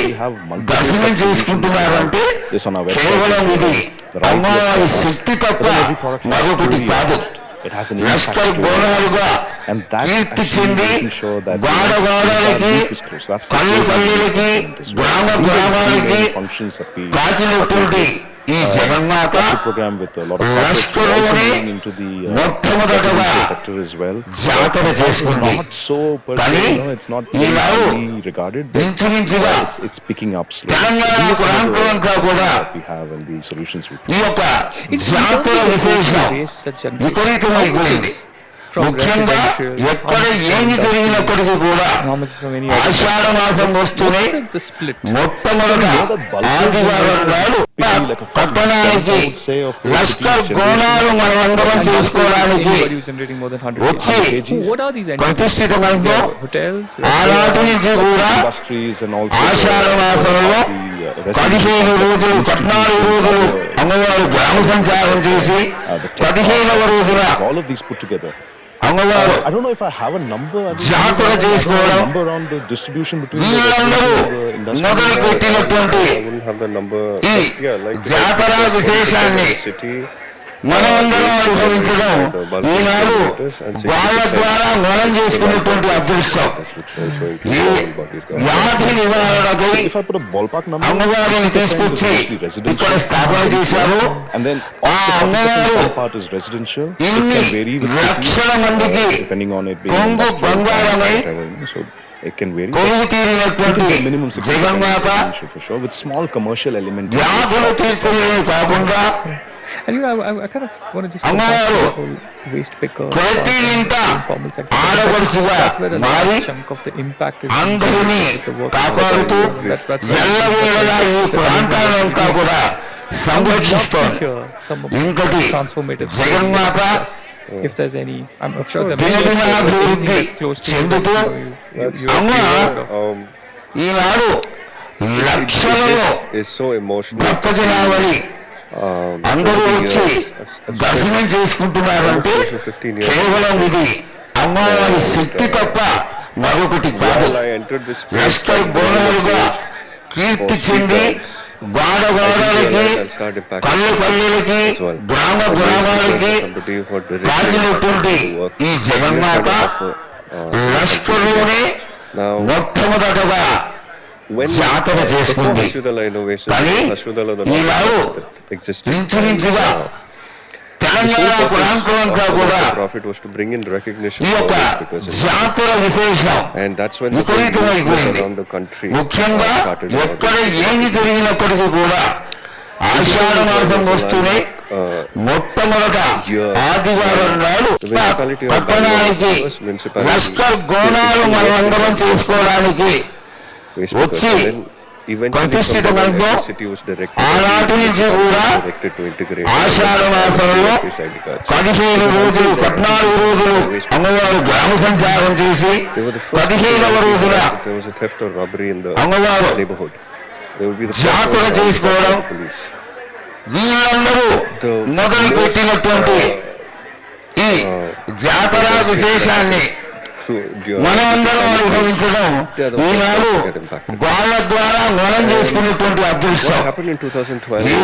దర్శనం చేసుకుంటున్నారంటే కేవలం ఇది అమ్మవారి శక్తి తప్ప మరొకటి కాదు. లష్కర్ బోనాలుగా కీర్తి చెంది వాడవాడలకి పల్లె పల్లెలకి గ్రామ గ్రామాలకి కాచినటువంటి ఈ జగన్మాత లష్కర్లోనే మొట్టమొదటగా జాతర చేసుకుంది. కానీ ఈనాడు ఇంచుమించుగా తెలంగాణ ప్రాంతమంతా కూడా ఈ యొక్క జాతర విశేషం విపరీతమైపోయింది. ముఖ్యంగా residential, ఎక్కడ how much ఏమి from జరిగినప్పటికీ కూడా and how much is from any other ఆషాఢ మాసం వస్తూనే What's the split? మొట్టమొదట ఆదివారం నాడు పట్టణానికి లష్కర్ గోణాలు మనం అందరం చేసుకోవడానికి Anybody who's generating more than 100 వచ్చి What are these entities? ప్రతిష్ఠితమైందో Hotels? ఆనాటి నుంచి కూడా industries and also ఆషాఢ మాసంలో 15 రోజులు 14 రోజులు అమ్మవారు గ్రామ సంచారం చేసి 15వ రోజున all of these put together. అమ్మవారు I don't know if I have a number. జాతర చేసుకోవడం number on the distribution between the వీళ్ళందరూ మొదలు పెట్టినటువంటి I wouldn't have the number. ఈ Yeah, like జాతర విశేషాన్ని city. మనమందరం అనుభవించడం ఈనాడు వాళ్ళ ద్వారా మనం చేసుకున్నటువంటి అదృష్టం. ఈ వ్యాధి నివారణకై If I put a ballpark number, అమ్మవారిని తీసుకొచ్చి ఇక్కడ స్థాపన చేశారు. and then ఆ అమ్మవారు some part is residential. It ఇన్ని can vary with లక్షల cities, మందికి depending on it being కొంగు industrial, బంగారమై whatever, so it can vary. కొలువు తీరినటువంటి Minimum 60% Jaganmata residential for sure, with small commercial element. వ్యాధులు తీర్చడమే కాకుండా And you know, I kind of want to just go అమ్మవారు back to the whole waste picker ప్రతి ఇంట informal sector. ఆడపడుచుగా That's where a మారి large chunk of the impact is అందరినీ with the work. కాపాడుతూ That's where ఎల్లవేళలా ఈ ప్రాంతాలంతా కూడా సంరక్షిస్తోంది. here some of ఇంకటి the transformative Jaganmata if there's any, I'm sure there దినదిన anything అభివృద్ధి that's close to చెందుతూ అమ్మ ఈనాడు లక్షలలో is so emotional. భక్తజనావళి అందరూ వచ్చి దర్శనం చేసుకుంటున్నారంటే 15 years. కేవలం ఇది అమ్మవారి శక్తి తప్ప మరొకటి కాదు. While I entered this place, Lashkar బోనాలుగా కీర్తి చెంది గోడగోడలకి కళ్ళు కళ్ళులకి గ్రామ గ్రామాలకి కాకినటువంటి ఈ జగన్మాత లష్కర్లోనే మొట్టమొదటగా జాతర చేసుకుంది. కానీ ఈనాడు ఇంచుమించుగా తెలంగాణ ప్రాంతం అంతా కూడా ఈ యొక్క జాతర విశేషం విపరీతమైపోయింది. ముఖ్యంగా ఎక్కడ ఏమి జరిగినప్పటికీ కూడా ఆషాఢ మాసం వస్తూనే మొట్టమొదట ఆదివారం నాడు పట్టణానికి లష్కర్ గోణాలు మనం అందరం చేసుకోవడానికి వచ్చి ప్రతిష్ఠితమైందో ఆనాటి నుంచి కూడా ఆషాఢ మాసంలో 15 రోజులు 14 రోజులు అమ్మవారు గ్రామ సంచారం చేసి 15వ రోజున అమ్మవారు జాతర చేసుకోవడం వీళ్ళందరూ మొదలు పెట్టినటువంటి ఈ జాతర విశేషాన్ని మనమందరం అనుభవించడం ఈనాడు వాళ్ళ ద్వారా మనం చేసుకున్నటువంటి అదృష్టం. ఈ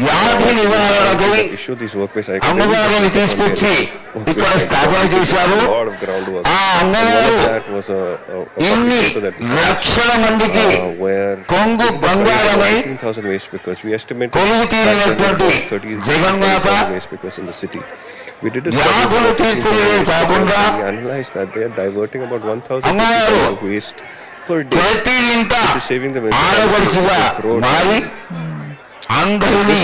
వ్యాధి నివారణకై అమ్మవారిని తీసుకొచ్చి ఇక్కడ స్థాపన చేశారు. ఆ అమ్మవారు ఇన్ని లక్షల మందికి కొంగు బంగారమై కొలువు తీరినటువంటి జగన్మాత వ్యాధులు తీర్చడమే కాకుండా అమ్మవారు ప్రతి ఇంట ఆడపడుచుగా మారి అందరినీ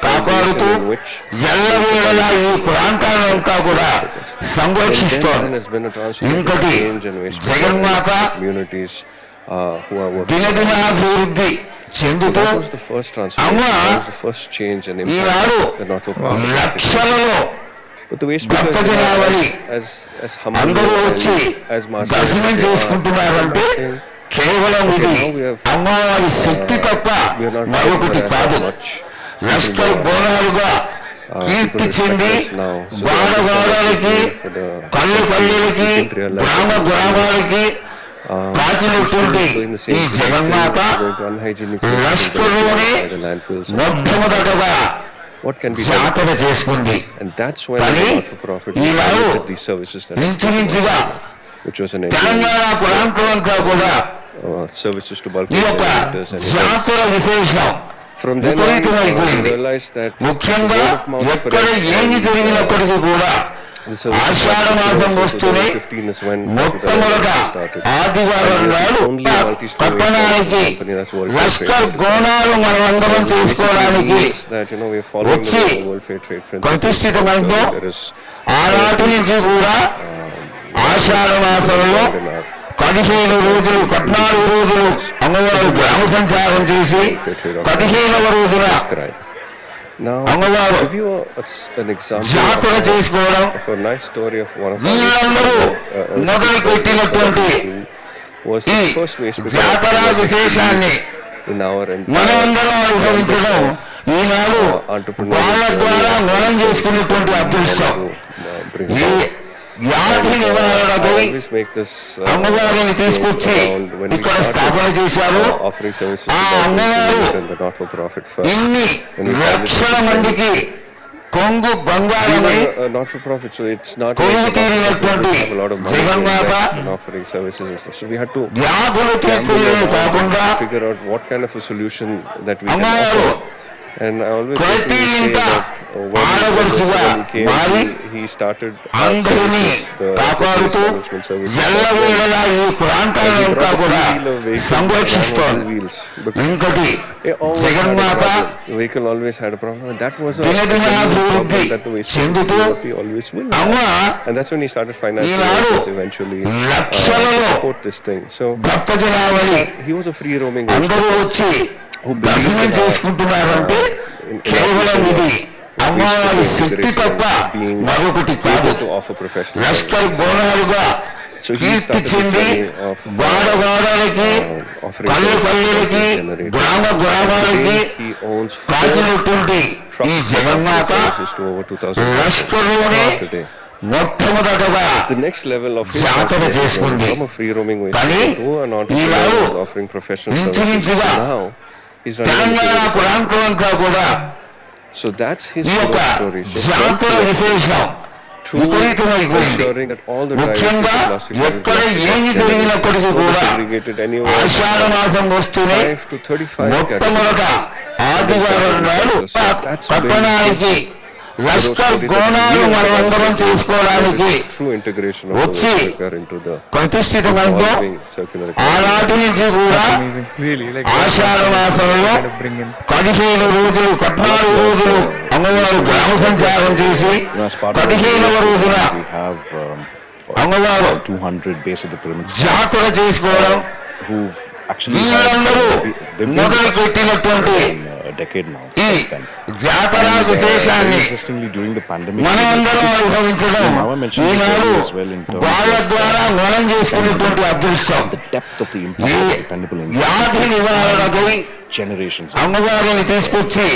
కాపాడుతూ ఎల్లవేళలా ఈ ప్రాంతాలంతా కూడా సంరక్షిస్తోంది. ఇంకటి జగన్మాత దినదినాభివృద్ధి చెందుతూ అమ్మ ఈనాడు లక్షలలో భక్తజనావళి అందరూ వచ్చి దర్శనం చేసుకుంటున్నారంటే కేవలం ఇది అమ్మవారి శక్తి తప్ప మరొకటి కాదు. లష్కర్ బోనాలుగా కీర్తి చెంది గోడగోడలకి కళ్ళు కళ్ళులకి గ్రామ గ్రామాలకి కాకినటువంటి ఈ జగన్మాత లష్కర్లోనే మొట్టమొదటగా జాతర చేసుకుంది. కానీ ఈనాడు ఇంచుమించుగా తెలంగాణ ప్రాంతం అంతా కూడా ఈ యొక్క జాతర విశేషం విపరీతమైపోయింది. ముఖ్యంగా ఎక్కడ ఏమి జరిగినప్పటికీ కూడా ఆషాఢ మాసం వస్తూనే మొట్టమొదట ఆదివారం నాడు పట్టణానికి లష్కర్ గోనాలు మనమందరం చేసుకోవడానికి వచ్చి ప్రతిష్ఠితమైందో ఆనాటి నుంచి కూడా ఆషాఢ మాసంలో 15 రోజులు 14 రోజులు అమ్మవారు గ్రామ సంచారం చేసి 15వ రోజున అమ్మవారు జాతర చేసుకోవడం వీళ్ళందరూ మొదలు పెట్టినటువంటి ఈ జాతర విశేషాన్ని మనమందరం అనుభవించడం ఈనాడు వాళ్ళ ద్వారా మనం చేసుకున్నటువంటి అదృష్టం. ఈ వ్యాధి నివారణకై అమ్మవారిని తీసుకొచ్చి ఇక్కడ స్థాపన చేశారు. ఆ అమ్మవారు ఇన్ని లక్షల మందికి కొంగు బంగారమై కొలువు తీరినటువంటి జగన్మాత వ్యాధులు తీర్చలేని కాకుండా అమ్మవారు ప్రతి ఇంట ఆడపడుచుగా మారి అందరినీ కాపాడుతూ ఎల్లవేళలా ఈ ప్రాంతాలంతా కూడా సంరక్షిస్తోంది. ఇంకటి జగన్మాత దినదినాభివృద్ధి చెందుతూ అమ్మ ఈనాడు లక్షలలో భక్తజనావళి అందరూ వచ్చి దర్శనం చేసుకుంటున్నారంటే కేవలం ఇది అమ్మవారి శక్తి తప్ప మరొకటి కాదు. లష్కర్ బోనాలుగా కీర్తి చెంది వాడవాడలకి పల్లె పల్లెలకి గ్రామ గ్రామాలకి కాకినటువంటి ఈ జగన్మాత లష్కర్లోనే మొట్టమొదటగా జాతర చేసుకుంది. కానీ ఈనాడు ఇంచుమించుగా తెలంగాణ ప్రాంతం అంతా కూడా ఈ యొక్క జాతర విశేషం విపరీతమైపోయింది. ముఖ్యంగా ఎక్కడ ఏమి జరిగినప్పటికీ కూడా ఆషాఢ మాసం వస్తూనే మొట్టమొదట ఆదివారం నాడు పట్టణానికి లష్కర్ గోనాలు మనమందరం చేసుకోవడానికి వచ్చి ప్రతిష్ఠితమైందో ఆనాటి నుంచి కూడా ఆషాఢ మాసంలో 15 రోజులు 14 రోజులు అమ్మవారు గ్రామ సంచారం చేసి 15వ రోజున అమ్మవారు జాతర చేసుకోవడం వీళ్ళందరూ మొదలు పెట్టినటువంటి ఈ జాతర విశేషాన్ని మనమందరం అనుభవించడం ఈనాడు వాళ్ళ ద్వారా మనం చేసుకున్నటువంటి అదృష్టం. ఈ వ్యాధి నివారణకై అమ్మవారిని తీసుకొచ్చి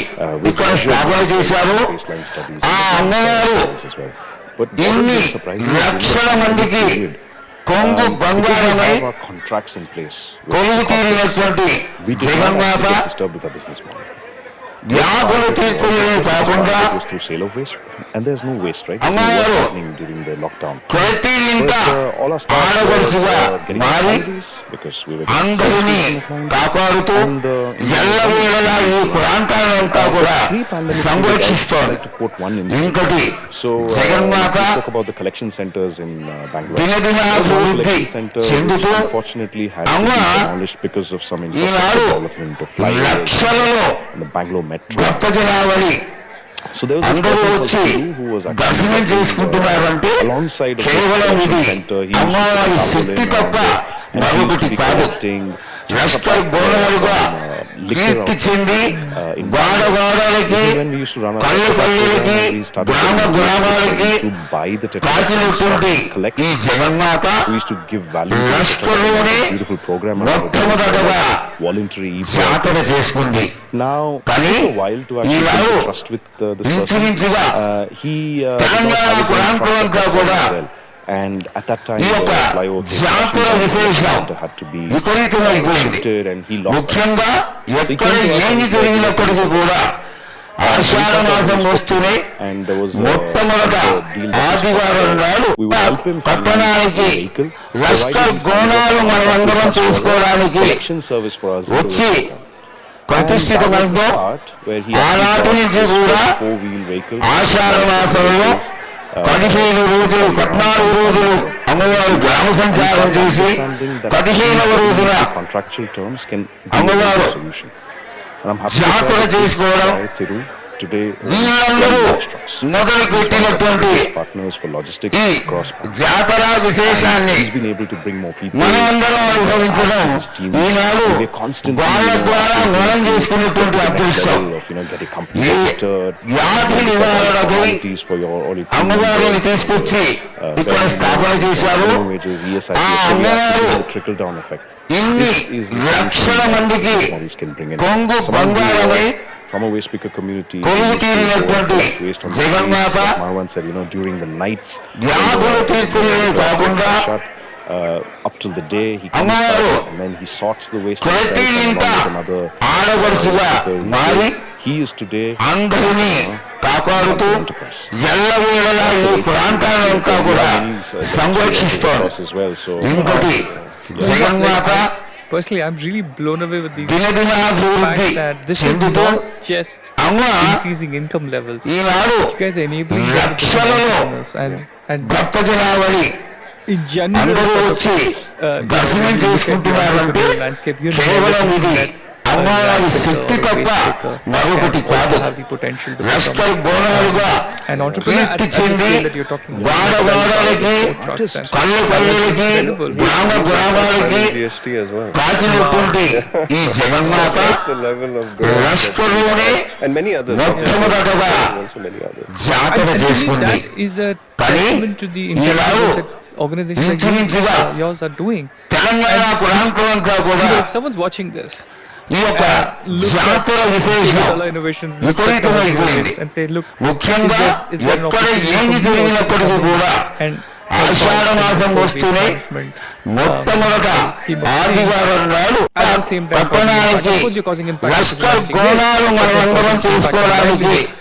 ఇక్కడ స్థాపన చేశారు. ఆ అమ్మవారు ఇన్ని లక్షల మందికి కొంగు బంగారమై కొలువు తీరినటువంటి జగన్మాత వ్యాధులు తీర్చలేని కాకుండా అమ్మవారు ప్రతి ఇంట ఆడపడుచుగా మారి అందరినీ కాపాడుతూ ఎల్లవేళలా ఈ ప్రాంతాలంతా కూడా సంరక్షిస్తోంది. ఇంకటి జగన్మాత దినదినాభివృద్ధి చెందుతూ అమ్మ ఈనాడు లక్షలలో భక్తజనావళి అందరూ వచ్చి దర్శనం చేసుకుంటున్నారంటే కేవలం ఇది అమ్మవారి శక్తి తప్ప మరొకటి కాదు. లష్కర్ బోనాలుగా కీర్తి చెంది వాడవాడలకి పల్లె పల్లెలకి గ్రామ గ్రామాలకి కాకినటువంటి ఈ జగన్మాత లష్కర్లోనే మొట్టమొదటగా జాతర చేసుకుంది. కానీ ఈనాడు ఇంచుమించుగా తెలంగాణ ప్రాంతం అంతా కూడా ఈ యొక్క జాతర విశేషం విపరీతమైపోయింది. ముఖ్యంగా ఎక్కడ ఏమి జరిగినప్పటికీ కూడా ఆషాఢ మాసం వస్తూనే మొట్టమొదట ఆదివారం నాడు పట్టణానికి లష్కర్ గోనాలు మనమందరం చేసుకోవడానికి వచ్చి ప్రతిష్ఠితమైందో ఆనాటి నుంచి కూడా ఆషాఢ మాసంలో 15 రోజులు 14 రోజులు అమ్మవారు గ్రామ సంచారం చేసి 15వ రోజున contractual terms can be అమ్మవారు a solution. And I'm happy జాతర that చేసుకోవడం today వీళ్ళందరూ మొదలు పెట్టినటువంటి partners for logistics ఈ across జాతర విశేషాన్ని he's been able to bring more people. మనమందరం అనుభవించడం ఈనాడు వాళ్ళ ద్వారా మనం చేసుకున్నటువంటి అదృష్టం. ఈ వ్యాధి నివారణకై అమ్మవారిని తీసుకొచ్చి ఇక్కడ స్థాపన చేశారు. ఆ అమ్మవారు ఇన్ని లక్షల మందికి కొంగు బంగారమై from a waste picker community కొలువు తీరినటువంటి జగన్మాత Marwan said, during the nights వ్యాధులు తీర్చడమే కాకుండా up till the day he comes అమ్మవారు back and then he sorts the waste ప్రతి himself ఇంట along with another ఆడపడుచుగా మారి he is today అందరినీ కాపాడుతూ ఎల్లవేళలా ఈ ప్రాంతాలంతా కూడా సంరక్షిస్తోంది. ఇంతటి జగన్మాత Personally, I'm really blown away with the దినదినాభివృద్ధి fact that this is చెందుతూ not just అమ్మ increasing income levels. Eenadu You guys are enabling them to become లక్షలలో entrepreneurs and Bhakta జనావళి in general అందరూ sort of, వచ్చి దర్శనం when you look at the చేసుకుంటున్నారంటే entrepreneurial landscape, you're కేవలం never ఇది thinking that అమ్మవారి శక్తి తప్ప మరొకటి కాదు. have the potential to Lashkar become బోనాలుగా an entrepreneur at Keerthi the చెంది scale that you're talking about. వాడవాడలకి పల్లె పల్లెలకి గ్రామ గ్రామాలకి GST as well. కాకినటువంటి ఈ జగన్మాత That's the level of growth. లష్కర్లోనే And many others. మొట్టమొదటగా Also many others. జాతర I believe చేసుకుంది. that is a కానీ testament to the Eenadu intelligence that organizations like ఇంచుమించుగా yours are doing. Telangana ప్రాంతమంతా కూడా If someone's watching this, ఈ యొక్క జాతర విశేషం Color innovations విపరీతమైపోయింది. and say, look, ముఖ్యంగా is there an ఎక్కడ opportunity ఏమి for me జరిగినప్పటికీ also to కూడా and ఆషాఢ మాసం వస్తూనే మొట్టమొదట ఆదివారం నాడు at the same time, పట్టణానికి suppose you're causing impact. Lashkar గోనాలు మనమందరం చేసుకోవడానికి వచ్చి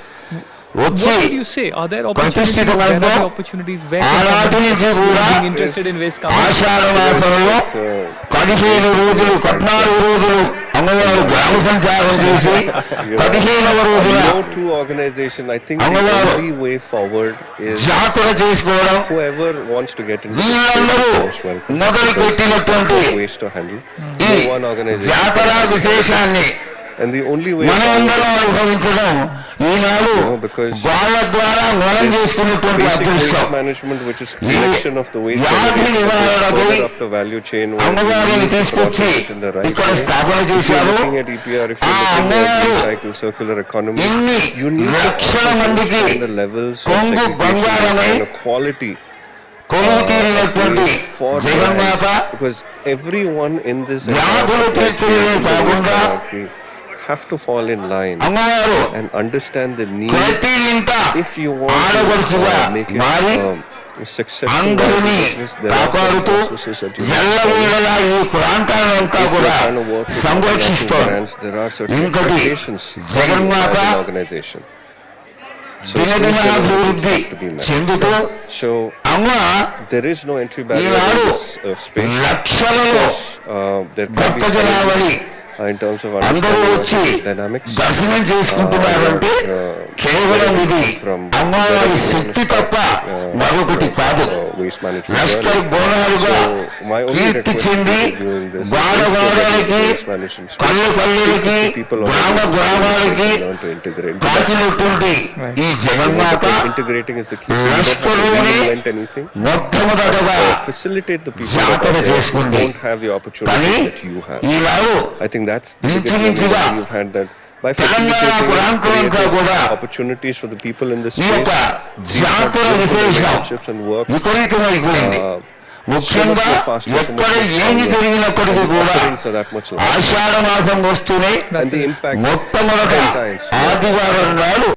What did you say? Are there opportunities? ప్రతిష్ఠితమైన Where are the opportunities? Where can ఆనాటి someone నుంచి కూడా being interested in waste come? ఆషాఢ మాసంలో 15 రోజులు 14 రోజులు అమ్మవారు గ్రామ సంచారం చేసి 15వ రోజున No two organization. I think the అమ్మవారు only way forward is జాతర చేసుకోవడం. whoever wants to get into this వీళ్ళందరూ space is most welcome. మొదలు పెట్టినటువంటి Ways to handle. ఈ No one organization. జాతర విశేషాన్ని And the only way మనమందరం అనుభవించడం ఈనాడు because వాళ్ళ ద్వారా మనం చేసుకున్నటువంటి basic అదృష్టం. waste management, which is collection of the waste, వ్యాధి నివారణకై further up the value chain, అమ్మవారిని తీసుకొచ్చి in the right ఇక్కడ way. స్థాపన If you're చేశారు. looking at EPR, if ఆ you're looking అమ్మవారు at recycle, circular economy, ఇన్ని you need to లక్షల also మందికి understand the levels of కొంగు segregation బంగారమై and quality కొలువు తీరినటువంటి for Jaganmata because everyone in this వ్యాధులు తీర్చడమే కాకుండా have to fall in line అమ్మవారు and understand the need. ప్రతి ఇంట If you want ఆడపడుచుగా to make మారి it successful అందరినీ business, there are some కాపాడుతూ processes that you have to follow. ఎల్లవేళలా ఈ ప్రాంతాలంతా If you're కూడా trying to work with సంరక్షిస్తోంది. brands, there are certain ఇంకటి expectations from Jaganmata an organization. So దినదినాభివృద్ధి have to be met. చెందుతూ So అమ్మ there is no entry barrier Eenadu in this space. లక్షలలో There can Bhakta be జనావళి in terms of అందరూ understanding వచ్చి of the dynamics. దర్శనం చేసుకుంటున్నారంటే కేవలం ఇది అమ్మవారి శక్తి తప్ప మరొకటి కాదు. Waste management. Lashkar బోనాలుగా My only Keerthi request చెంది during this వాడవాడలకి waste management space, పల్లె పల్లెలకి people గ్రామ గ్రామాలకి learn to integrate. కాకినటువంటి ఈ జగన్మాత Integrating is the key. లష్కర్లోనే You don't have to reinvent anything. మొట్టమొదటగా Facilitate the people జాతర that are there who చేసుకుంది. don't have the opportunity కానీ that you have. Eenadu I think that's the biggest ఇంచుమించుగా learning that you've had, that by Telangana facilitating ప్రాంతమంతా creating కూడా opportunities for the people in this ఈ space, యొక్క we've had జాతర beautiful విశేషం relationships and work. విపరీతమైపోయింది. ముఖ్యంగా ఎక్కడ ఏమి జరిగినప్పటికీ కూడా Offerings are that much larger. ఆషాఢ మాసం వస్తూనే And the impacts మొట్టమొదట 10 times. ఆదివారం నాడు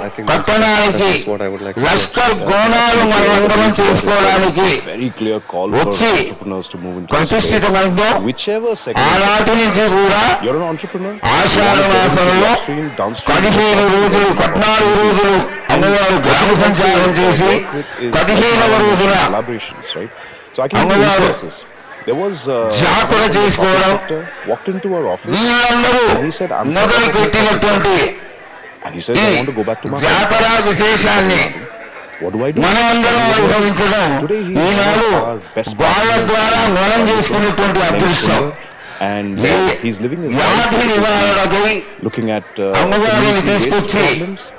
I think పట్టణానికి that's what I would like to Lashkar గోనాలు మనమందరం చేసుకోవడానికి very clear call for వచ్చి entrepreneurs to move into this space. ప్రతిష్ఠితమైందో Whichever segment ఆనాటి నుంచి కూడా you're an entrepreneur, ఆషాఢ మాసంలో upstream, downstream, 15 రోజులు 14 రోజులు అమ్మవారు గ్రామ సంచారం చేసి 15వ రోజున collaborations, right? So I can give అమ్మవారు instances. There was జాతర చేసుకోవడం. walked into our office వీళ్ళందరూ and he said, "I'm మొదలు పెట్టినటువంటి and he said, ఈ I want to go back to my జాతర విశేషాన్ని What do I do? మనమందరం అనుభవించడం Today he is Eenadu one of our best వాళ్ళ ద్వారా మనం చేసుకునేటువంటి అదృష్టం. and he's living his వ్యాధి life నివారణకై looking at అమ్మవారిని తీసుకొచ్చి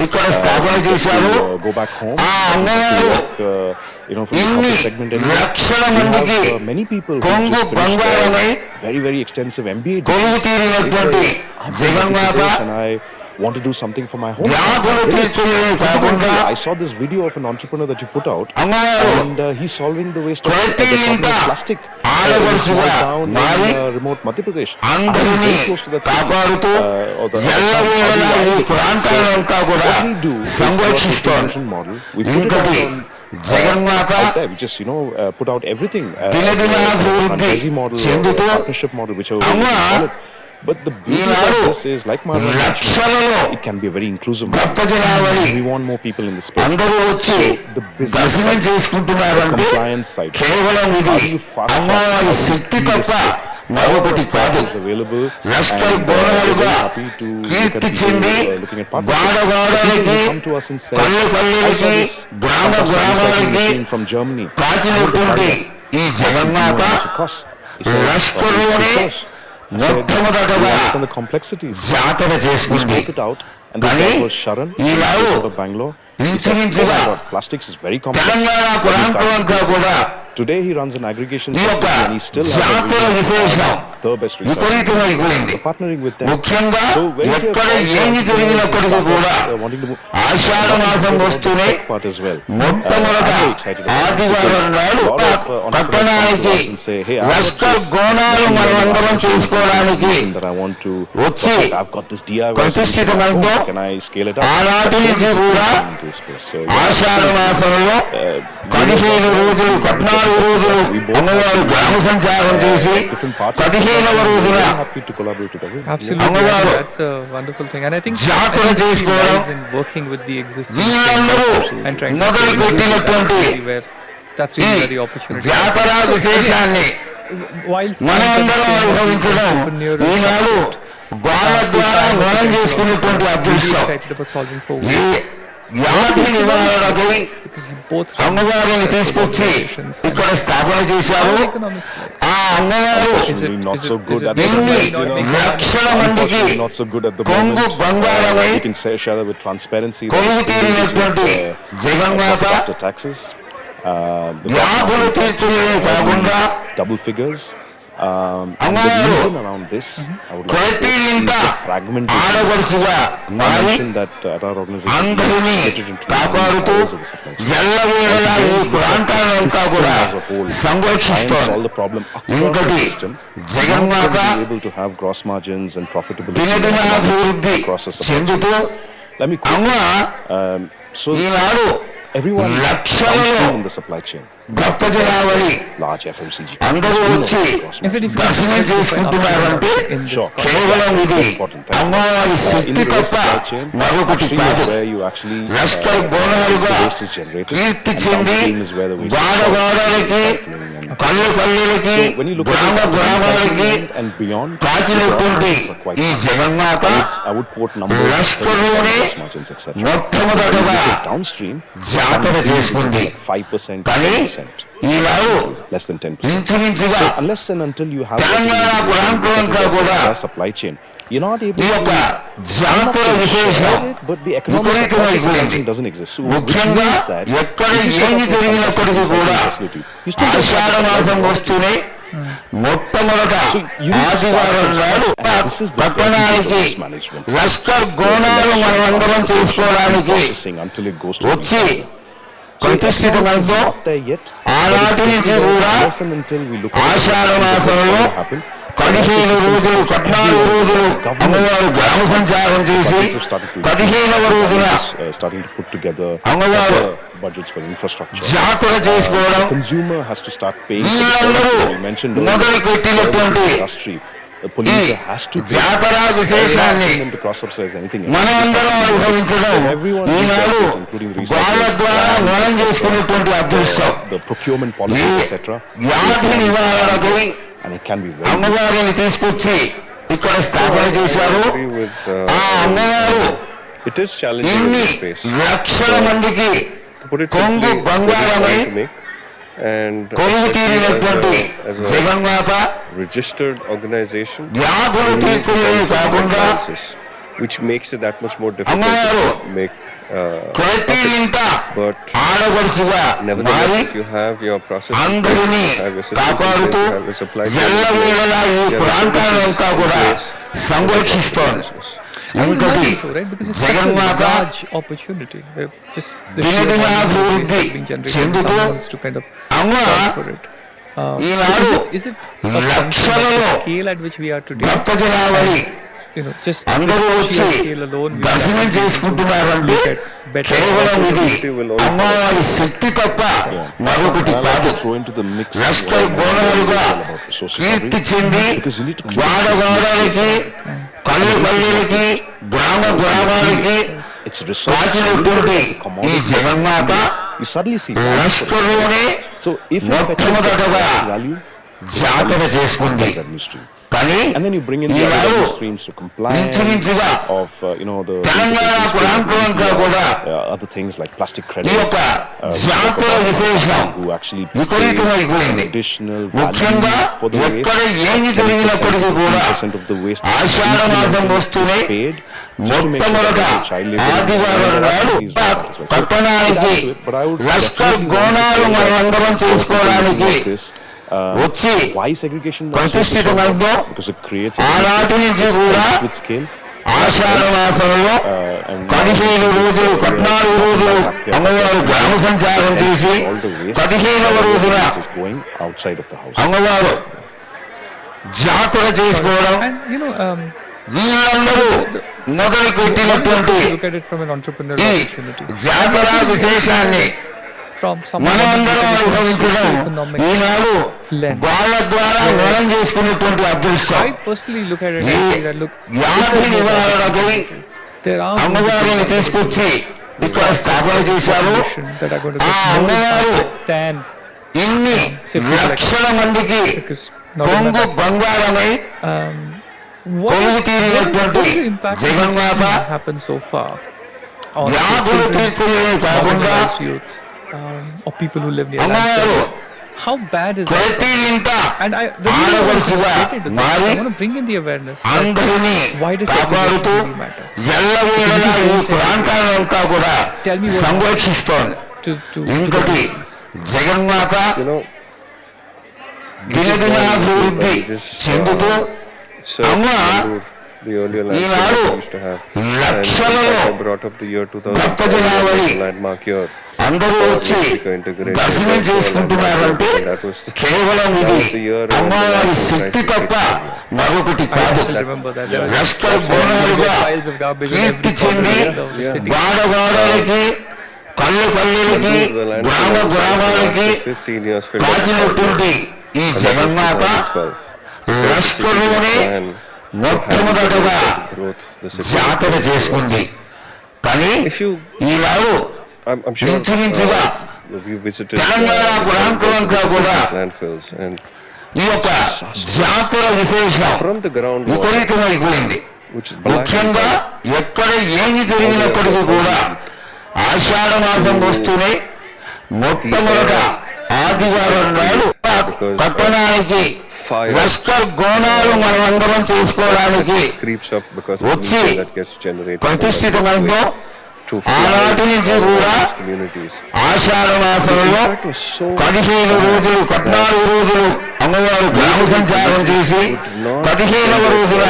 ఇక్కడ స్థాపన చేశారు. go back home. ఆ అమ్మవారు From the ఇన్ని corporate segment and లక్షల we మందికి have many people who కొంగు just finished బంగారమై very extensive MBA కొలువు degrees. తీరినటువంటి They say, "I'm Jaganmata doing this and I want to do something for my home." వ్యాధులు తీర్చడమే కాకుండా I saw this video of an entrepreneur that you put out, అమ్మవారు and he's solving the waste of ప్రతి the problem ఇంట of plastic in a ఆడపడుచుగా small town మారి in remote Madhya Pradesh. అందరినీ very close to that city. కాపాడుతూ Or the ఎల్లవేళలా ఈ ప్రాంతాలంతా కూడా what we do is సంరక్షిస్తోంది. distribution model. We put it ఇంకటి out on Jaganmata out there. We just put out everything. దినదినాభివృద్ధి Franchisee model, చెందుతూ partnership model, whichever అమ్మ way you call it. But the beauty Eenadu of this is, like Madhav mentioned, లక్షలలో it can be a very inclusive model. భక్తజనావళి We want more people in the space. అందరూ వచ్చి The business దర్శనం side, చేసుకుంటున్నారంటే compliance side, కేవలం ఇది how do you fast track, అమ్మవారి how do you Shakti de-risk తప్ప it? మరొకటి కాదు. is available, Lashkar and బోనాలుగా we're happy to look at Keerthi people, చెంది looking at గాడ partnerships. గాడలకి People come to us and say, కళ్ళు "I saw కళ్ళకి this గ్రామ fantastic గ్రామాలకి recycling machine from Germany. కాచినటువంటి ఈ జగన్మాత లష్కర్లోనే మొట్టమొదటగా And the complexities. జాతర We చేసుకుంది. spoke it out, and the కానీ guy was Sharan Eenadu out of Bangalore. He said, ఇంచుమించుగా "Oh my God, plastics is very complex." Telangana But he ప్రాంతం started అంతా business. కూడా Today he runs an aggregation ఈ యొక్క facility and he still has a జాతర vision విశేషం of the best research. విపరీతమైపోయింది. We're partnering with them. ముఖ్యంగా So when you ఎక్కడ have ఏమి జరిగినప్పటికీ కూడా wanting to move, ఆషాఢ మాసం వస్తూనే part as well. మొట్టమొదట I'm very excited about it ఆదివారం because నాడు a lot of entrepreneurs పట్టణానికి come to us and say, "Hey, I've got Lashkar this గోణాలు machine మనమందరం చేసుకోవడానికి that I want to వచ్చి I've got this DIY ప్రతిష్ఠితమైందో solution. Can I scale it up?" ఆనాటి నుంచి కూడా Into this space. So, ఆషాఢ మాసంలో 15 రోజులు 14 రోజులు అమ్మవారు గ్రామ సంచారం చేసి different parts. 15వ రోజున Very happy to collaborate with everyone. Absolutely, అమ్మవారు that's a wonderful thing, and I think జాతర she చేసుకోవడం lies in working with the existing వీళ్ళందరూ and trying to మొదలు create పెట్టినటువంటి that's ఈ really very opportunity. జాతర విశేషాన్ని While మనమందరం అనుభవించడం ఈనాడు వాళ్ళ ద్వారా మనం చేసుకునేటువంటి really అదృష్టం. excited about solving for ఈ వ్యాధి నివారణకై because you both run అమ్మవారిని తీసుకొచ్చి organizations and ఇక్కడ స్థాపన చేశారు. how economics like. ఆ అమ్మవారు Unfortunately, not so good at the ఎన్ని moment. లక్షల మందికి Unfortunately, not so good at the కొంగు moment. బంగారమై You can share that with transparency. that కొలువు it's తీరినటువంటి Jaganmata after taxes. The వ్యాధులు government is తీర్చడమే కాకుండా double figures. And the అమ్మవారు reason around this, I would like ప్రతి to ఇంట is the fragmentation. ఆడపడుచుగా I మారి mentioned that at our organization, అందరినీ we split it into కాపాడుతూ areas of the supply chain. ఎల్లవేళలా ఈ ప్రాంతాలంతా కూడా As a whole, try and సంరక్షిస్తోంది. solve the problem across the ఇంకటి system. Jaganmata How can we be able to have gross margins and profitability దినదినాభివృద్ధి across the supply chain? చెందుతూ Let me అమ్మ quote. So Eenadu everyone లక్షలలో downstream in the supply chain, భక్తజనావళి large FMCG, అందరూ వచ్చి దర్శనం చేసుకుంటున్నారంటే Sure. కేవలం ఇది అమ్మవారి in Shakti the తప్ప supply chain, మరొకటి upstream కాదు. is where you actually Lashkar బోనాలుగా the waste is generated, Keerthi and చెంది downstream is where the waste is వాడవాడలకి and కళ్ళు కళ్ళకి so when you look గ్రామ at గ్రామాలకి it and beyond, కాచినటువంటి the growth rates are ఈ quite Jaganmata I would quote numbers, లష్కర్లోనే gross margins, etc. మొట్టమొదటగా Downstream, జాతర చేసుకుంది. 5%, కానీ 10%, ఈనాడు less than 10%. ఇంచుమించుగా So unless and until you have Telangana ప్రాంతం అంతా కూడా supply chain, you're not able ఈ to యొక్క జాతర విశేషం but the economic supply విపరీతమైపోయింది. chain doesn't exist. So which ముఖ్యంగా means that ఎక్కడ if you set ఏమి up a జరిగినప్పటికీ కూడా facility, you still don't have Ashadha the మాసం supply వస్తూనే మొట్టమొదట So you need to start ఆదివారం from నాడు scratch. This is the పట్టణానికి business management. Lashkar It's the గోణాలు మనమందరం చేసుకోవడానికి processing until it goes to వచ్చి So it's ప్రతిష్ఠితమైందో not there yet. ఆనాటి నుంచి కూడా Unless and until we look at Ashadha what మాసంలో will happen. 15 రోజులు 14 రోజులు అమ్మవారు గ్రామ సంచారం చేసి 15వ రోజున starting to put together అమ్మవారు budgets for infrastructure. జాతర చేసుకోవడం Consumer has to start paying for the వీళ్ళందరూ services. We mentioned earlier, మొదలు services పెట్టినటువంటి industry. The polluter has to pay. జాతర We're not విశేషాన్ని asking them to cross-subsidize anything else. మనమందరం అనుభవించడం ఈనాడు వాళ్ళ ద్వారా మనం చేసుకునేటువంటి అదృష్టం. The procurement policies, etc. వ్యాధి నివారణకై And it can be very అమ్మవారిని తీసుకొచ్చి ఇక్కడ స్థాపన చేశారు. ఆ అమ్మవారు It is challenging in ఇన్ని this space. లక్షల మందికి put it కొంగు simply, బంగారమై to make. And కొలువు తీరినటువంటి as Jaganmata a registered organization, వ్యాధులు తీర్చలేని కాకుండా which makes it that much more difficult అమ్మవారు to make ప్రతి ఇంట but ఆడపడుచుగా మారి nevertheless, if you have your process, అందరినీ కాపాడుతూ ఎల్లవేళలా ఈ ప్రాంతాలంతా కూడా సంరక్షిస్తోంది. ఇంతటి జగన్మాత దినదినాభివృద్ధి చెందుతూ అమ్మ ఈనాడు లక్షలలో భక్తజనావళి అందరూ వచ్చి దర్శనం చేసుకుంటున్నారంటే కేవలం ఇది అమ్మవారి శక్తి తప్ప మరొకటి కాదు. లష్కర్ బోనాలుగా కీర్తి చెంది వాడవాడలకి పల్లె పల్లెలకి గ్రామ గ్రామాలకి కాచినటువంటి ఈ జగన్మాత లష్కర్లోనే మొట్టమొదటగా జాతర చేసుకుంది. కానీ ఈనాడు ఇంచుమించుగా తెలంగాణ ప్రాంతమంతా కూడా ఈ యొక్క జాతర విశేషం విపరీతమైపోయింది. ముఖ్యంగా ఎక్కడ ఏమి జరిగినప్పటికీ కూడా ఆషాఢ మాసం వస్తూనే మొట్టమొదట ఆదివారం నాడు పట్టణానికి లష్కర్ గోనాలు మనమందరం చేసుకోవడానికి వచ్చి ప్రతిష్ఠితమైందో ఆనాటి నుంచి కూడా ఆషాఢ మాసంలో 15 రోజులు 14 రోజులు అమ్మవారు గ్రామ సంచారం చేసి 15వ రోజున అమ్మవారు జాతర చేసుకోవడం వీళ్ళందరూ మొదలు పెట్టినటువంటి ఈ జాతర విశేషాన్ని మనమందరం అనుభవించడం ఈనాడు వాళ్ళ ద్వారా మనం చేసుకున్నటువంటి అదృష్టం. ఈ వ్యాధి నివారణకై అమ్మవారిని తీసుకొచ్చి ఇక్కడ స్థాపన చేశారు. ఆ అమ్మవారు ఇన్ని లక్షల మందికి కొంగు బంగారమై కొలువు తీరినటువంటి జగన్మాత వ్యాధులు తీర్చలేని కాకుండా or people who live near అమ్మవారు how bad is ప్రతి ఇంట and ఆడపడుచుగా మారి I want to bring in the awareness అందరినీ why does కాపాడుతూ really matter ఎల్లవేళలా ఈ ప్రాంతాలంతా కూడా సంరక్షిస్తోంది. ఇంకటి జగన్మాత దినదినాభివృద్ధి చెందుతూ అమ్మ ఈనాడు లక్షలలో భక్తజనావళి అందరూ వచ్చి దర్శనం చేసుకుంటున్నారంటే కేవలం ఇది అమ్మవారి శక్తి తప్ప మరొకటి కాదు. లష్కర్ బోనాలుగా కీర్తి చెంది వాడవాడలకి పల్లె పల్లెలకి గ్రామ గ్రామాలకి కాచినటువంటి ఈ జగన్మాత లష్కర్లోనే మొట్టమొదటగా జాతర చేసుకుంది. కానీ ఈనాడు ఇంచుమించుగా తెలంగాణ ప్రాంతమంతా కూడా ఈ యొక్క జాతర విశేషం విపరీతమైపోయింది. ముఖ్యంగా ఎక్కడ ఏమి జరిగినప్పటికీ కూడా ఆషాఢ మాసం వస్తూనే మొట్టమొదట ఆదివారం నాడు పట్టణానికి లష్కర్ గోనాలు మనమందరం చేసుకోవడానికి వచ్చి ప్రతిష్ఠితమైందో ఆనాటి నుంచి కూడా ఆషాఢ మాసంలో 15 రోజులు 14 రోజులు అమ్మవారు గ్రామ సంచారం చేసి 15వ రోజున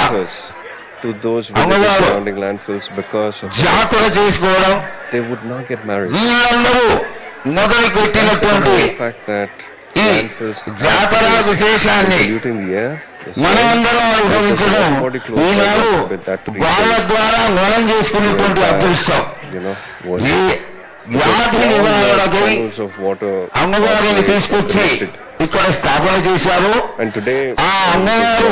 అమ్మవారు జాతర చేసుకోవడం వీళ్ళందరూ మొదలు పెట్టినటువంటి ఈ జాతర విశేషాన్ని మనమందరం అనుభవించడం ఈనాడు వాళ్ళ ద్వారా మనం చేసుకున్నటువంటి అదృష్టం. ఈ వ్యాధి నివారణకై అమ్మవారిని తీసుకొచ్చి ఇక్కడ స్థాపన చేశారు. ఆ అమ్మవారు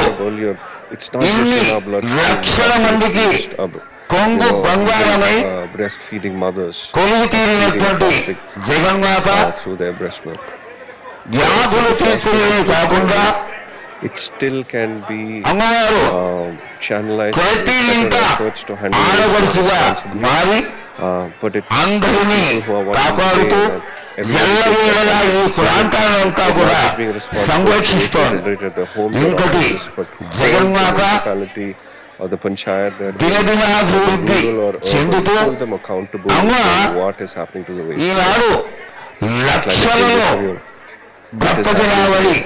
ఇన్ని లక్షల మందికి కొంగు బంగారమై కొలువు తీరినటువంటి జగన్మాత వ్యాధులు తీర్చలేని కాకుండా it still can be అమ్మవారు channelized ప్రతి ఇంట efforts to handle ఆడపడుచుగా మారి but it's అందరినీ people who are watching కాపాడుతూ today that everybody ఎల్లవేళలా ఈ ప్రాంతాలంతా కూడా is being responsible for సంరక్షిస్తోంది. generated the homes or ఇంకటి offices, but Jaganmata municipality or the panchayat, they're దినదినాభివృద్ధి rural or చెందుతూ hold them accountable అమ్మ for what is happening to the waste. Eenadu లక్షలలో Bhakta జనావళి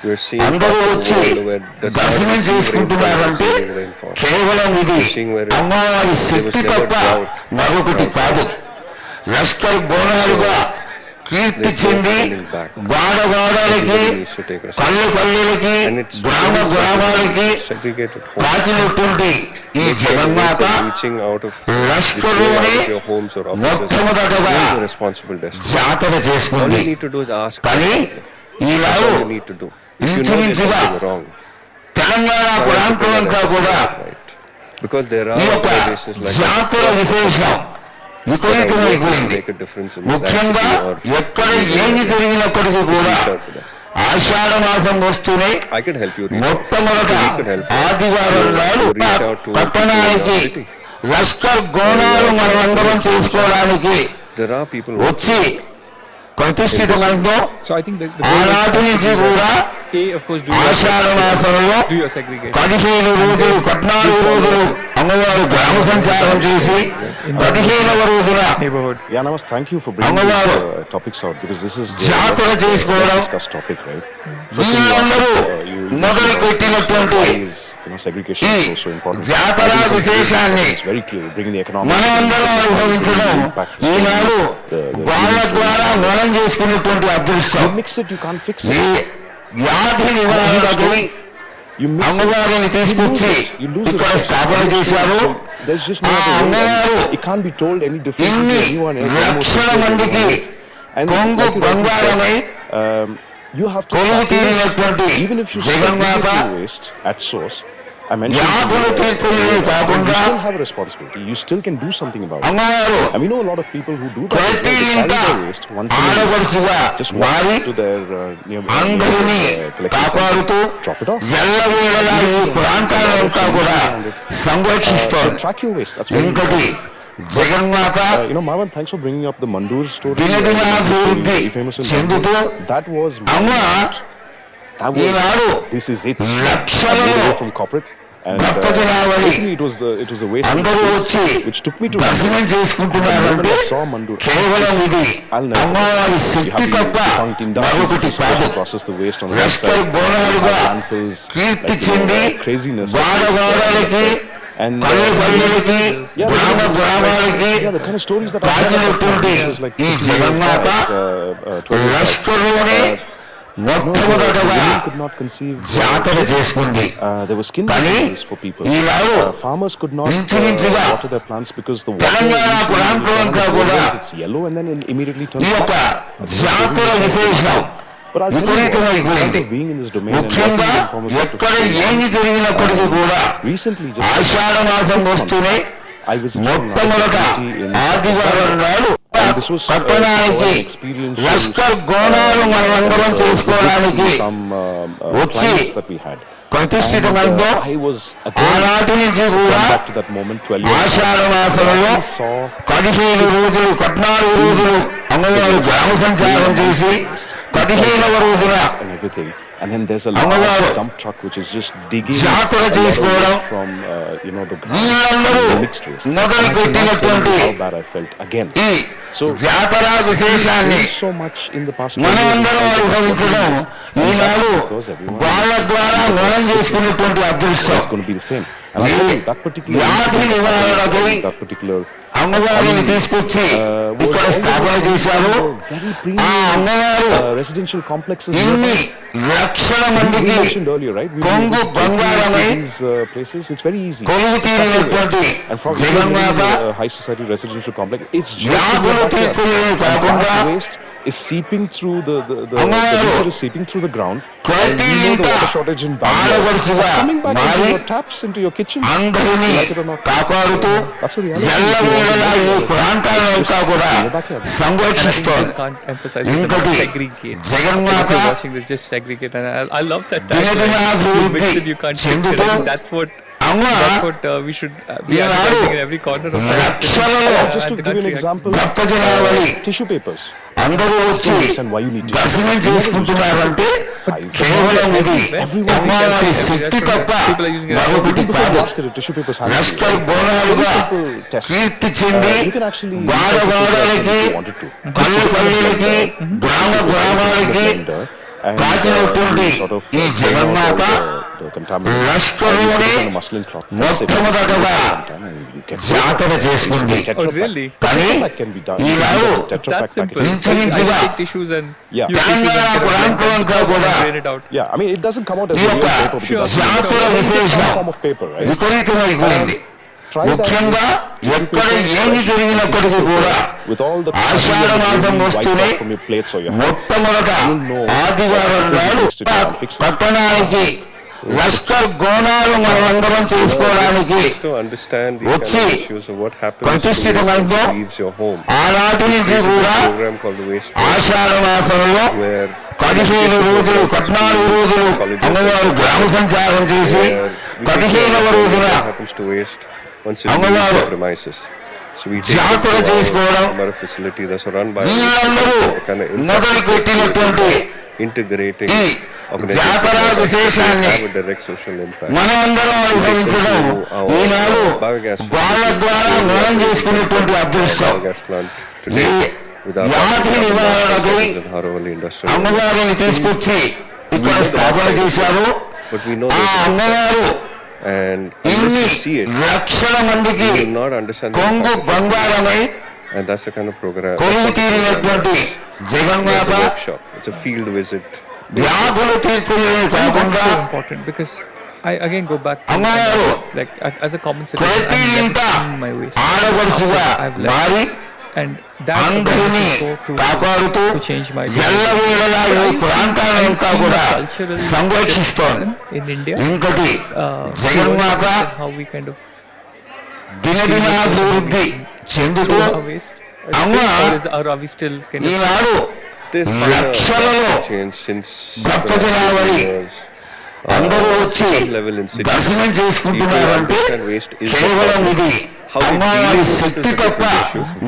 We're seeing అందరూ parts of the వచ్చి world where the sun దర్శనం is receiving చేసుకుంటున్నారంటే rainfall. కేవలం ఇది అమ్మవారి శక్తి తప్ప మరొకటి కాదు. లష్కర్ బోనాలుగా కీర్తి చెంది గోడ గోడలకి కళ్ళు కళ్ళులకి గ్రామ గ్రామాలకి కాచినటువంటి ఈ జగన్మాత లష్కర్లోనే మొట్టమొదటగా జాతర చేసుకుంది. కానీ ఈనాడు ఇంచుమించుగా తెలంగాణ ప్రాంతం అంతా కూడా ఈ యొక్క జాతర విశేషం విపరీతమైపోయింది. ముఖ్యంగా ఎక్కడ ఏమి జరిగినప్పటికీ కూడా ఆషాఢ మాసం వస్తూనే మొట్టమొదట ఆదివారం నాడు పట్టణానికి లష్కర్ గోనాలు మనమందరం చేసుకోవడానికి వచ్చి ప్రతిష్ఠితమైందో So I think the ఆనాటి నుంచి కూడా of course, ఆషాఢ మాసంలో do your segregation. 15 రోజులు 14 రోజులు అమ్మవారు గ్రామ సంచారం చేసి 15వ రోజున Neighborhood. Yeah, Namas, thank you for bringing అమ్మవారు these topics out because this is జాతర చేసుకోవడం discussed topic, right? వీళ్ళందరూ మొదలు పెట్టినటువంటి segregation ఈ is also important. జాతర విశేషాన్ని It's very clear, bringing the economic. మనమందరం అనుభవించడం ఈనాడు వాళ్ళ ద్వారా మనం చేసుకున్నటువంటి అదృష్టం. You mix it, you can't fix ఈ it. వ్యాధి నివారణకి You mix it, అమ్మవారిని తీసుకొచ్చి you lose it. ఇక్కడ స్థాపన చేశారు. There's just ఆ no other way. అమ్మవారు It can't be told any differently ఇన్ని to anyone else. లక్షల మందికి And కొంగు like you బంగారమై said, you have to కొలువు తీరినటువంటి even if you Jaganmata segregate your waste at source. I mentioned వ్యాధులు తీర్చడమే you కాకుండా still have a responsibility. You still can do something about it. అమ్మవారు And we know a lot of people who do that. ప్రతి They ఇంట carry their waste once in a week. ఆడపడుచుగా Just మారి walk to their అందరినీ collection కాపాడుతూ center, drop it off. ఎల్లవేళలా ఈ ప్రాంతాలంతా కూడా సంరక్షిస్తోంది. Track your waste. That's very ఇంకటి important. Jaganmata Marwan, thanks for bringing up the Mandur story. దినదినాభివృద్ధి Very famous in చెందుతూ Mandur. That was అమ్మ ఈనాడు this is it. లక్షలలో Away from corporate. And Bhakta జనావళి basically it was the waste అందరూ వచ్చి which took me to దర్శనం చేసుకుంటున్నారంటే I saw Mandur. కేవలం ఇది I'll never అమ్మవారి forget. You Shakti have తప్ప the defunct industries మరొకటి which కాదు. process the waste on the Lashkar website. బోనాలుగా Landfills, Keerthi like, చెంది craziness. గోడగోడలకి And పల్లె పల్లెలకి yeah, గ్రామ గ్రామాలకి yeah, the kind of stories that కాచినటువంటి was like ఈ 50 years జగన్మాత back, 12 years back. లష్కర్లోనే మొట్టమొదటగా Women could not conceive. జాతర చేసుకుంది. There were skin కానీ diseases for people. Eenadu Farmers could not ఇంచుమించుగా water their plants because the water Telangana ప్రాంతం అంతా కూడా it's yellow and then it immediately turns ఈ యొక్క black. జాతర విశేషం But I'll tell you what, విపరీతమైపోయింది. after being in this domain and ముఖ్యంగా working in farmers' ఎక్కడ sector, ఏమి జరిగినప్పటికీ కూడా recently just ఆషాఢ మాసం వస్తూనే I visited మొట్టమొదట in ఆదివారం నాడు and this was పట్టణానికి experiential లష్కర్ గోనాలు మనమందరం చేసుకోవడానికి some వచ్చి clients that we had. ప్రతిష్ఠితమైందో I was ఆనాటి నుంచి కూడా back to that moment 12 years ఆషాఢ మాసంలో I saw 15 రోజులు 14 రోజులు అమ్మవారు గ్రామ సంచారం చేసి 15వ రోజున and everything. And then there's a అమ్మవారు large dump truck which is just digging జాతర a lot of చేసుకోవడం waste from the వీళ్ళందరూ ground, mixed waste. మొదలు I cannot tell పెట్టినటువంటి you how bad I felt again. ఈ So జాతర విశేషాన్ని so much in the past మనమందరం అనుభవించడం ఈనాడు వాళ్ళ ద్వారా మనం చేసుకున్నటువంటి అదృష్టం. it's going to be the same. And I ఈ think that particular వ్యాధి నివారణకై that particular అమ్మవారిని తీసుకొచ్చి ఇక్కడ స్థాపన చేశారు. very ఆ premium అమ్మవారు residential complexes ఇన్ని లక్షల we మందికి mentioned earlier, right? We కొంగు బంగారమై these places. It's very easy. కొలువు తీరినటువంటి And from Jaganmata high society residential complex, it's just వ్యాధులు తీర్చడమే కాకుండా that waste is seeping through the అమ్మవారు water is seeping through the ground. And ప్రతి you know the ఇంట water shortage in Bangalore. ఆడపడుచుగా Coming back into మారి your taps, into your kitchen. అందరినీ Like it or not. కాపాడుతూ That's the reality. ఎల్లవేళలా ఈ ప్రాంతాలంతా కూడా సంరక్షిస్తోంది. Just can't emphasize this ఇంకటి enough. Segregate. Jaganmata If you're watching this, just segregate. And I love that title. You దినదినాభివృద్ధి mix it, you can't fix it. I చెందుతూ think that's what That's what we should be advertising in every corner of our city. Just to give you an example, tissue papers. అందరూ వచ్చి దర్శనం చేసుకుంటున్నారంటే కేవలం ఇది అమ్మవారి శక్తి తప్ప మరొకటి కాదు. లష్కర్ బోనాలుగా కీర్తి చెంది వాడవాడలకి కళ్ళు కళ్ళకి గ్రామ గ్రామాలకి కాకినటువంటి ఈ జగన్మాత లష్కర్లోనే మొట్టమొదటగా జాతర చేసుకుంది. కానీ ఈనాడు ఇంచుమించుగా తెలంగాణ ప్రాంతమంతా కూడా ఈ యొక్క జాతర విశేషం విపరీతమైపోయింది. ముఖ్యంగా ఎక్కడ ఏమి జరిగినప్పటికీ కూడా ఆషాఢ మాసం వస్తూనే మొట్టమొదట ఆదివారం నాడు పట్టణానికి లష్కర్ గోనాలు మనమందరం చేసుకోవడానికి వచ్చి ప్రతిష్ఠితమైందో ఆనాటి నుంచి కూడా ఆషాఢ మాసంలో 15 రోజులు 14 రోజులు అమ్మవారు గ్రామ సంచారం చేసి 15వ రోజున అమ్మవారు జాతర చేసుకోవడం వీళ్ళందరూ మొదలు పెట్టినటువంటి ఈ జాతర విశేషాన్ని మనమందరం అనుభవించడం ఈనాడు వాళ్ళ ద్వారా మనం చేసుకునేటువంటి అదృష్టం. వ్యాధి నివారణకై అమ్మవారిని తీసుకొచ్చి ఇక్కడ స్థాపన చేశారు. ఆ అమ్మవారు ఇన్ని లక్షల మందికి కొంగు బంగారమై కొలువు తీరినటువంటి జగన్మాత వ్యాధులు తీర్చడమే కాకుండా అమ్మవారు ప్రతి ఇంట ఆడపడుచుగా మారి అందరినీ కాపాడుతూ ఎల్లవేళలా ఈ ప్రాంతాలంతా కూడా సంరక్షిస్తోంది. ఇంకటి జగన్మాత దినదినాభివృద్ధి చెందుతూ అమ్మ ఈనాడు లక్షలలో భక్తజనావళి అందరూ వచ్చి దర్శనం చేసుకుంటున్నారంటే కేవలం ఇది అమ్మవారి శక్తి తప్ప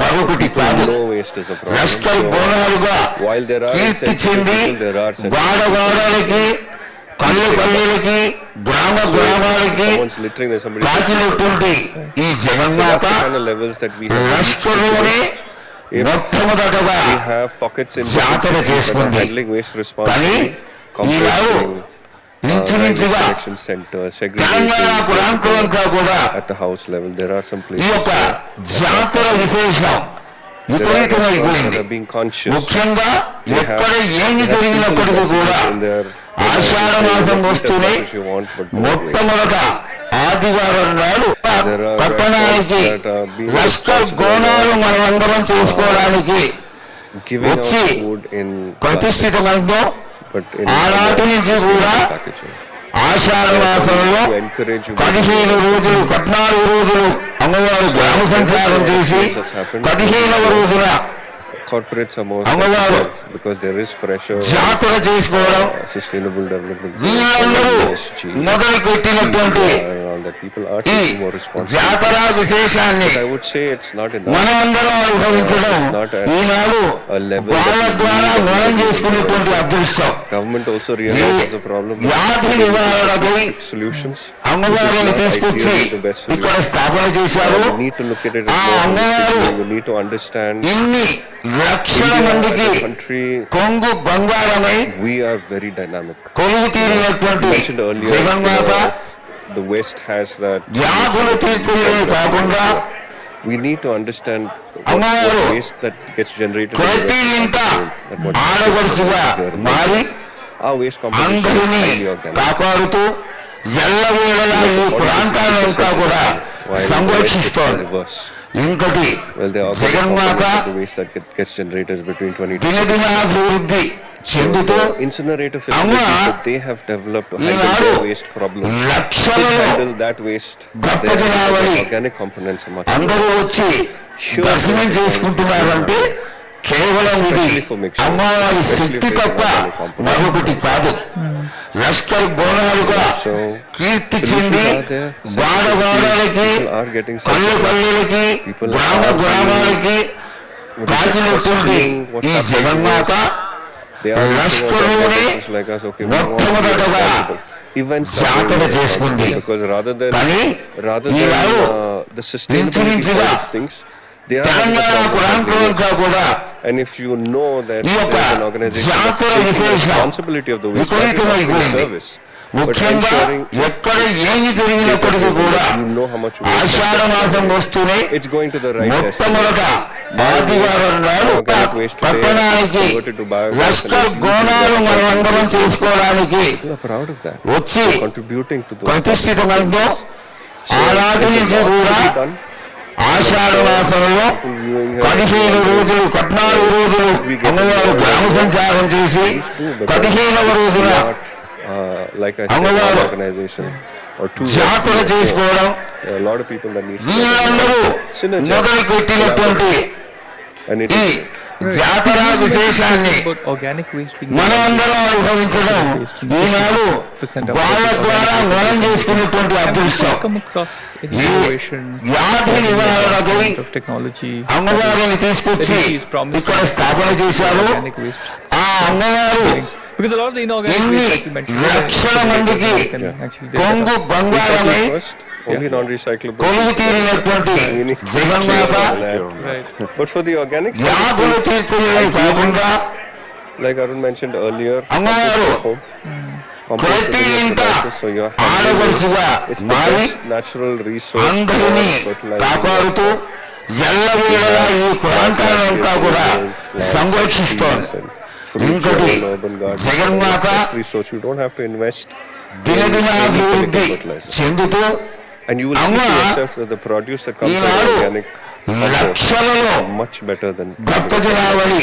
మరొకటి కాదు. లష్కర్ బోనాలుగా కీర్తి చెంది వాడవాడలకి కళ్ళు కళ్ళకి గ్రామ గ్రామాలకి కాకినటువంటి ఈ జగన్మాత లష్కర్లోనే మొట్టమొదటగా జాతర చేసుకుంది. కానీ ఈనాడు ఇంచుమించుగా తెలంగాణ ప్రాంతమంతా కూడా ఈ యొక్క జాతర విశేషం విపరీతమైపోయింది. ముఖ్యంగా ఎక్కడ ఏమి జరిగినప్పటికీ కూడా ఆషాఢ మాసం వస్తూనే మొట్టమొదట ఆదివారం నాడు పట్టణానికి లష్కర్ గోనాలు మనమందరం చేసుకోవడానికి వచ్చి ప్రతిష్ఠితమైందో ఆనాటి నుంచి కూడా ఆషాఢ మాసంలో 15 రోజులు 14 రోజులు అమ్మవారు గ్రామ సంచారం చేసి 15వ రోజున అమ్మవారు జాతర చేసుకోవడం వీళ్ళందరూ మొదలు పెట్టినటువంటి ఈ జాతర విశేషాన్ని మనమందరం అనుభవించడం ఈనాడు వాళ్ళ ద్వారా మనం చేసుకునేటువంటి అదృష్టం. వ్యాధి నివారణకై అమ్మవారిని తీసుకొచ్చి ఇక్కడ స్థాపన చేశారు. ఆ అమ్మవారు ఇన్ని లక్షల మందికి కొంగు బంగారమై కొలువు తీరినటువంటి జగన్మాత వ్యాధులు తీర్చడమే కాకుండా అమ్మవారు ప్రతి ఇంట ఆడపడుచుగా మారి అందరినీ కాపాడుతూ ఎల్లవేళలా ఈ ప్రాంతాలంతా కూడా సంరక్షిస్తోంది. ఇంకటి జగన్మాత దినదినాభివృద్ధి చెందుతూ అమ్మ ఈనాడు లక్షలలో భక్తజనావళి అందరూ వచ్చి దర్శనం చేసుకుంటున్నారంటే కేవలం ఇది especially for mixing, అమ్మవారి especially శక్తి if తప్ప they have any competition. మరొకటి కాదు. లష్కర్ బోనాలుగా So, కీర్తి solutions చెంది are there. వాడవాడలకి People are getting కళ్ళు కళ్ళులకి People గ్రామ are గ్రామాలకి what is కాకినటువంటి questioning what's ఈ happening to Jaganmata us. They are looking at లష్కర్లోనే organizations like us, okay, we want to be మొట్టమొదటగా responsible. Events are జాతర very చేసుకుంది. responsible because కానీ rather than Eenadu the sustainability ఇంచుమించుగా side of things, they are Telangana ప్రాంతంలో కూడా and if you know that ఈ there యొక్క is an organization that's జాతర taking విశేషం responsibility of the waste విపరీతమై management పోయింది. service, but ముఖ్యంగా ensuring ఎక్కడ ఏమి జరిగినప్పటికీ కూడా you know how much waste ఆషాఢ మాసం వస్తూనే it's going to the right మొట్టమొదట destination. ఆదివారం నాడు Organic waste today పట్టణానికి converted to biogas Lashkar and గోనాలు మనం అందరం చేసుకోవడానికి people are proud of that. వచ్చి Contributing to those ప్రతిష్ఠితమైందో So, ఆనాటి there's a నుంచి lot to కూడా be done. ఆషాఢ మాసంలో People viewing her 15 రోజులు 14 రోజులు అమ్మవారు గ్రామ సంచారం చేసి 15వ రోజున like I said, అమ్మవారు one organization or two జాతర చేసుకోవడం there are a lot of people that need వీళ్ళందరూ synergy మొదలు పెట్టినటువంటి and it ఈ is జాతర విశేషాన్ని about organic waste being మనం అందరం అనుభవించడం ఈనాడు వాళ్ళ ద్వారా మనం చేసుకున్నటువంటి అదృష్టం. come across ఈ innovation వ్యాధి నివారణకై of technology అమ్మవారిని తీసుకొచ్చి ఇక్కడ స్థాపన చేశారు. organic waste ఆ అమ్మవారు because a lot of the inorganic ఎన్ని waste like you mentioned లక్షల మందికి can actually కొంగు బంగారమై first only non-recyclable. కొలువు తీరినటువంటి We need to Jaganmata clear that. right But for the organic side of వ్యాధులు things, తీర్చడమే కాకుండా like Arun mentioned earlier, అమ్మవారు compost ప్రతి is ఇంట fertilizer, so your ఆడపడుచుగా it's the మారి best natural resource అందరినీ for fertilizing కాపాడుతూ ఎల్లవేళలా ఈ ప్రాంతాలంతా కూడా సంరక్షిస్తోంది. ఇంకటి జగన్మాత resource. You don't have to invest దినదినాభివృద్ధి చెందుతూ and you will see Amma, for yourself that the produce that comes from Eenadu organic లక్షలలో is much better than భక్తజనావళి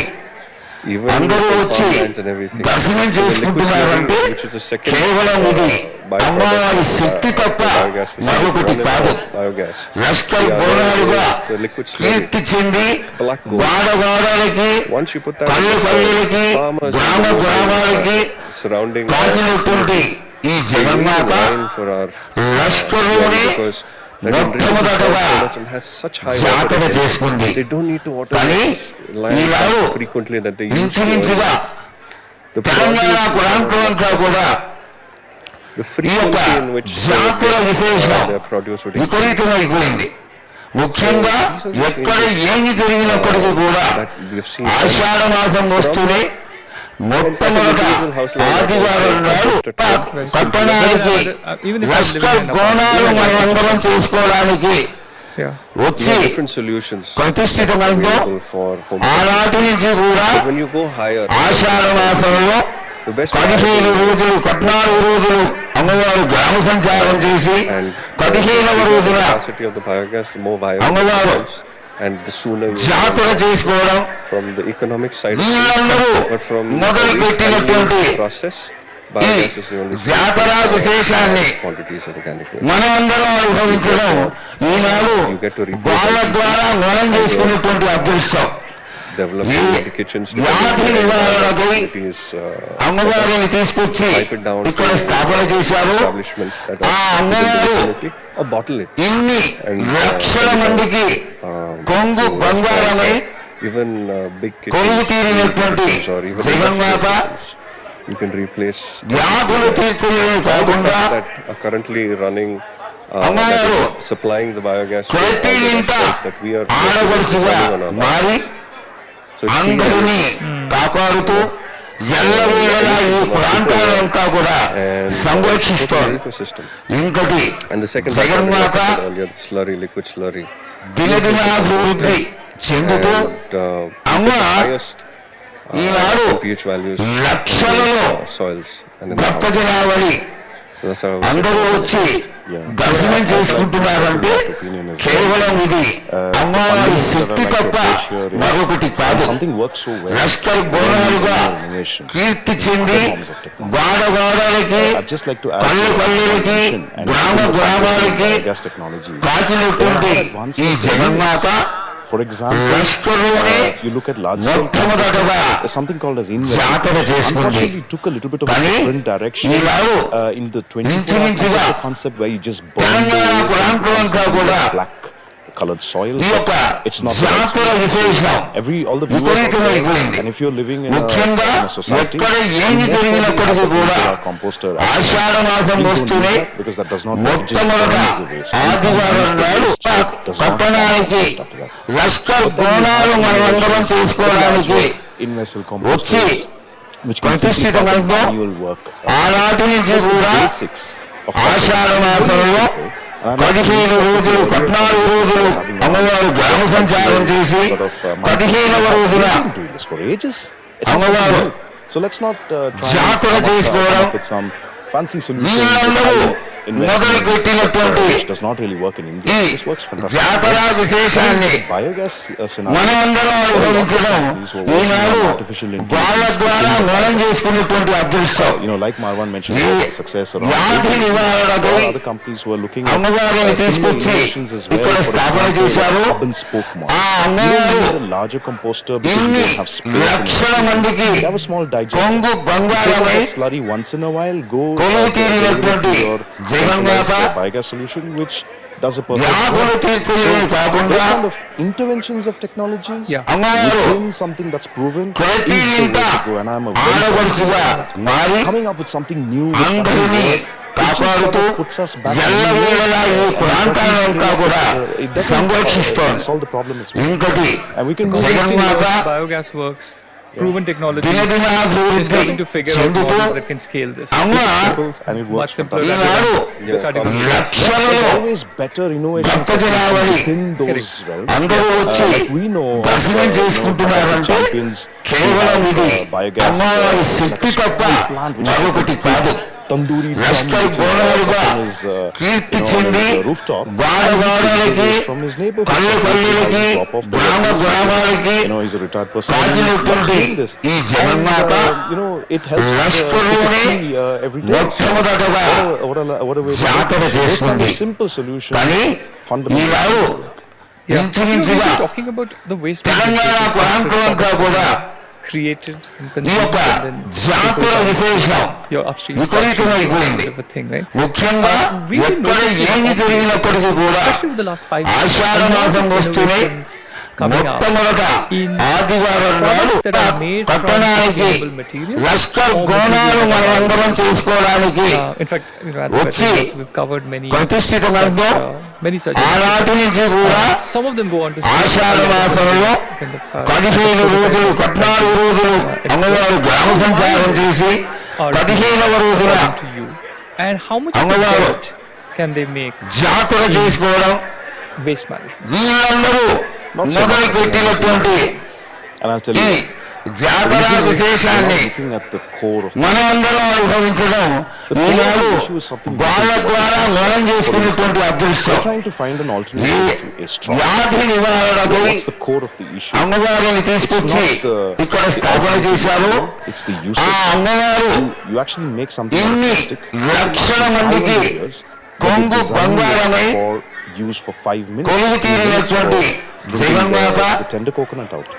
even అందరూ the వచ్చి farmlands and everything. దర్శనం The liquid చేసుకుంటున్నారంటే slurry, which is the second కేవలం ఇది byproduct అమ్మవారి of శక్తి తప్ప biogas facility, మరొకటి one is కాదు. biogas. Lashkar The other బోనాలుగా is the liquid slurry. కీర్తి చెంది Black gold. వాడవాడలకి Once you put that కళ్ళు in the కళ్ళులకి farmers గ్రామ గ్రామాలకి surrounding కాకినటువంటి ఈ జగన్మాత for our లష్కర్లోనే because that మొట్టమొదటగా has such high జాతర water చేసుకుంది. they don't need to water కానీ land Eenadu frequently that they use to ఇంచుమించుగా the తెలంగాణ ప్రాంతమంతా కూడా the ఈ యొక్క frequency in which జాతర విశేషం their produce would increase. విపరీతమైపోయింది. ముఖ్యంగా ఎక్కడ ఏమి జరిగినప్పటికీ కూడా That we have seen ఆషాఢ మాసం వస్తూనే మొట్టమొదట ఆదివారం నాడు పట్టణానికి లష్కర్ గోనాలు మనం అందరం చేసుకోవడానికి yeah వచ్చి different solutions ప్రతిష్ఠితమైందో available for home. ఆనాటి నుంచి కూడా But when you go higher, ఆషాఢ మాసంలో the best 15 రోజులు 14 రోజులు అమ్మవారు గ్రామ సంచారం చేసి and 15వ రోజున capacity of the biogas, the more biogas అమ్మవారు becomes, and the sooner you జాతర చేసుకోవడం from the economic side of వీళ్ళందరూ it, but from మొదలు the పెట్టినటువంటి process, ఈ biogas is the only జాతర విశేషాన్ని quantities of organic waste. మనం అందరం అనుభవించడం ఈనాడు వాళ్ళ ద్వారా మనం చేసుకున్నటువంటి అదృష్టం. Developing the kitchens, వ్యాధి నివారణకై facilities, అమ్మవారిని తీసుకొచ్చి ఇక్కడ స్థాపన చేశారు. establishments that ఆ are అమ్మవారు or bottle it. ఇన్ని లక్షల మందికి కొంగు So, బంగారమై even big కొలువు kitchens, తీరినటువంటి or even Jaganmata you can replace వ్యాధులు తీర్చడమే కాకుండా that are currently running అమ్మవారు that is supplying the biogas to all ప్రతి the ఇంట restaurants that we are ఆడపడుచుగా running on our మారి so it's అందరినీ కాపాడుతూ ఎల్లవేళలా ఈ ప్రాంతాలంతా కూడా సంరక్షిస్తోంది. ecosystem. ఇంకటి And the second Jaganmata earlier, the slurry, liquid slurry, దినదినాభివృద్ధి చెందుతూ and అమ్మ highest Eenadu pH values లక్షలలో in soils and in the Bhakta house. జనావళి So that's how అందరూ వచ్చి దర్శనం చేసుకుంటున్నారంటే కేవలం ఇది అమ్మవారి శక్తి తప్ప మరొకటి కాదు. Something works so well. Lashkar బోనాలుగా కీర్తి చెంది వాడవాడలకి I'd just like to add కళ్ళు కళ్ళులకి గ్రామ గ్రామాలకి gas technology. కాకినటువంటి ఈ జగన్మాత For example, లష్కర్లోనే you look at large scale మొట్టమొదటగా there's something called as investment. జాతర చేసుకుంది. Unfortunately, it took a little bit of a కానీ different direction Eenadu in the 24-hour ఇంచుమించుగా concept where you just burn Telangana the ప్రాంతమంతా కూడా black colored soil. ఈ యొక్క It's not జాతర విశేషం all the viewers out there, విపరీతమైపోయింది. and if you're living in ముఖ్యంగా a society, ఎక్కడ ఏమి జరిగినప్పటికీ కూడా composter ఆషాఢ మాసం వస్తూనే because that does not మొట్టమొదట ఆదివారం నాడు పట్టణానికి లష్కర్ బోనాలు మనమందరం చేసుకోవడానికి universal వచ్చి composters which ప్రతిష్ఠితమైందో annual work ఆనాటి నుంచి కూడా basics of ఆషాఢ మాసంలో 15 రోజులు 14 రోజులు అమ్మవారు గ్రామ సంచారం చేసి 15వ రోజున doing this for ages. అమ్మవారు So let's not try జాతర చేసుకోవడం with some fancy solution వీళ్ళందరూ మొదలు పెట్టినటువంటి which does not really work in India. ఈ This works fantastic. జాతర విశేషాన్ని Biogas మనమందరం అనుభవించడం ఈనాడు వాళ్ళ ద్వారా మనం చేసుకున్నటువంటి అదృష్టం. like Marwan mentioned, ఈ success or వ్యాధి నివారణకై other companies who are looking at అమ్మవారిని తీసుకొచ్చి ఇక్కడ స్థాపన చేశారు. hub and spoke model. ఆ అమ్మవారు a larger composter because you ఇన్ని don't have space. లక్షల మందికి You have a small digester. కొంగు బంగారమై Slurry once in a while, go కొలువు తీరినటువంటి జగన్మాత biogas solution which does a perfect వ్యాధులు work. తీర్చడమే Those కాకుండా kind of interventions of technologies అమ్మవారు within something that's proven ప్రతి is the ఇంట way to go, and I'm a very ఆడపడుచుగా మారి coming up with something new which అందరినీ కాపాడుతూ puts us back ఎల్లవేళలా ఈ ప్రాంతాలంతా కూడా సంరక్షిస్తోంది. solve the problem as well. ఇంకటి And we can move Jaganmata Biogas works. Proven technology is దినదినాభివృద్ధి starting to figure out చెందుతూ models that can scale this. అమ్మ and it Much works simpler than Eenadu they're starting to figure out. లక్షలలో There's always better innovations భక్తజనావళి within those realms. అందరూ వచ్చి Like we know of, దర్శనం చేసుకుంటున్నారంటే champions కేవలం ఇది biogas అమ్మవారి శక్తి తప్ప మరొకటి కాదు. tandoori లష్కర్ బోనాలుగా కీర్తి చెంది గోడలకి కళ్ళు కళ్ళకి గ్రామ గ్రామాలకి కాకినటువంటి ఈ జగన్మాత లష్కర్లోనే మొట్టమొదటగా జాతర చేసుకుంది. కానీ ఈనాడు ఇంచుమించుగా Talking about the waste Telangana ప్రాంతం అంతా కూడా created and ఈ యొక్క జాతర విశేషం your upstream విపరీతమైపోయింది. sort of a thing, right? ముఖ్యంగా ఎక్కడ ఏమి జరిగినప్పటికీ కూడా Especially with the last 5 years. ఆషాఢ మాసం వస్తూనే innovations coming up మొట్టమొదట ఆదివారం నాడు పట్టణానికి లష్కర్ గోనాలు మనమందరం చేసుకోవడానికి in fact, వచ్చి we've covered many ప్రతిష్ఠితమైందో many such ఆనాటి నుంచి కూడా some of them go on to ఆషాఢ మాసంలో kind of 15 రోజులు 14 రోజులు అమ్మవారు గ్రామ సంచారం చేసి 15వ రోజున to you. And how much of a అమ్మవారు dent can they make జాతర చేసుకోవడం waste management? వీళ్ళందరూ మొదలు పెట్టినటువంటి And I'll tell ఈ you, జాతర విశేషాన్ని looking at the core of మనమందరం అనుభవించడం ఈనాడు వాళ్ళ ద్వారా మనం చేసుకున్నటువంటి అదృష్టం. trying to find an ఈ alternative to a straw. వ్యాధి నివారణకు What's the core of the issue? అమ్మవారిని తీసుకొచ్చి ఇక్కడ స్థాపన చేశారు. It's the ఆ usage. అమ్మవారు You actually make something ఇన్ని artistic లక్షల మందికి కొంగు బంగారమై for use for 5 minutes. కొలువు తీరినటువంటి జగన్మాత The tender coconut out.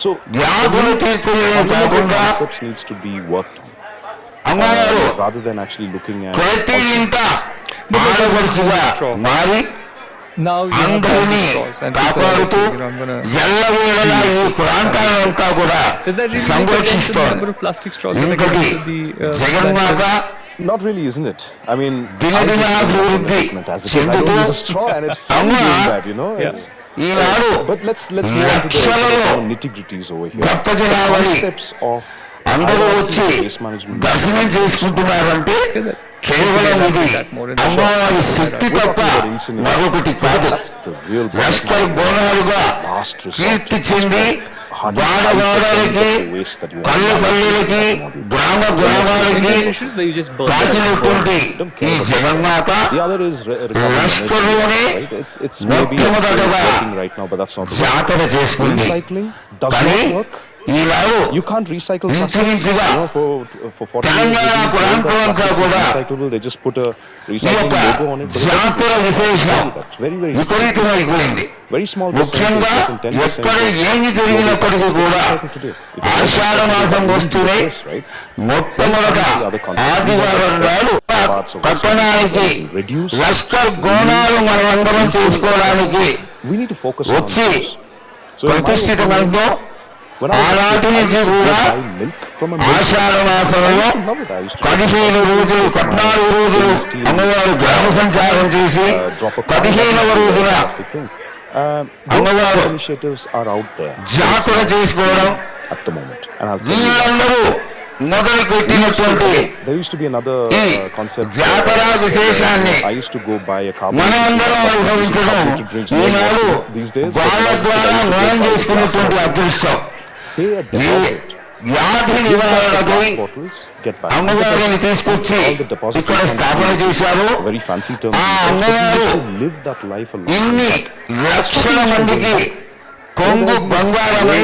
So వ్యాధులు తీర్చడమే కాకుండా concepts needs to be worked on అమ్మవారు rather than actually looking at ప్రతి ఇంట ఆడపడుచుగా మారి Now you have అందరినీ straws and కాపాడుతూ people are, I'm gonna ఎల్లవేళలా ఈ ప్రాంతాలంతా కూడా does that really make a dent in the సంరక్షిస్తోంది. number of plastic straws that are ఇంకటి going to the Jaganmata not really, isn't it? I mean, దినదినాభివృద్ధి as it is, I చెందుతూ don't use a straw and it's fun అమ్మ doing that, you know. Yeah. It's, Eenadu but let's move on to లక్షలలో the nitty-gritties over here. భక్తజనావళి Concepts of అందరూ వచ్చి waste management. దర్శనం చేసుకుంటున్నారంటే కేవలం ఇది అమ్మవారి శక్తి తప్ప మరొకటి కాదు. That's the real Lashkar బోనాలుగా last resort. కీర్తి చెంది వాడవాడలకి కళ్ళు కళ్ళకి గ్రామ గ్రామాలకి issues where you just burn కాచినటువంటి ఈ జగన్మాత The other is recovery లష్కర్లోనే management, right? It's maybe మొట్టమొదటగా working right now, but that's not the జాతర చేసుకుంది. recycling does కానీ not work. Eenadu You can't recycle plastics. ఇంచుమించుగా For 40 తెలంగాణ years, ప్రాంతమంతా కూడా recyclable. They just put a ఈ recycling యొక్క logo on it. but it doesn't జాతర work. విశేషం That's very విపరీతమైపోయింది. very small ముఖ్యంగా percentage, 10% ఎక్కడ ఏమి జరిగినప్పటికీ కూడా ఆషాఢ మాసం వస్తూనే మొట్టమొదట ఆదివారం నాడు పట్టణానికి లష్కర్ గోనాలు మనమందరం చేసుకోవడానికి we need to focus on వచ్చి this. So in my ప్రతిష్ఠితమైందో when I was ఆనాటి a kid, I నుంచి used to కూడా buy milk from a milk ఆషాఢ మాసంలో I love it. I used to 15 రోజులు 14 రోజులు అమ్మవారు గ్రామ సంచారం చేసి drop a 15వ రోజున plastic thing. Those అమ్మవారు initiatives are out there జాతర చేసుకోవడం at the moment. And I'll tell you that. వీళ్ళందరూ మొదలు పెట్టినటువంటి There used to be another ఈ concept. జాతర విశేషాన్ని I used to go buy a carbon. మనమందరం అనుభవించడం ఈనాడు వాళ్ళ ద్వారా మనం చేసుకున్నటువంటి అదృష్టం. Pay a ఈ deposit. వ్యాధి నివారణకై Bottles, get back. అమ్మవారిని తీసుకొచ్చి ఇక్కడ స్థాపన చేశారు. Very fancy term. ఆ But we అమ్మవారు used to live that life a lot. ఇన్ని లక్షల మందికి కొంగు బంగారమై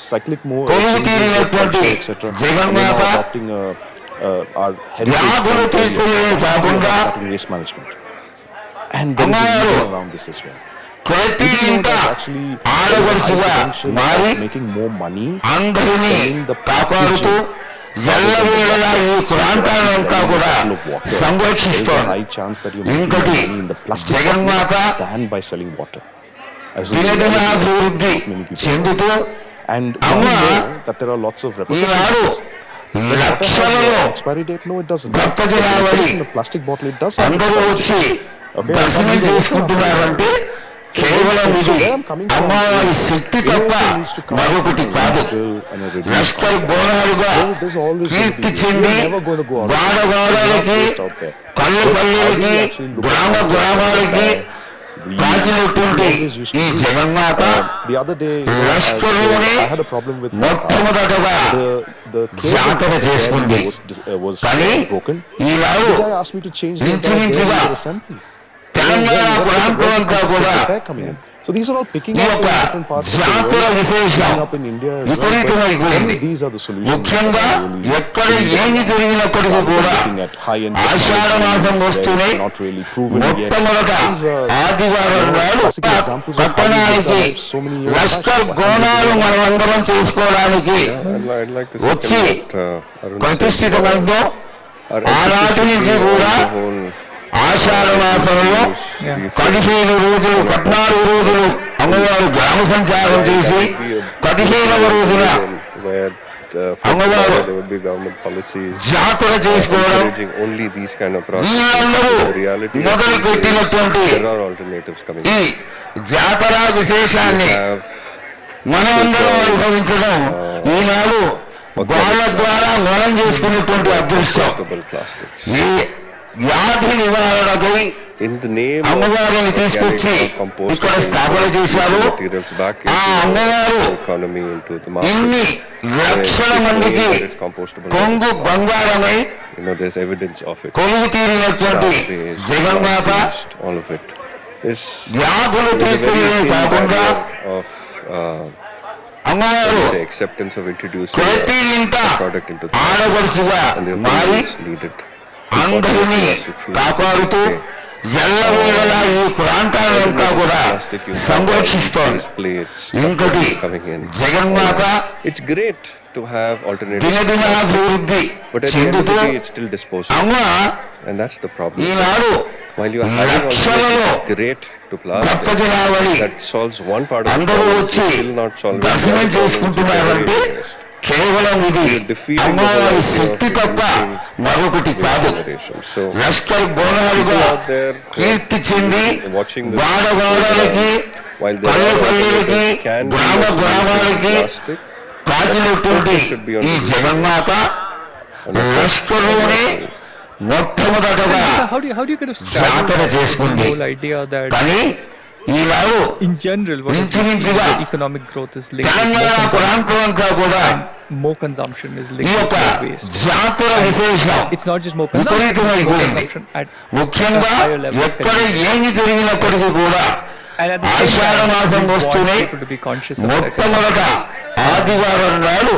cyclic mode, కొలువు తీరినటువంటి etc. జగన్మాత adopting our వ్యాధులు తీర్చడమే కాకుండా waste management. And there is a అమ్మవారు reason around this as well. ప్రతి ఇంట Actually, ఆడపడుచుగా మారి making more money. అందరినీ కాపాడుతూ ఎల్లవేళలా ఈ ప్రాంతాలంతా కూడా సంరక్షిస్తోంది. High chance that you make ఇంకటి money in the plastic Jaganmata than by selling water. దినదినాభివృద్ధి చెందుతూ And అమ్మ now we know that there are lots of Eenadu repercussions. లక్షలలో Expiry date? No, it doesn't. Bhakta జనావళి In a plastic bottle, it does have అందరూ వచ్చి Okay, దర్శనం చేసుకుంటున్నారంటే కేవలం ఇది అమ్మవారి శక్తి తప్ప మరొకటి కాదు. లష్కర్ బోనాలుగా కీర్తి చెంది వాడవాడలకి పల్లె పల్లెలకి గ్రామ గ్రామాలకి కాకినటువంటి ఈ జగన్మాత The other day, లష్కర్లోనే I had a problem with మొట్టమొదటగా the జాతర చేసుకుంది. was కానీ broken. Eenadu The guy asked me to change the entire ఇంచుమించుగా day assembly. తెలంగాణ ప్రాంతం అంతా కూడా So these are all picking ఈ up in యొక్క different parts of the జాతర world, విశేషం picking up in India as well. విపరీతమైపోయింది. But these are the solutions. ముఖ్యంగా that are really ఎక్కడ ఏమి జరిగినప్పటికీ కూడా looking at high-end ఆషాఢ మాసం technologies వస్తూనే that are not really proven yet. మొట్టమొదట These are ఆదివారం నాడు classic examples of how we పట్టణానికి survived so many years Lashkar back. గోనాలు మనమందరం చేసుకోవడానికి I'd like to వచ్చి second what Arun said. ప్రతిష్ఠితమైందో Our ఆనాటి నుంచి education కూడా on the whole ఆషాఢ మాసంలో 15 రోజులు 14 రోజులు అమ్మవారు గ్రామ సంచారం చేసి 15వ రోజున where అమ్మవారు there would be government policies జాతర చేసుకోవడం encouraging only these kind of processes. వీళ్ళందరూ The reality మొదలు is పెట్టినటువంటి there are alternatives coming. ఈ జాతర విశేషాన్ని Have మనమందరం అనుభవించడం ఈనాడు వాళ్ళ ద్వారా మనం చేసుకున్నటువంటి అదృష్టం. compostable plastics. ఈ వ్యాధి నివారణకై In the name of అమ్మవారిని తీసుకొచ్చి composting ఇక్కడ స్థాపన చేశారు. materials back ఆ into అమ్మవారు the economy, into the ఇన్ని market. లక్షల మందికి It's compostable. కొంగు బంగారమై You know, there's evidence of it. కొలువు తీరినటువంటి Plant-based, Jaganmata plant-based, all of it. Is వ్యాధులు a very తీర్చడమే thin కాకుండా barrier of అమ్మవారు say acceptance of introducing ప్రతి a ఇంట product into the ఆడపడుచుగా and the మారి approvals needed. అందరినీ కాపాడుతూ ఎల్లవేళలా ఈ ప్రాంతాలంతా కూడా సంరక్షిస్తోంది. ఇంకటి జగన్మాత It's great to have alternatives, దినదినాభివృద్ధి but at the end of చెందుతూ the day, it's still disposable, అమ్మ and that's the problem. Eenadu While you are having లక్షలలో alternatives, great to Bhakta plastic, జనావళి that solves one part of the అందరూ problem, వచ్చి it's still not solving the దర్శనం other problems which are చేసుకుంటున్నారంటే very interest. కేవలం ఇది అమ్మవారి శక్తి తప్ప మరొకటి కాదు. So Lashkar బోనాలుగా కీర్తి చెంది వాడవాడలకి పల్లె పల్లెలకి గ్రామ గ్రామాలకి కాకినటువంటి ఈ జగన్మాత లష్కర్లోనే మొట్టమొదటగా How do you kind of జాతర straddle the చేసుకుంది. whole idea that కానీ ఈనాడు in general what is ఇంచుమించుగా the economic growth is linked with Telangana more ప్రాంతం అంతా కూడా more consumption is ఈ linked యొక్క with more waste. జాతర విశేషం It's not just more consumption, it's more విపరీతమైపోయింది. consumption at ముఖ్యంగా a higher level. ఎక్కడ ఏమి జరిగినప్పటికీ కూడా And at the same Ashadha time, మాసం we want వస్తూనే people to be conscious of that. మొట్టమొదట ఆదివారం నాడు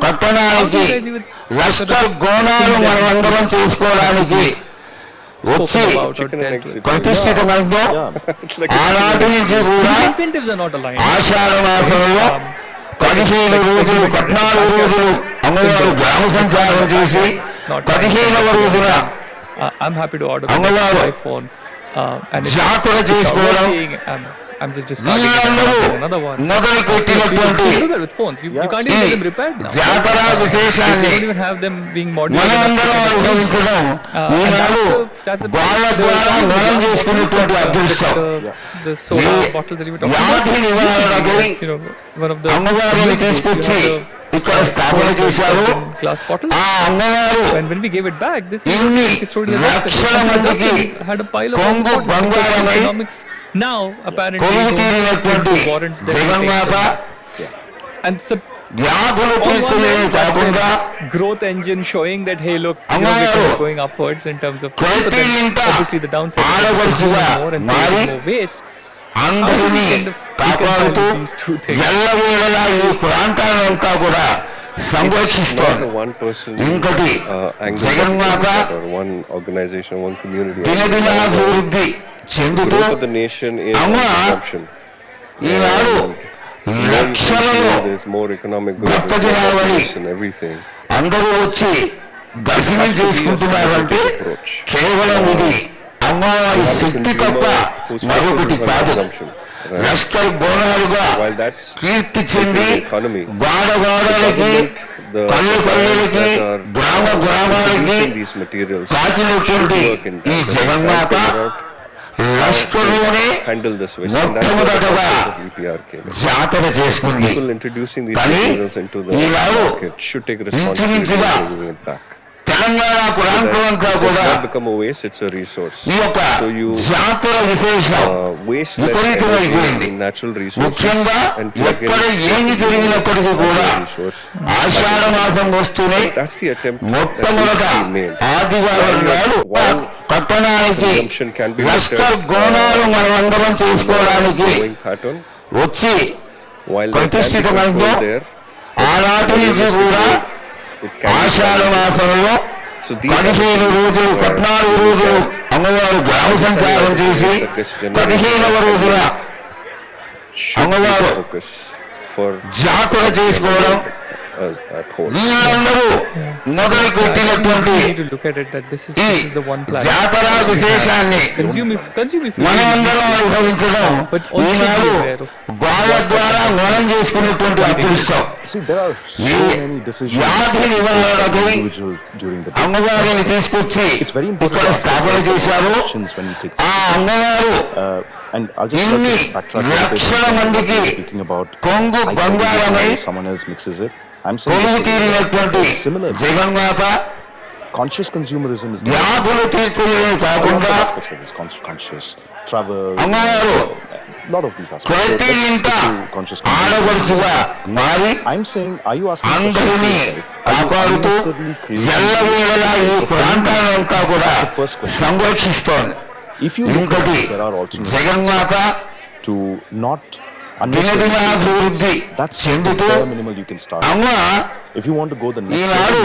పట్టణానికి లష్కర్ గోనాలు మనమందరం చేసుకోవడానికి వచ్చి ప్రతిష్ఠితమైందో ఆనాటి నుంచి కూడా ఆషాఢ మాసంలో 15 రోజులు 14 రోజులు అమ్మవారు గ్రామ సంచారం చేసి 15వ రోజున అమ్మవారు జాతర చేసుకోవడం వీళ్ళందరూ మొదలు పెట్టినటువంటి జాతర విశేషాన్ని మనమందరం అనుభవించడం ఈనాడు వాళ్ళ ద్వారా మనం చేసుకునేటువంటి అదృష్టం. వ్యాధి నివారణకై అమ్మవారిని తీసుకొచ్చి ఇక్కడ స్థాపన చేశారు. ఆ అమ్మవారు ఇన్ని లక్షల మందికి కొంగు బంగారమై కొలువు తీరినటువంటి జగన్మాత వ్యాధులు తీర్చలేని కాకుండా growth engine showing that hey look going upwards in terms of obviously the downside ఆడపడుచుగా మారి అందరినీ కాపాడుతూ ఎల్లవేళలా ఈ ప్రాంతాలంతా కూడా సంరక్షిస్తోంది. ఇంకటి జగన్మాత దినదినాభివృద్ధి చెందుతూ అమ్మ ఈనాడు లక్షలలో భక్త జనాభాని అందరూ వచ్చి దర్శనం చేసుకుంటున్నారంటే కేవలం ఇది అమ్మవారి శక్తి తప్ప మరొకటి కాదు. లష్కర్ బోనాలుగా కీర్తి చెంది గోడలకి పల్లెలకి గ్రామ గ్రామాలకి తాకినటువంటి ఈ జగన్మాత లష్కర్లోనే మొట్టమొదటగా జాతర చేసుకుంది. కానీ ఈనాడు ఇంచుమించుగా తెలంగాణ ప్రాంతం అంతా కూడా ఈ యొక్క జాతర విశేషం విపరీతమైపోయింది. ముఖ్యంగా ఎక్కడ ఏమి జరిగినప్పటికీ కూడా ఆషాఢ మాసం వస్తూనే మొట్టమొదట ఆదివారం నాడు పట్టణానికి లష్కర్ గోనాలు మనమందరం చేసుకోవడానికి వచ్చి ప్రతిష్ఠితమైందో ఆనాటి నుంచి కూడా ఆషాఢ మాసంలో 15 రోజులు 14 రోజులు అమ్మవారు గ్రామ సంచారం చేసి 15వ రోజున అమ్మవారు జాతర చేసుకోవడం వీళ్ళందరూ మొదలు పెట్టినటువంటి ఈ జాతర విశేషాన్ని మనమందరం అనుభవించడం ఈనాడు వాళ్ళ ద్వారా మనం చేసుకున్నటువంటి అదృష్టం. వ్యాధి నివారణకై అమ్మవారిని తీసుకొచ్చి ఇక్కడ స్థాపన చేశారు. ఆ అమ్మవారు ఇన్ని లక్షల మందికి కొంగు బంగారమై కొలువు తీరినటువంటి జగన్మాత వ్యాధులు తీర్చలేని కాకుండా అమ్మవారు ప్రతి ఇంట ఆడపడుచుగా మారి అందరినీ కాపాడుతూ ఎల్లవేళలా ఈ ప్రాంతాలంతా కూడా సంరక్షిస్తోంది. ఇంకటి జగన్మాత దినదినాభివృద్ధి చెందుతూ అమ్మ ఈనాడు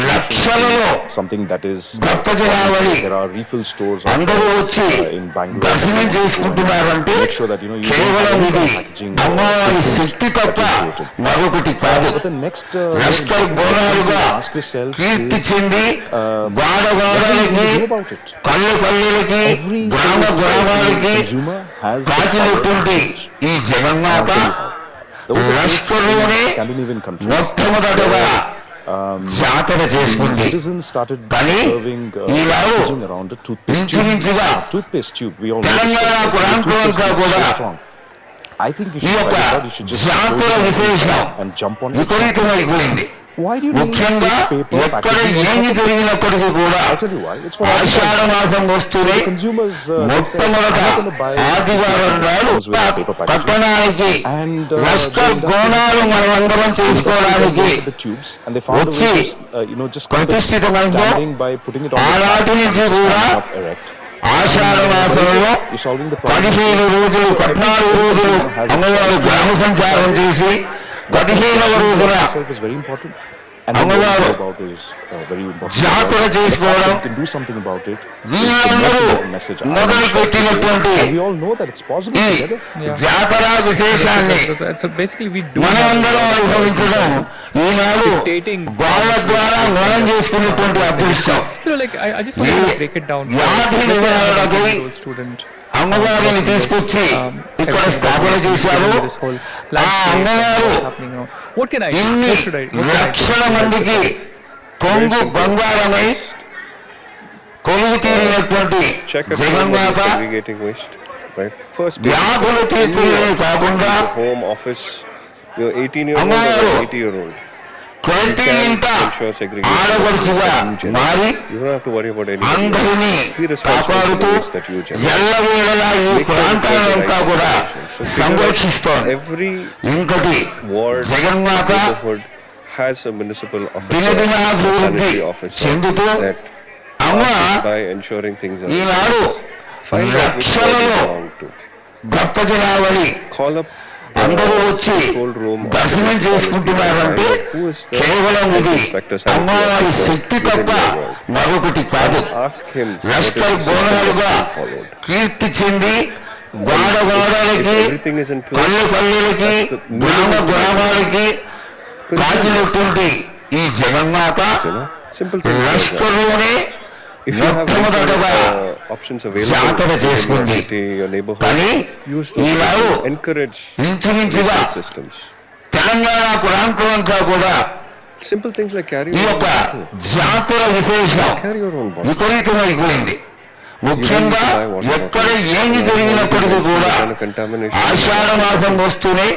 లక్షలలో భక్త జనాభాని అందరూ వచ్చి దర్శనం చేసుకుంటున్నారంటే కేవలం ఇది అమ్మవారి శక్తి తప్ప మరొకటి కాదు. లష్కర్ బోనాలుగా కీర్తి చెంది గోడలకి పల్లెలకి గ్రామ గ్రామాలకి తాకినటువంటి ఈ జగన్మాత లష్కర్లోనే మొట్టమొదటగా జాతర చేసుకుంది. కానీ ఈనాడు ఇంచుమించుగా తెలంగాణ ప్రాంతం అంతా కూడా ఈ యొక్క జాతర విశేషం విపరీతమైపోయింది. ముఖ్యంగా ఎక్కడ ఏమి జరిగినప్పటికీ కూడా ఆషాఢ మాసం వస్తూనే మొట్టమొదట ఆదివారం నాడు పట్టణానికి లష్కర్ గోనాలు మనమందరం చేసుకోవడానికి వచ్చి ప్రతిష్ఠితమైందో ఆనాటి నుంచి కూడా ఆషాఢ మాసంలో 15 రోజులు 14 రోజులు అమ్మవారు గ్రామ సంచారం చేసి 15వ రోజున itself is very important. And then అమ్మవారు what about is very important. జాతర చేసుకోవడం, You can do something about it. వీళ్ళందరూ Message. మొదలు పెట్టినటువంటి And we all know that it's possible ఈ together. జాతర విశేషాన్ని So basically, we do మనమందరం అనుభవించడం ఈనాడు వాళ్ళ ద్వారా మనం చేసుకున్నటువంటి అదృష్టం. like I just want to break it down. వ్యాధి నివారణకై Student. అమ్మవారిని తీసుకొచ్చి ఇక్కడ స్థాపన చేశారు. ఆ అమ్మవారు ఇన్ని లక్షల మందికి కొంగు బంగారమై కొలువు తీరినటువంటి Check at home when Jaganmata you're segregating waste, right? First, వ్యాధులు తీర్చడమే కాకుండా home office, you're 18-year-old or 80-year-old. ప్రతి ఇంట ఆడపడుచుగా మారి You don't have to worry about anything. అందరినీ Be responsible for కాపాడుతూ the waste that you generate. ఎల్లవేళలా ఈ ప్రాంతాలంతా కూడా సంరక్షిస్తోంది. Every ఇంకటి ward, Jaganmata neighborhood has a municipal officer, దినదినాభివృద్ధి sanitary officer చెందుతూ that అమ్మ passes by ensuring things are Eenadu find out which ward లక్షలలో you belong to. భక్తజనావళి Call up అందరూ వచ్చి దర్శనం చేసుకుంటున్నారంటే కేవలం ఇది అమ్మవారి శక్తి తప్ప మరొకటి కాదు. ask him లష్కర్ బోనాలుగా కీర్తి చెంది గోడలకి everything is in place. పల్లె పల్లెలకి గ్రామాలకి కాచినటువంటి ఈ జగన్మాత Simple things like that. లష్కర్లోనే If you have మొట్టమొదటగా options available జాతర in your చేసుకుంది. city, your neighborhood, కానీ use those Eenadu to encourage ఇంచుమించుగా research systems. తెలంగాణ ప్రాంతం అంతా కూడా Simple things like carry ఈ your యొక్క own bottle. జాతర విశేషం Carry your own bottle. విపరీతమైపోయింది. ముఖ్యంగా ఎక్కడ ఏమి జరిగినప్పటికీ కూడా ఆషాఢ మాసం వస్తూనే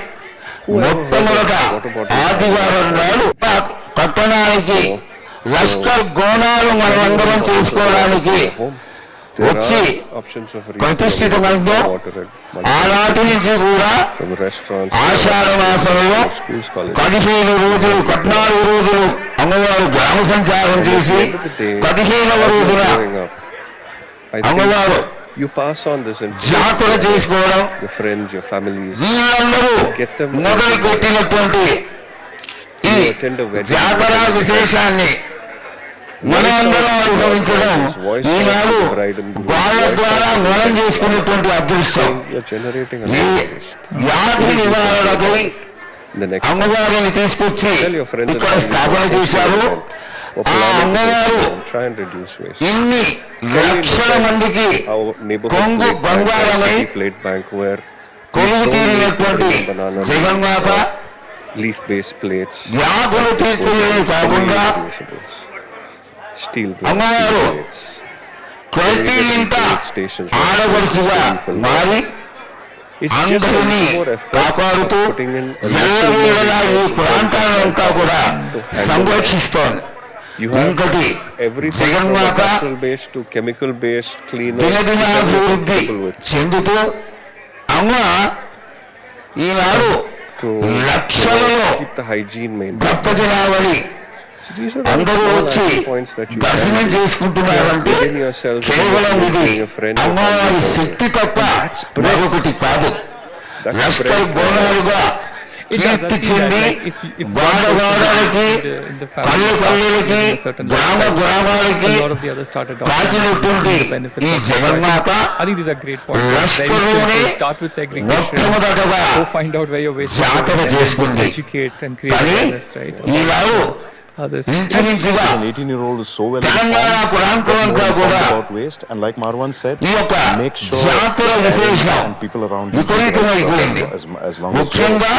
మొట్టమొదట ఆదివారం నాడు పట్టణానికి లష్కర్ గోనాలు మనమందరం చేసుకోవడానికి వచ్చి ప్రతిష్ఠితమైందో ఆనాటి నుంచి కూడా ఆషాఢ మాసంలో 15 రోజులు 14 రోజులు అమ్మవారు గ్రామ సంచారం చేసి 15వ రోజున అమ్మవారు You pass on this జాతర information చేసుకోవడం, to your friends, your families. వీళ్ళందరూ మొదలు పెట్టినటువంటి ఈ జాతర విశేషాన్ని మనమందరం అనుభవించడం ఈనాడు వాళ్ళ ద్వారా మనం చేసుకున్నటువంటి అదృష్టం. You're generating a ఈ lot of waste. వ్యాధి నివారణకై The next అమ్మవారిని తీసుకొచ్చి tell your friends and ఇక్కడ family స్థాపన about చేశారు. this event. Or ఆ plan it అమ్మవారు and try and reduce waste. ఇన్ని లక్షల మందికి Our neighborhood కొంగు plate bank, బంగారమై city plate bank where కొలువు తీరినటువంటి banana జగన్మాత leaf-based plates, వ్యాధులు తీర్చడమే కాకుండా reusables, steel అమ్మవారు plates, ప్రతి ఇంట ఆడపడుచుగా మారి it's just a అందరినీ little more effort కాపాడుతూ putting in a little ఎల్లవేళలా ఈ more ప్రాంతాలంతా కూడా సంరక్షిస్తోంది. You have ఇంకటి everything from Jaganmata natural based to chemical based cleaners, దినదినాభివృద్ధి చెందుతూ అమ్మ ఈనాడు to లక్షలలో keep the hygiene maintained. భక్తజనావళి So these are అందరూ all వచ్చి action points that you దర్శనం can do. చేసుకుంటున్నారంటే Within yourself, కేవలం ఇది your friends, your అమ్మవారి family, శక్తి తప్ప That's breath. మరొకటి కాదు. That's Lashkar breath. బోనాలుగా It does. Keerthi I've seen that, చెంది like, if గోడలకి in the family, పల్లె పల్లెలకి in a certain గ్రామాలకి a lot of the others started కాచినటువంటి the benefits ఈ of Jaganmata I think these are great points. Very లష్కర్లోనే simple. Start with segregation. మొట్టమొదటగా Go find out where your waste is జాతర going, and చేసుకుంది. just educate and create కానీ awareness, right? ఈనాడు Others. ఇంచుమించుగా An 18-year-old is so well Telangana informed, ప్రాంతం అంతా కూడా about waste, and like Marwan said, ఈ యొక్క make sure జాతర విశేషం and people around you విపరీతమైపోయింది. as long as ముఖ్యంగా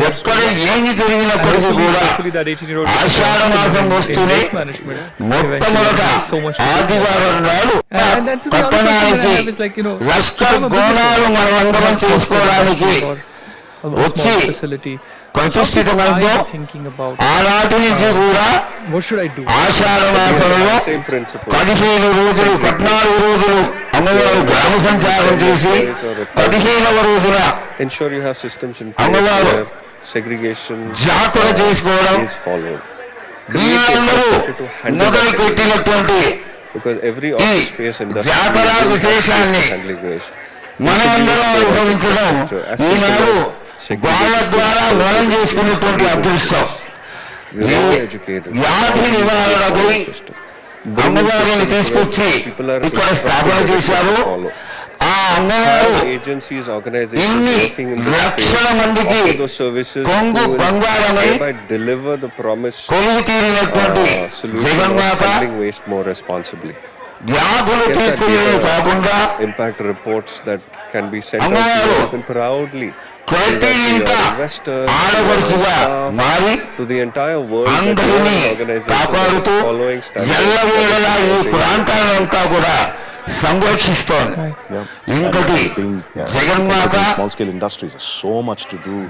ఎక్కడ ఏమి జరిగినప్పటికీ కూడా Hopefully that 18-year-old ఆషాఢ మాసం వస్తూనే waste management మొట్టమొదట so much. ఆదివారం నాడు And that's the other question పట్టణానికి I have is like, Lashkar గోనాలు మనమందరం చేసుకోవడానికి వచ్చి facility. ప్రతిష్ఠితమైందో Thinking about ఆనాటి నుంచి కూడా what should I do? ఆషాఢ మాసంలో Same principle. 15 రోజులు 14 రోజులు అమ్మవారు గ్రామ సంచారం చేసి 15వ రోజున Ensure you have systems in place అమ్మవారు where segregation జాతర చేసుకోవడం is followed. వీళ్ళందరూ మొదలు పెట్టినటువంటి Because every ఈ office space industry జాతర విశేషాన్ని handling waste. మనమందరం అనుభవించడం ఈనాడు వాళ్ళ ద్వారా మనం చేసుకున్నటువంటి అదృష్టం. ఈ వ్యాధి నివారణకు అమ్మగారిని తీసుకొచ్చి ఇక్కడ స్థాపన చేశారు. ఆ అమ్మగారు ఇన్ని లక్షల మందికి కొంగు బంగారమై కొలువు తీరినటువంటి జగన్మాత వ్యాధులు తీర్చడమే కాకుండా అమ్మగారు ప్రతి ఇంట ఆడపడుచుగా మారి అందరినీ కాపాడుతూ ఎల్లవేళలా ఈ ప్రాంతాలంతా కూడా సంరక్షిస్తోంది. ఇంకటి జగన్మాత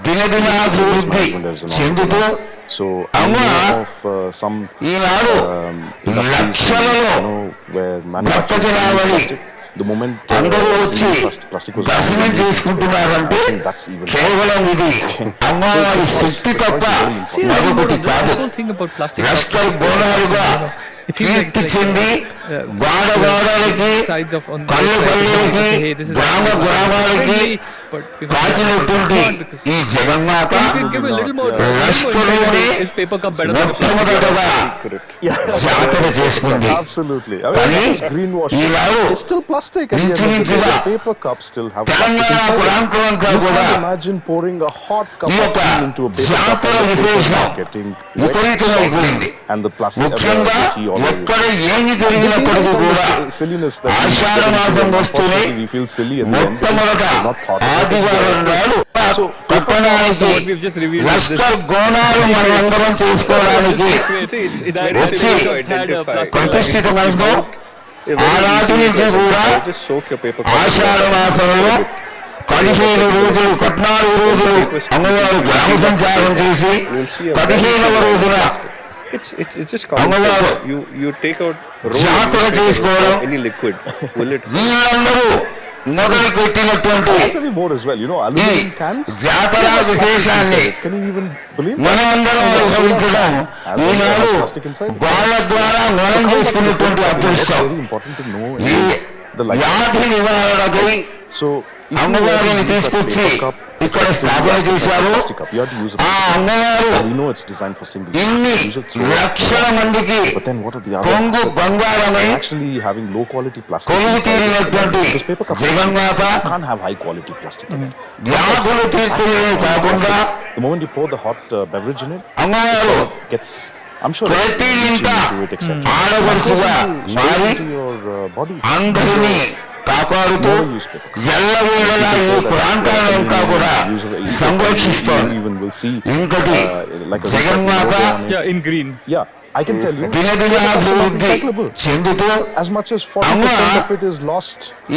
దినదినాభివృద్ధి చెందుతూ అమ్మ ఈనాడు లక్షలలో భక్త జనాభాని అందరూ వచ్చి దర్శనం చేసుకుంటున్నారంటే కేవలం ఇది అమ్మవారి శక్తి తప్ప మరొకటి కాదు. లష్కర్ బోనాలుగా కీర్తి చెంది వాడవాడలకి పల్లె పల్లెలకి గ్రామ గ్రామాలకి కాచినటువంటి ఈ జగన్మాత లష్కర్లోనే మొట్టమొదటగా జాతర చేసుకుంది. కానీ ఈనాడు ఇంచుమించుగా తెలంగాణ ప్రాంతమంతా కూడా ఈ యొక్క జాతర విశేషం విపరీతమైపోయింది. ముఖ్యంగా ఎక్కడ ఏమి జరిగినప్పటికీ కూడా ఆషాఢ మాసం వస్తూనే మొట్టమొదట ఆదివారం నాడు పట్టణానికి లష్కర్ గోనాలు మనం అందరం చేసుకోవడానికి వచ్చి ప్రతిష్ఠితమైందో ఆనాటి నుంచి కూడా ఆషాఢ మాసంలో 15 రోజులు 14 రోజులు అమ్మవారు గ్రామ సంచారం చేసి 15వ రోజున అమ్మవారు జాతర చేసుకోవడం వీళ్ళందరూ మొదలు పెట్టినటువంటి ఈ జాతర విశేషాన్ని మనమందరం అనుభవించడం ఈనాడు వాళ్ళ ద్వారా మనం చేసుకున్నటువంటి అదృష్టం. ఈ వ్యాధి నివారణకై అమ్మవారిని తీసుకొచ్చి ఇక్కడ స్థాపన చేశారు. ఆ అమ్మవారు ఇన్ని లక్షల మందికి కొంగు బంగారమై కొలువు తీరినటువంటి జగన్మాత వ్యాధులు తీర్చడమే కాకుండా అమ్మవారు ప్రతి ఇంట ఆడపడుచుగా మారి అందరినీ కాపాడుతూ ఎల్లవేళలా ఈ ప్రాంతాలంతా కూడా సంరక్షిస్తోంది. ఇంకటి జగన్మాత దినదినాభివృద్ధి చెందుతూ అమ్మ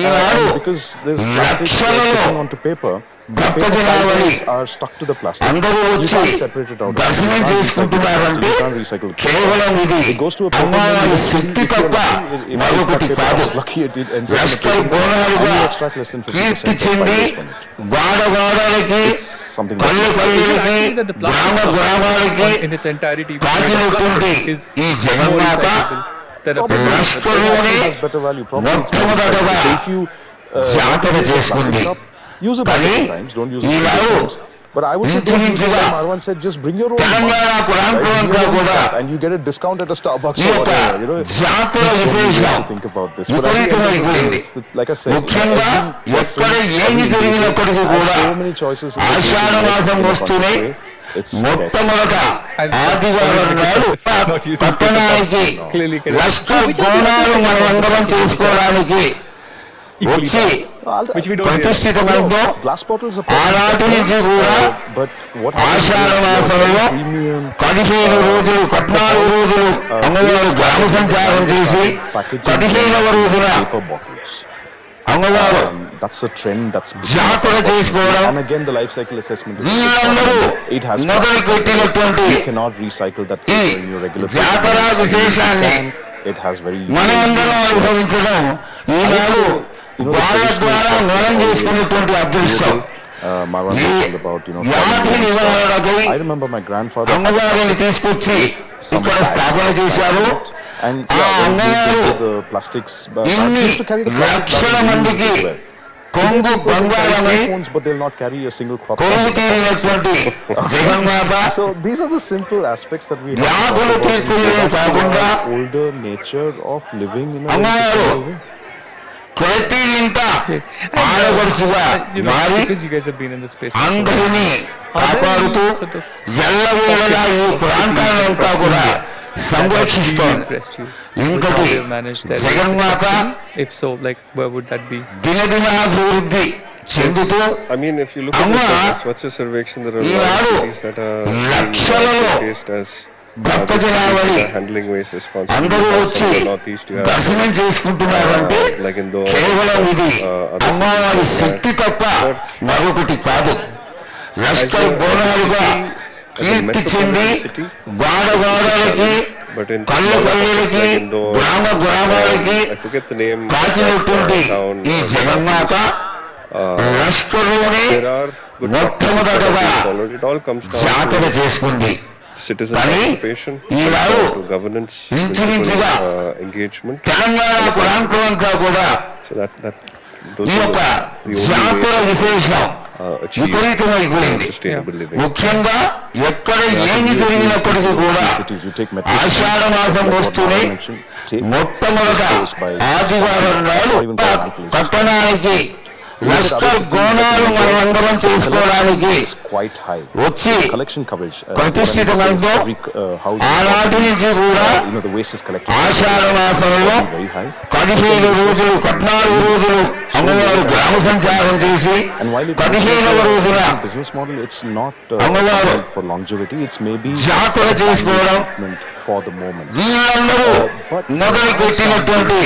ఈనాడు లక్షలలో భక్త జనాభాని అందరూ వచ్చి దర్శనం చేసుకుంటున్నారంటే కేవలం ఇది అమ్మవారి శక్తి తప్ప మరొకటి కాదు. లష్కర్ బోనాలుగా కీర్తి చెంది వాడవాడలకి పల్లె పల్లెలకి గ్రామ గ్రామాలకి కాచినటువంటి ఈ జగన్మాత లష్కర్లోనే మొట్టమొదటగా జాతర చేసుకుంది. కానీ ఈనాడు ఇంచుమించుగా తెలంగాణ ప్రాంతమంతా కూడా ఈ యొక్క జాతర విశేషం విపరీతమైపోయింది. ముఖ్యంగా ఎక్కడ ఏమి జరిగినప్పటికీ కూడా ఆషాఢ మాసం వస్తూనే మొట్టమొదట ఆదివారం నాడు పట్టణానికి లష్కర్ బోనాలు మనం అందరం చేసుకోవడానికి వచ్చి ప్రతిష్ఠితమైందో ఆనాటి నుంచి కూడా ఆషాఢ మాసంలో 15 రోజులు 14 రోజులు అమ్మవారు గ్రామ సంచారం చేసి 15వ రోజున అమ్మవారు జాతర చేసుకోవడం వీళ్ళందరూ మొదలు పెట్టినటువంటి ఈ జాతర విశేషాన్ని మనమందరం అనుభవించడం ఈనాడు వాళ్ళ ద్వారా మనం చేసుకున్నటువంటి అదృష్టం. ఈ వ్యాధి నివారణకై అమ్మగారిని తీసుకొచ్చి ఇక్కడ స్థాపన చేశారు. ఆ అమ్మగారు ఇన్ని లక్షల మందికి కొంగు బంగారమై but they'll not carry a single crop. కొలువు తీరినటువంటి జగన్మాత So these are the simple aspects that we have. వ్యాధులు తీర్చడమే కాకుండా Older nature of living in a అమ్మగారు way. ప్రతి ఇంట ఆడపడుచుగా మారి because you guys have been in the space అందరినీ కాపాడుతూ ఎల్లవేళలా ఈ ప్రాంతాలంతా కూడా సంరక్షిస్తోంది. ఇంకటి జగన్మాత if so, like where would that be? దినదినాభివృద్ధి చెందుతూ I mean, if you look at Amma, the Swachh Survekshan, there are a lot Eenadu of cities that are లక్షలలో faced as భక్తజనావళి handling waste responsibility. అందరూ వచ్చి From the northeast, you have దర్శనం చేసుకుంటున్నారంటే like in the కేవలం ఇది other అమ్మవారి cities శక్తి తప్ప But మరొకటి కాదు. లష్కర్ బోనాలుగా కీర్తి చెంది గోడలకి but in కళ్ళు కళ్ళకి like Indore, గ్రామ గ్రామాలకి I forget the name, కాచినటువంటి town, ఈ జగన్మాత లష్కర్లోనే there are good మొట్టమొదటగా practices followed. It all comes down జాతర to చేసుకుంది. citizen కానీ participation, ఈనాడు to governance, ఇంచుమించుగా municipal, engagement. తెలంగాణ ప్రాంతం అంతా కూడా So those ఈ are యొక్క the only జాతర ways విశేషం achieve విపరీతమైపోయింది. sustainable living. ముఖ్యంగా ఎక్కడ ఏమి జరిగినప్పటికీ కూడా cities, you take metro ఆషాఢ మాసం వస్తూనే మొట్టమొదట ఆదివారం నాడు పట్టణానికి లష్కర్ గోనాలు మనమందరం చేసుకోవడానికి quite high. వచ్చి Collection coverage. ప్రతిష్ఠితమైందో Every house. ఆనాటి నుంచి కూడా The waste is collected. ఆషాఢ మాసంలో Very high. 15 రోజులు 14 రోజులు అమ్మవారు గ్రామ సంచారం చేసి And while it 15వ రోజున business model, it's not అమ్మవారు for longevity. It's maybe జాతర చేసుకోవడం for the moment. వీళ్ళందరూ మొదలు పెట్టినటువంటి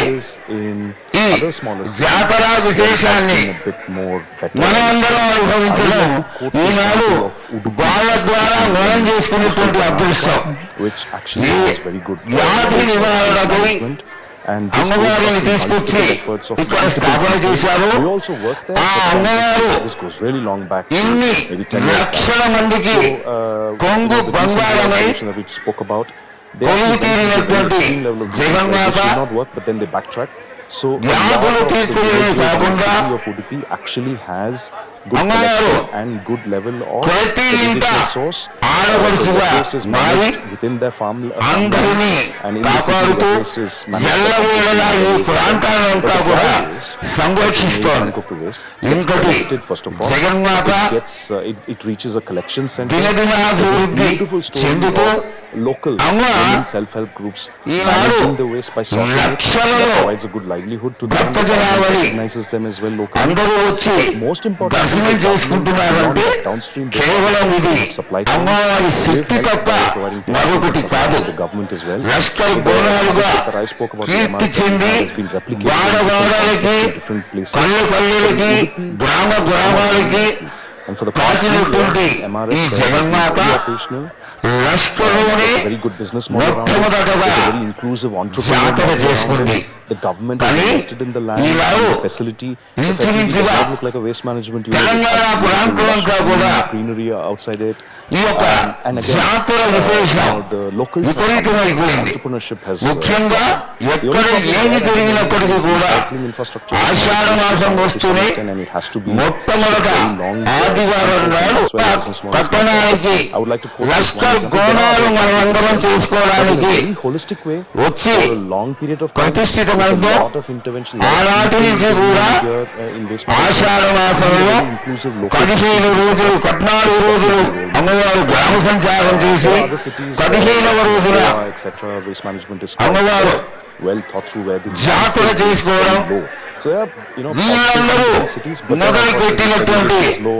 In ఈ other smaller cities, జాతర విశేషాన్ని a bit more better. మనమందరం అనుభవించడం ఈనాడు వాళ్ళ ద్వారా మనం చేసుకునేటువంటి అదృష్టం. Which actually ఈ is very good. వ్యాధి నివారణకై And this అమ్మవారిని goes తీసుకొచ్చి multiple efforts of ఇక్కడ multiple స్థాపన people. చేశారు. We also work there. ఆ but అమ్మవారు this goes really long back. to ఇన్ని maybe 10 years back. లక్షల మందికి కొంగు the బంగారమై decentralization that we spoke about, they కొలువు actually went to the తీరినటువంటి extreme level of Jaganmata decentralization, not work, but then they backtrack. So a lot వ్యాధులు of the తీర్చడమే villages in the కాకుండా city of Udupi actually has good అమ్మవారు collection and good level of ప్రతి ఇంట irrigation source. ఆడపడుచుగా The waste is మారి managed within their farmland, అందరినీ and in the city కాపాడుతూ the waste is managed. ఎల్లవేళలా ఈ ప్రాంతాలంతా కూడా సంరక్షిస్తోంది. Of the waste, ఇంకటి collected first of all. Jaganmata It reaches a collection center. దినదినాభివృద్ధి Beautiful story చెందుతూ of local అమ్మ women self-help groups Eenadu managing the waste by sorting it. లక్షలలో That provides a good livelihood to them. భక్తజనావళి Recognizes them as well locally. అందరూ వచ్చి Most important, దర్శనం చేసుకుంటున్నారంటే downstream కేవలం ఇది supply chain. అమ్మవారి శక్తి తప్ప మరొకటి కాదు. The government as well. Lashkar బోనాలుగా That I spoke about, Keerthi the చెంది MRF has been replicated వాడవాడలకి in different places. కళ్ళు కళ్ళకి గ్రామ గ్రామాలకి And for the past few కాచినటువంటి years, MRF ఈ has been Jaganmata fully operational. లష్కర్లోనే Very good business model around it. మొట్టమొదటగా It's a very inclusive entrepreneurial జాతర model చేసుకుంది. around it. The government కానీ invested in the land, Eenadu and the facility. The facility does ఇంచుమించుగా not look like a waste management unit. Telangana ప్రాంతమంతా కూడా greenery outside it. ఈ యొక్క And again, జాతర విశేషం the locals విపరీతమైపోయింది. entrepreneurship has ముఖ్యంగా ఎక్కడ ఏమి జరిగినప్పటికీ కూడా cycling infrastructure. ఆషాఢ మాసం వస్తూనే And it has to be మొట్టమొదట very long. ఆదివారం నాడు పట్టణానికి I would like to quote Lashkar గోనాలు మనమందరం చేసుకోవడానికి very holistic way వచ్చి for a long period of time. ప్రతిష్ఠితమైందో A lot of intervention. ఆనాటి నుంచి కూడా ఆషాఢ మాసంలో 15 రోజులు 14 రోజులు అమ్మవారు గ్రామ సంచారం చేసి 15వ రోజున అమ్మవారు well thought through where the జాతర చేసుకోవడం low. So there are, వీళ్ళందరూ cities, but there are మొదలు also cities where పెట్టినటువంటి it is low.